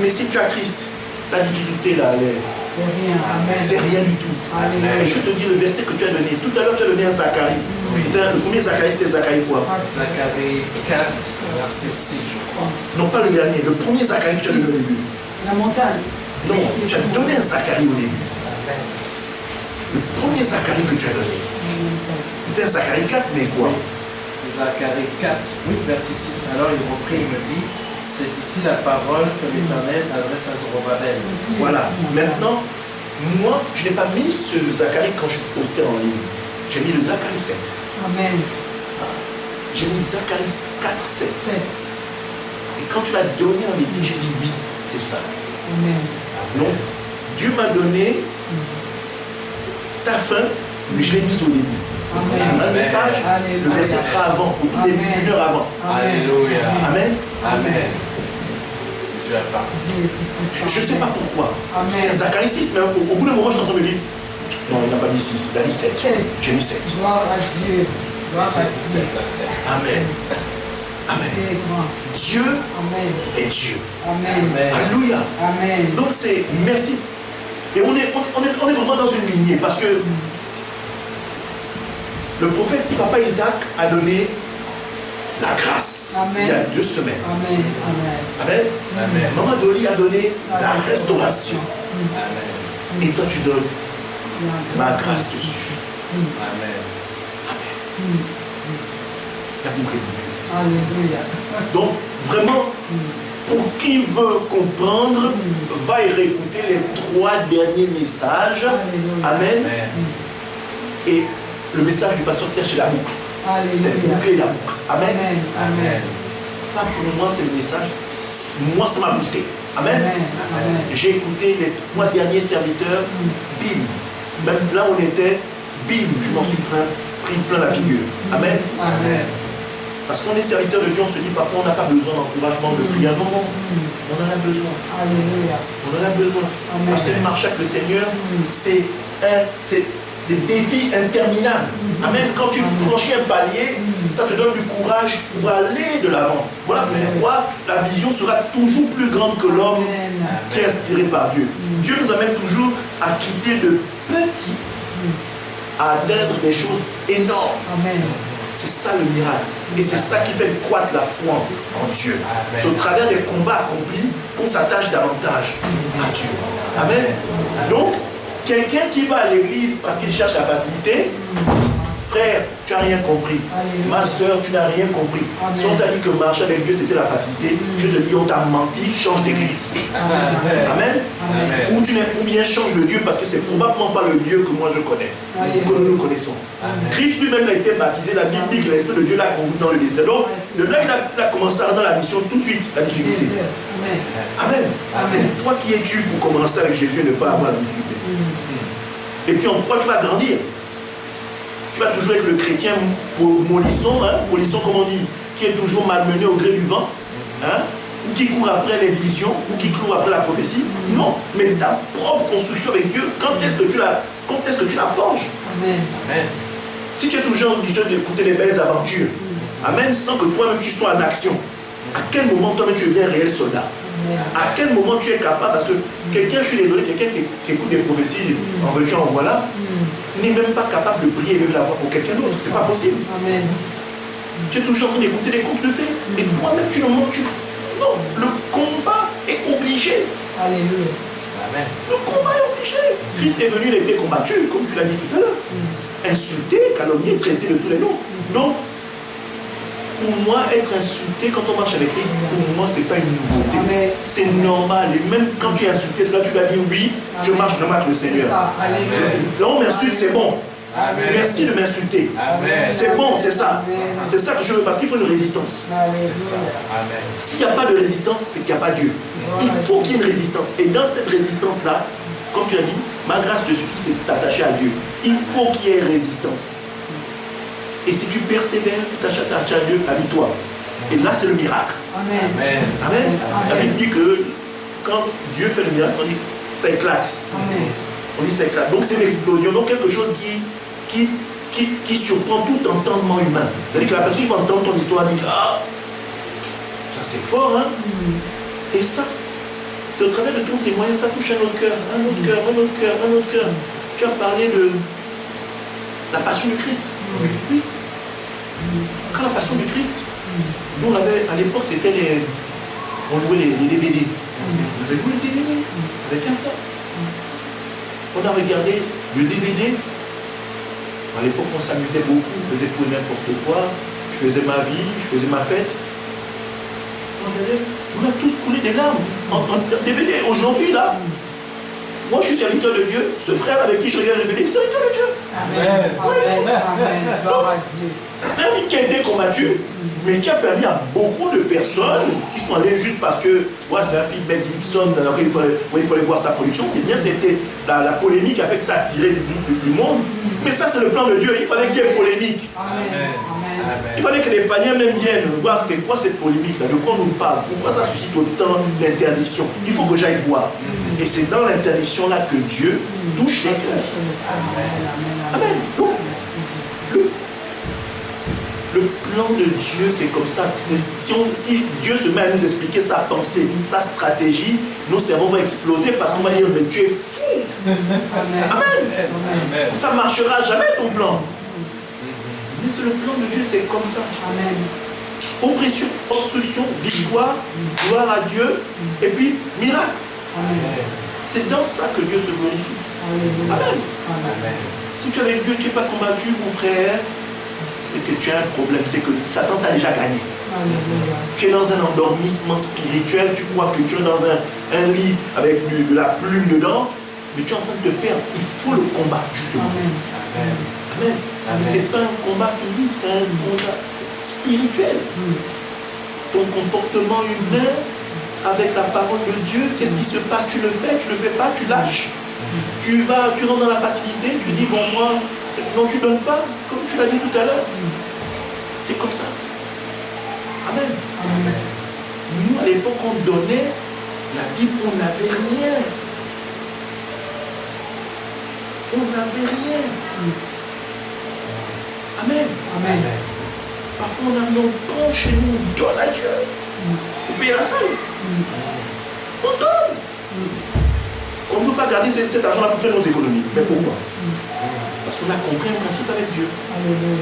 mais si tu as Christ, la difficulté là, c'est rien du tout. Et je te dis le verset que tu as donné. Tout à l'heure, tu as donné un Zacharie. Le premier Zacharie, c'était Zacharie quoi? Zacharie 4, verset 6, je crois. Non, pas le dernier. Le premier Zacharie que tu as donné au début. La montagne. Non, tu as donné un Zacharie au début. Le premier Zacharie que tu as donné. C'était un Zacharie 4, mais quoi? Zacharie 4, oui, verset 6. Alors il reprit, il me dit, c'est ici la parole que l'Éternel adresse à Zorobabel. Voilà. Maintenant, moi, je n'ai pas mis ce Zacharie quand je postais en ligne. J'ai mis le Zacharie 7. Amen. J'ai mis Zacharie 4, 7. 7. Et quand tu l'as donné en été, j'ai dit oui, c'est ça. Amen. Non, Dieu m'a donné ta fin, mais je l'ai mise au début. Donc, quand tu as le message, le verset sera avant, au tout début, une heure avant. Alléluia. Amen. Amen. Dieu a parlé. Je ne sais pas pourquoi. C'était un Zacharie 6, mais au bout d'un moment, je suis en train de me dire, non, il n'a pas dit 6, il a dit 7. J'ai mis 7. Gloire à Dieu. Gloire à Dieu. Amen. Amen. Dieu est Dieu. Amen. Alléluia. Amen. Donc c'est merci. Et on est vraiment dans une lignée parce que le prophète Papa Isaac a donné la grâce. Amen. Il y a 2 semaines. Amen. Amen. Amen. Maman Dolly a donné la restauration. Amen. Et toi tu donnes ma grâce te suffit. Amen. Amen. La boucle est bouclée. Alléluia. Donc vraiment, pour qui veut comprendre, va y réécouter les 3 derniers messages. Amen. Et le message du pasteur Serge, c'est la boucle. C'est boucler la boucle. Amen. Amen. Ça pour moi c'est le message. Moi ça m'a boosté. Amen. J'ai écouté les 3 derniers serviteurs. Bim. Même là où on était, bim, je m'en suis pris plein la figure. Amen. Amen. Parce qu'on est serviteur de Dieu, on se dit parfois on n'a pas besoin d'encouragement, de prière. Non, non. On en a besoin. Alléluia. On en a besoin. Parce que marcher avec le Seigneur, c'est des défis interminables. Amen. Quand tu franchis un palier, ça te donne du courage pour aller de l'avant. Voilà pourquoi la vision sera toujours plus grande que l'homme qui est inspiré par Dieu. Dieu nous amène toujours à quitter le petit, à atteindre des choses énormes. Amen. C'est ça le miracle. Et c'est ça qui fait croître la foi en Dieu. C'est au travers des combats accomplis qu'on s'attache davantage à Dieu. Amen. Donc, quelqu'un qui va à l'église parce qu'il cherche la facilité, frère, tu n'as rien compris. Ma soeur, tu n'as rien compris. Si on t'a dit que marcher avec Dieu c'était la facilité, je te dis on t'a menti, change d'église. Amen. Ou bien change de Dieu parce que c'est probablement pas le Dieu que moi je connais, ou que nous connaissons. Christ lui-même a été baptisé, la Bible dit que l'Esprit de Dieu l'a conduit dans le désert. Donc, de là il a commencé à rendre la mission tout de suite, la difficulté. Amen. Toi qui es-tu pour commencer avec Jésus et ne pas avoir la difficulté? Et puis en quoi tu vas grandir? Tu vas toujours être le chrétien molisson, molisson comme on dit, qui est toujours malmené au gré du vent, ou qui court après les visions, ou qui court après la prophétie. Non, mais ta propre construction avec Dieu, quand est-ce que tu la forges? Amen. Si tu es toujours en train d'écouter les belles aventures, amen, sans que toi-même tu sois en action, À quel moment toi-même tu deviens un réel soldat? À quel moment tu es capable? Parce que quelqu'un, je suis désolé, quelqu'un qui écoute des prophéties, en veux-tu, en voilà, n'est même pas capable de prier et lever la voix pour quelqu'un d'autre. C'est pas possible. Amen. Tu es toujours en train d'écouter des contes de fées. Et toi-même, tu ne manques. Non, le combat est obligé. Alléluia. Amen. Le combat est obligé. Christ est venu, il a été combattu, comme tu l'as dit tout à l'heure. Insulté, calomnié, traité de tous les noms. Donc, pour moi, être insulté quand on marche avec Christ, pour moi, ce n'est pas une nouveauté. C'est normal. Et même quand tu es insulté, c'est là que tu vas dire oui, je marche vraiment avec le Seigneur. Là, on m'insulte, c'est bon. Amen. Merci de m'insulter. C'est bon, c'est ça. C'est ça que je veux, parce qu'il faut une résistance. C'est ça. Amen. S'il n'y a pas de résistance, c'est qu'il n'y a pas Dieu. Il faut qu'il y ait une résistance. Et dans cette résistance-là, comme tu as dit, ma grâce te suffit, c'est t'attacher à Dieu. Il faut qu'il y ait résistance. Et si tu persévères, tu t'attaches à Dieu, la victoire. Et là, c'est le miracle. Amen. Amen. Amen. La Bible dit que quand Dieu fait le miracle, on dit ça éclate. Amen. On dit ça éclate. Donc c'est une explosion. Donc quelque chose qui surprend tout entendement humain. C'est-à-dire que la personne qui va entendre ton histoire dit ah, ça c'est fort, hein. Et ça, c'est au travers de ton témoignage, ça touche un autre cœur, un autre cœur, un autre cœur, un autre cœur. Tu as parlé de la passion du Christ. Oui. Quand la passion du Christ, nous on avait, à l'époque c'était on louait les DVD. On avait loué le DVD avec un frère. On a regardé le DVD. À l'époque on s'amusait beaucoup, on faisait tout et n'importe quoi. Je faisais ma vie, je faisais ma fête. On a tous coulé des larmes en DVD. Aujourd'hui là, moi je suis serviteur de Dieu. Ce frère avec qui je regarde le DVD, c'est serviteur de Dieu. Amen. Amen. Gloire à Dieu. C'est un film qui a été combattu, mais qui a permis à beaucoup de personnes qui sont allées juste parce que ouais, c'est un film Mel Gibson, il fallait voir sa production, c'est bien, c'était la polémique avec ça attiré du monde. Mais ça, c'est le plan de Dieu, il fallait qu'il y ait polémique. Amen. Amen. Il fallait que les païens même viennent voir c'est quoi cette polémique-là, de quoi on nous parle, pourquoi ça suscite autant d'interdiction. Il faut que j'aille voir. Et c'est dans l'interdiction-là que Dieu touche les cœurs. Amen. Donc, le plan de Dieu, c'est comme ça. Si Dieu se met à nous expliquer sa pensée, sa stratégie, nos cerveaux vont exploser parce qu'on va dire, mais Dieu est fou. Amen. Ça ne marchera jamais ton plan. Mais c'est le plan de Dieu, c'est comme ça. Amen. Oppression, obstruction, victoire, gloire à Dieu, et puis miracle. C'est dans ça que Dieu se glorifie. Amen. Si tu es avec Dieu, tu n'es pas combattu, mon frère, c'est que tu as un problème, c'est que Satan t'a déjà gagné. Tu es dans un endormissement spirituel, tu crois que tu es dans un lit avec de la plume dedans, mais tu es en train de te perdre. Il faut le combat, justement. Amen. Mais ce n'est pas un combat physique, c'est un combat spirituel. Ton comportement humain avec la parole de Dieu, qu'est-ce qui se passe? Tu le fais pas, tu lâches. Tu rentres dans la facilité, tu dis, bon, moi, non, tu ne donnes pas, comme tu l'as dit tout à l'heure. C'est comme ça. Amen. Nous, à l'époque, on donnait la Bible, on n'avait rien. On n'avait rien. Amen. Parfois, on a nos dons chez nous, on donne à Dieu. Pour payer la salle. On donne. On ne peut pas garder cet argent-là pour faire nos économies. Mais pourquoi? Parce qu'on a compris un principe avec Dieu. Amen.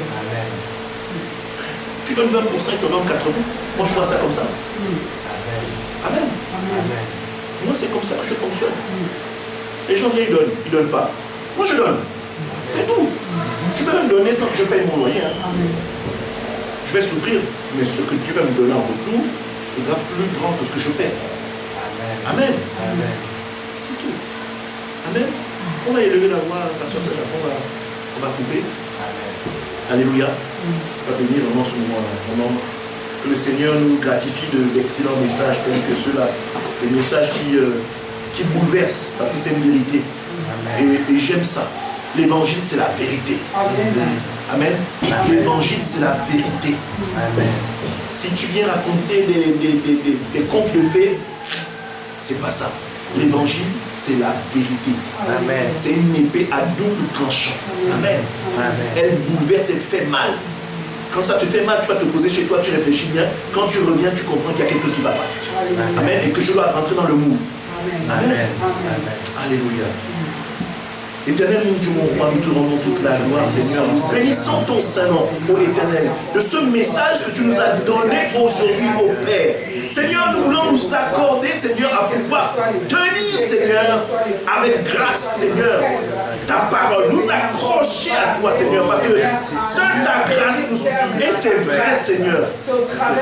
Tu donnes 20%, il te donne 80%. Moi, je vois ça comme ça. Amen. Moi, c'est comme ça que je fonctionne. Les gens viennent, ils donnent pas. Moi, je donne. C'est tout. Je peux même donner sans que je paye mon loyer. Je vais souffrir, mais ce que Dieu va me donner en retour sera plus grand que ce que je paie. Amen. C'est tout. Amen. On va élever la voix, pasteur Serge, on va couper. Alléluia. On va bénir vraiment ce moment-là. Que le Seigneur nous gratifie d'excellents messages tels que ceux-là. Des messages qui bouleversent, parce que c'est une vérité. Et j'aime ça. L'évangile, c'est la vérité. Amen. L'évangile, c'est la vérité. Si tu viens raconter des contes de fées, c'est pas ça. L'évangile, c'est la vérité. C'est une épée à double tranchant. Amen. Elle bouleverse, elle fait mal. Quand ça te fait mal, tu vas te poser chez toi, tu réfléchis bien. Quand tu reviens, tu comprends qu'il y a quelque chose qui ne va pas. Amen. Et que je dois rentrer dans le moule. Amen. Alléluia. Éternel, mon Dieu, mon roi, nous te rendons toute la gloire, Seigneur. Nous bénissons ton Saint-Nom, ô Éternel, de ce message que tu nous as donné aujourd'hui au Père. Seigneur, nous voulons nous accorder, Seigneur, à pouvoir tenir, Seigneur, avec grâce, Seigneur, ta parole, nous accrocher à toi, Seigneur, parce que seule ta grâce nous suffit. Et c'est vrai, Seigneur.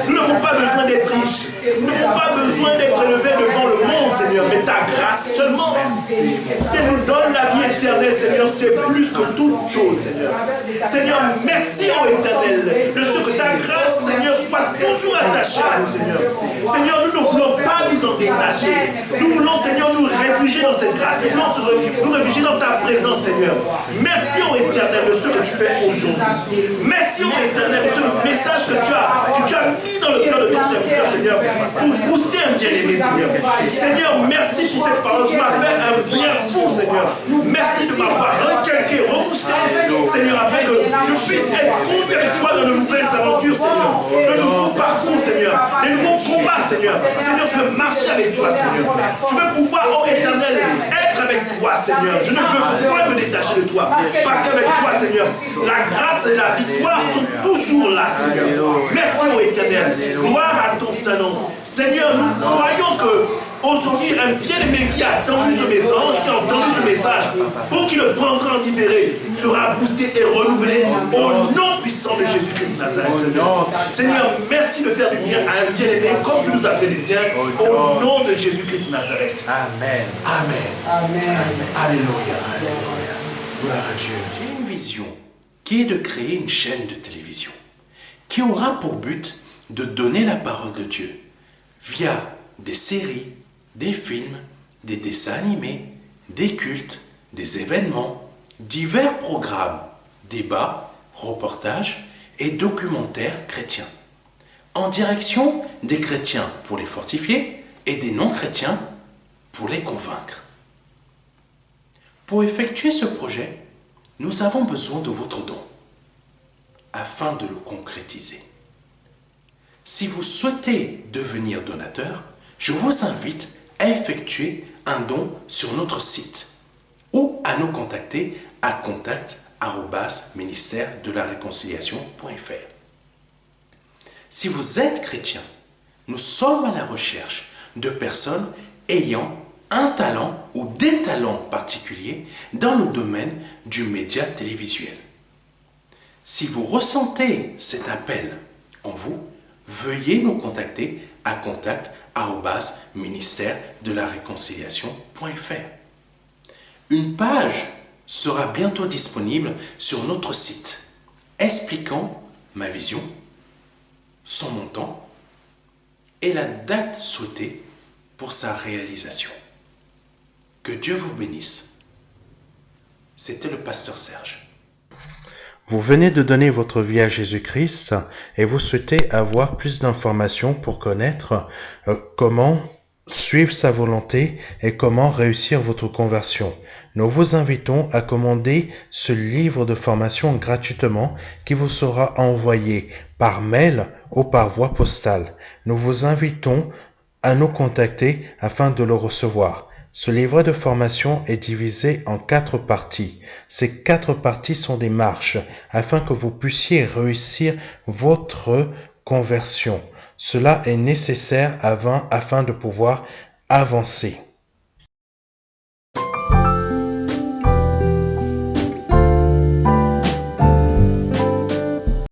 Nous n'avons pas besoin d'être riches. Nous n'avons pas besoin d'être élevés devant le monde, Seigneur, mais ta grâce seulement. Si elle nous donne la vie éternelle, Seigneur, c'est plus que toute chose, Seigneur. Seigneur, merci, ô Éternel, de ce que ta grâce, Seigneur, soit toujours attachée à nous, Seigneur. Seigneur, nous ne voulons pas nous en détacher. Nous voulons, Seigneur, nous réfugier dans cette grâce. Nous voulons nous réfugier dans ta présence, Seigneur. Merci, ô Éternel, de ce que tu fais aujourd'hui. Merci, ô Éternel, de ce message que tu as mis dans le cœur de ton serviteur, Seigneur, pour booster un bien-aimé, Seigneur. Seigneur, merci pour cette parole qui m'a fait un bien fou, Seigneur. Merci de m'avoir requinqué, reboosté, Seigneur, afin que je puisse être conduit avec toi dans de nouvelles aventures, Seigneur. De nouveaux parcours, Seigneur. De nouveaux combats, Seigneur. Seigneur, je veux marcher avec toi, Seigneur. Je veux pouvoir, ô Éternel, être avec toi, Seigneur. Je ne veux point me détacher de toi. Parce qu'avec toi, Seigneur, la grâce et la victoire sont toujours là, Seigneur. Merci, ô Éternel. Gloire à ton Saint-Nom. Seigneur, nous croyons que aujourd'hui, un bien-aimé qui a entendu ce message, qui a entendu ce message, ou qui le prendra en différé, sera boosté et renouvelé au nom puissant de Jésus-Christ de Nazareth, Seigneur. Seigneur, merci de faire du bien à un bien-aimé comme tu nous as fait du bien, au nom de Jésus-Christ de Nazareth. Amen. Amen. Amen. Alléluia. Gloire à Dieu. J'ai une vision qui est de créer une chaîne de télévision qui aura pour but de donner la parole de Dieu via des séries, des films, des dessins animés, des cultes, des événements, divers programmes, débats, reportages et documentaires chrétiens, en direction des chrétiens pour les fortifier et des non-chrétiens pour les convaincre. Pour effectuer ce projet, nous avons besoin de votre don afin de le concrétiser. Si vous souhaitez devenir donateur, je vous invite à effectuer un don sur notre site ou à nous contacter à contact@ministère-de-la-réconciliation.fr. Si vous êtes chrétien, nous sommes à la recherche de personnes ayant un talent ou des talents particuliers dans le domaine du média télévisuel. Si vous ressentez cet appel en vous, veuillez nous contacter à contact@ministère-de-la-réconciliation.fr. Une page sera bientôt disponible sur notre site expliquant ma vision, son montant et la date souhaitée pour sa réalisation. Que Dieu vous bénisse. C'était le pasteur Serge. Vous venez de donner votre vie à Jésus-Christ et vous souhaitez avoir plus d'informations pour connaître comment suivre sa volonté et comment réussir votre conversion. Nous vous invitons à commander ce livre de formation gratuitement qui vous sera envoyé par mail ou par voie postale. Nous vous invitons à nous contacter afin de le recevoir. Ce livret de formation est divisé en 4 parties. Ces 4 parties sont des marches afin que vous puissiez réussir votre conversion. Cela est nécessaire afin de pouvoir avancer.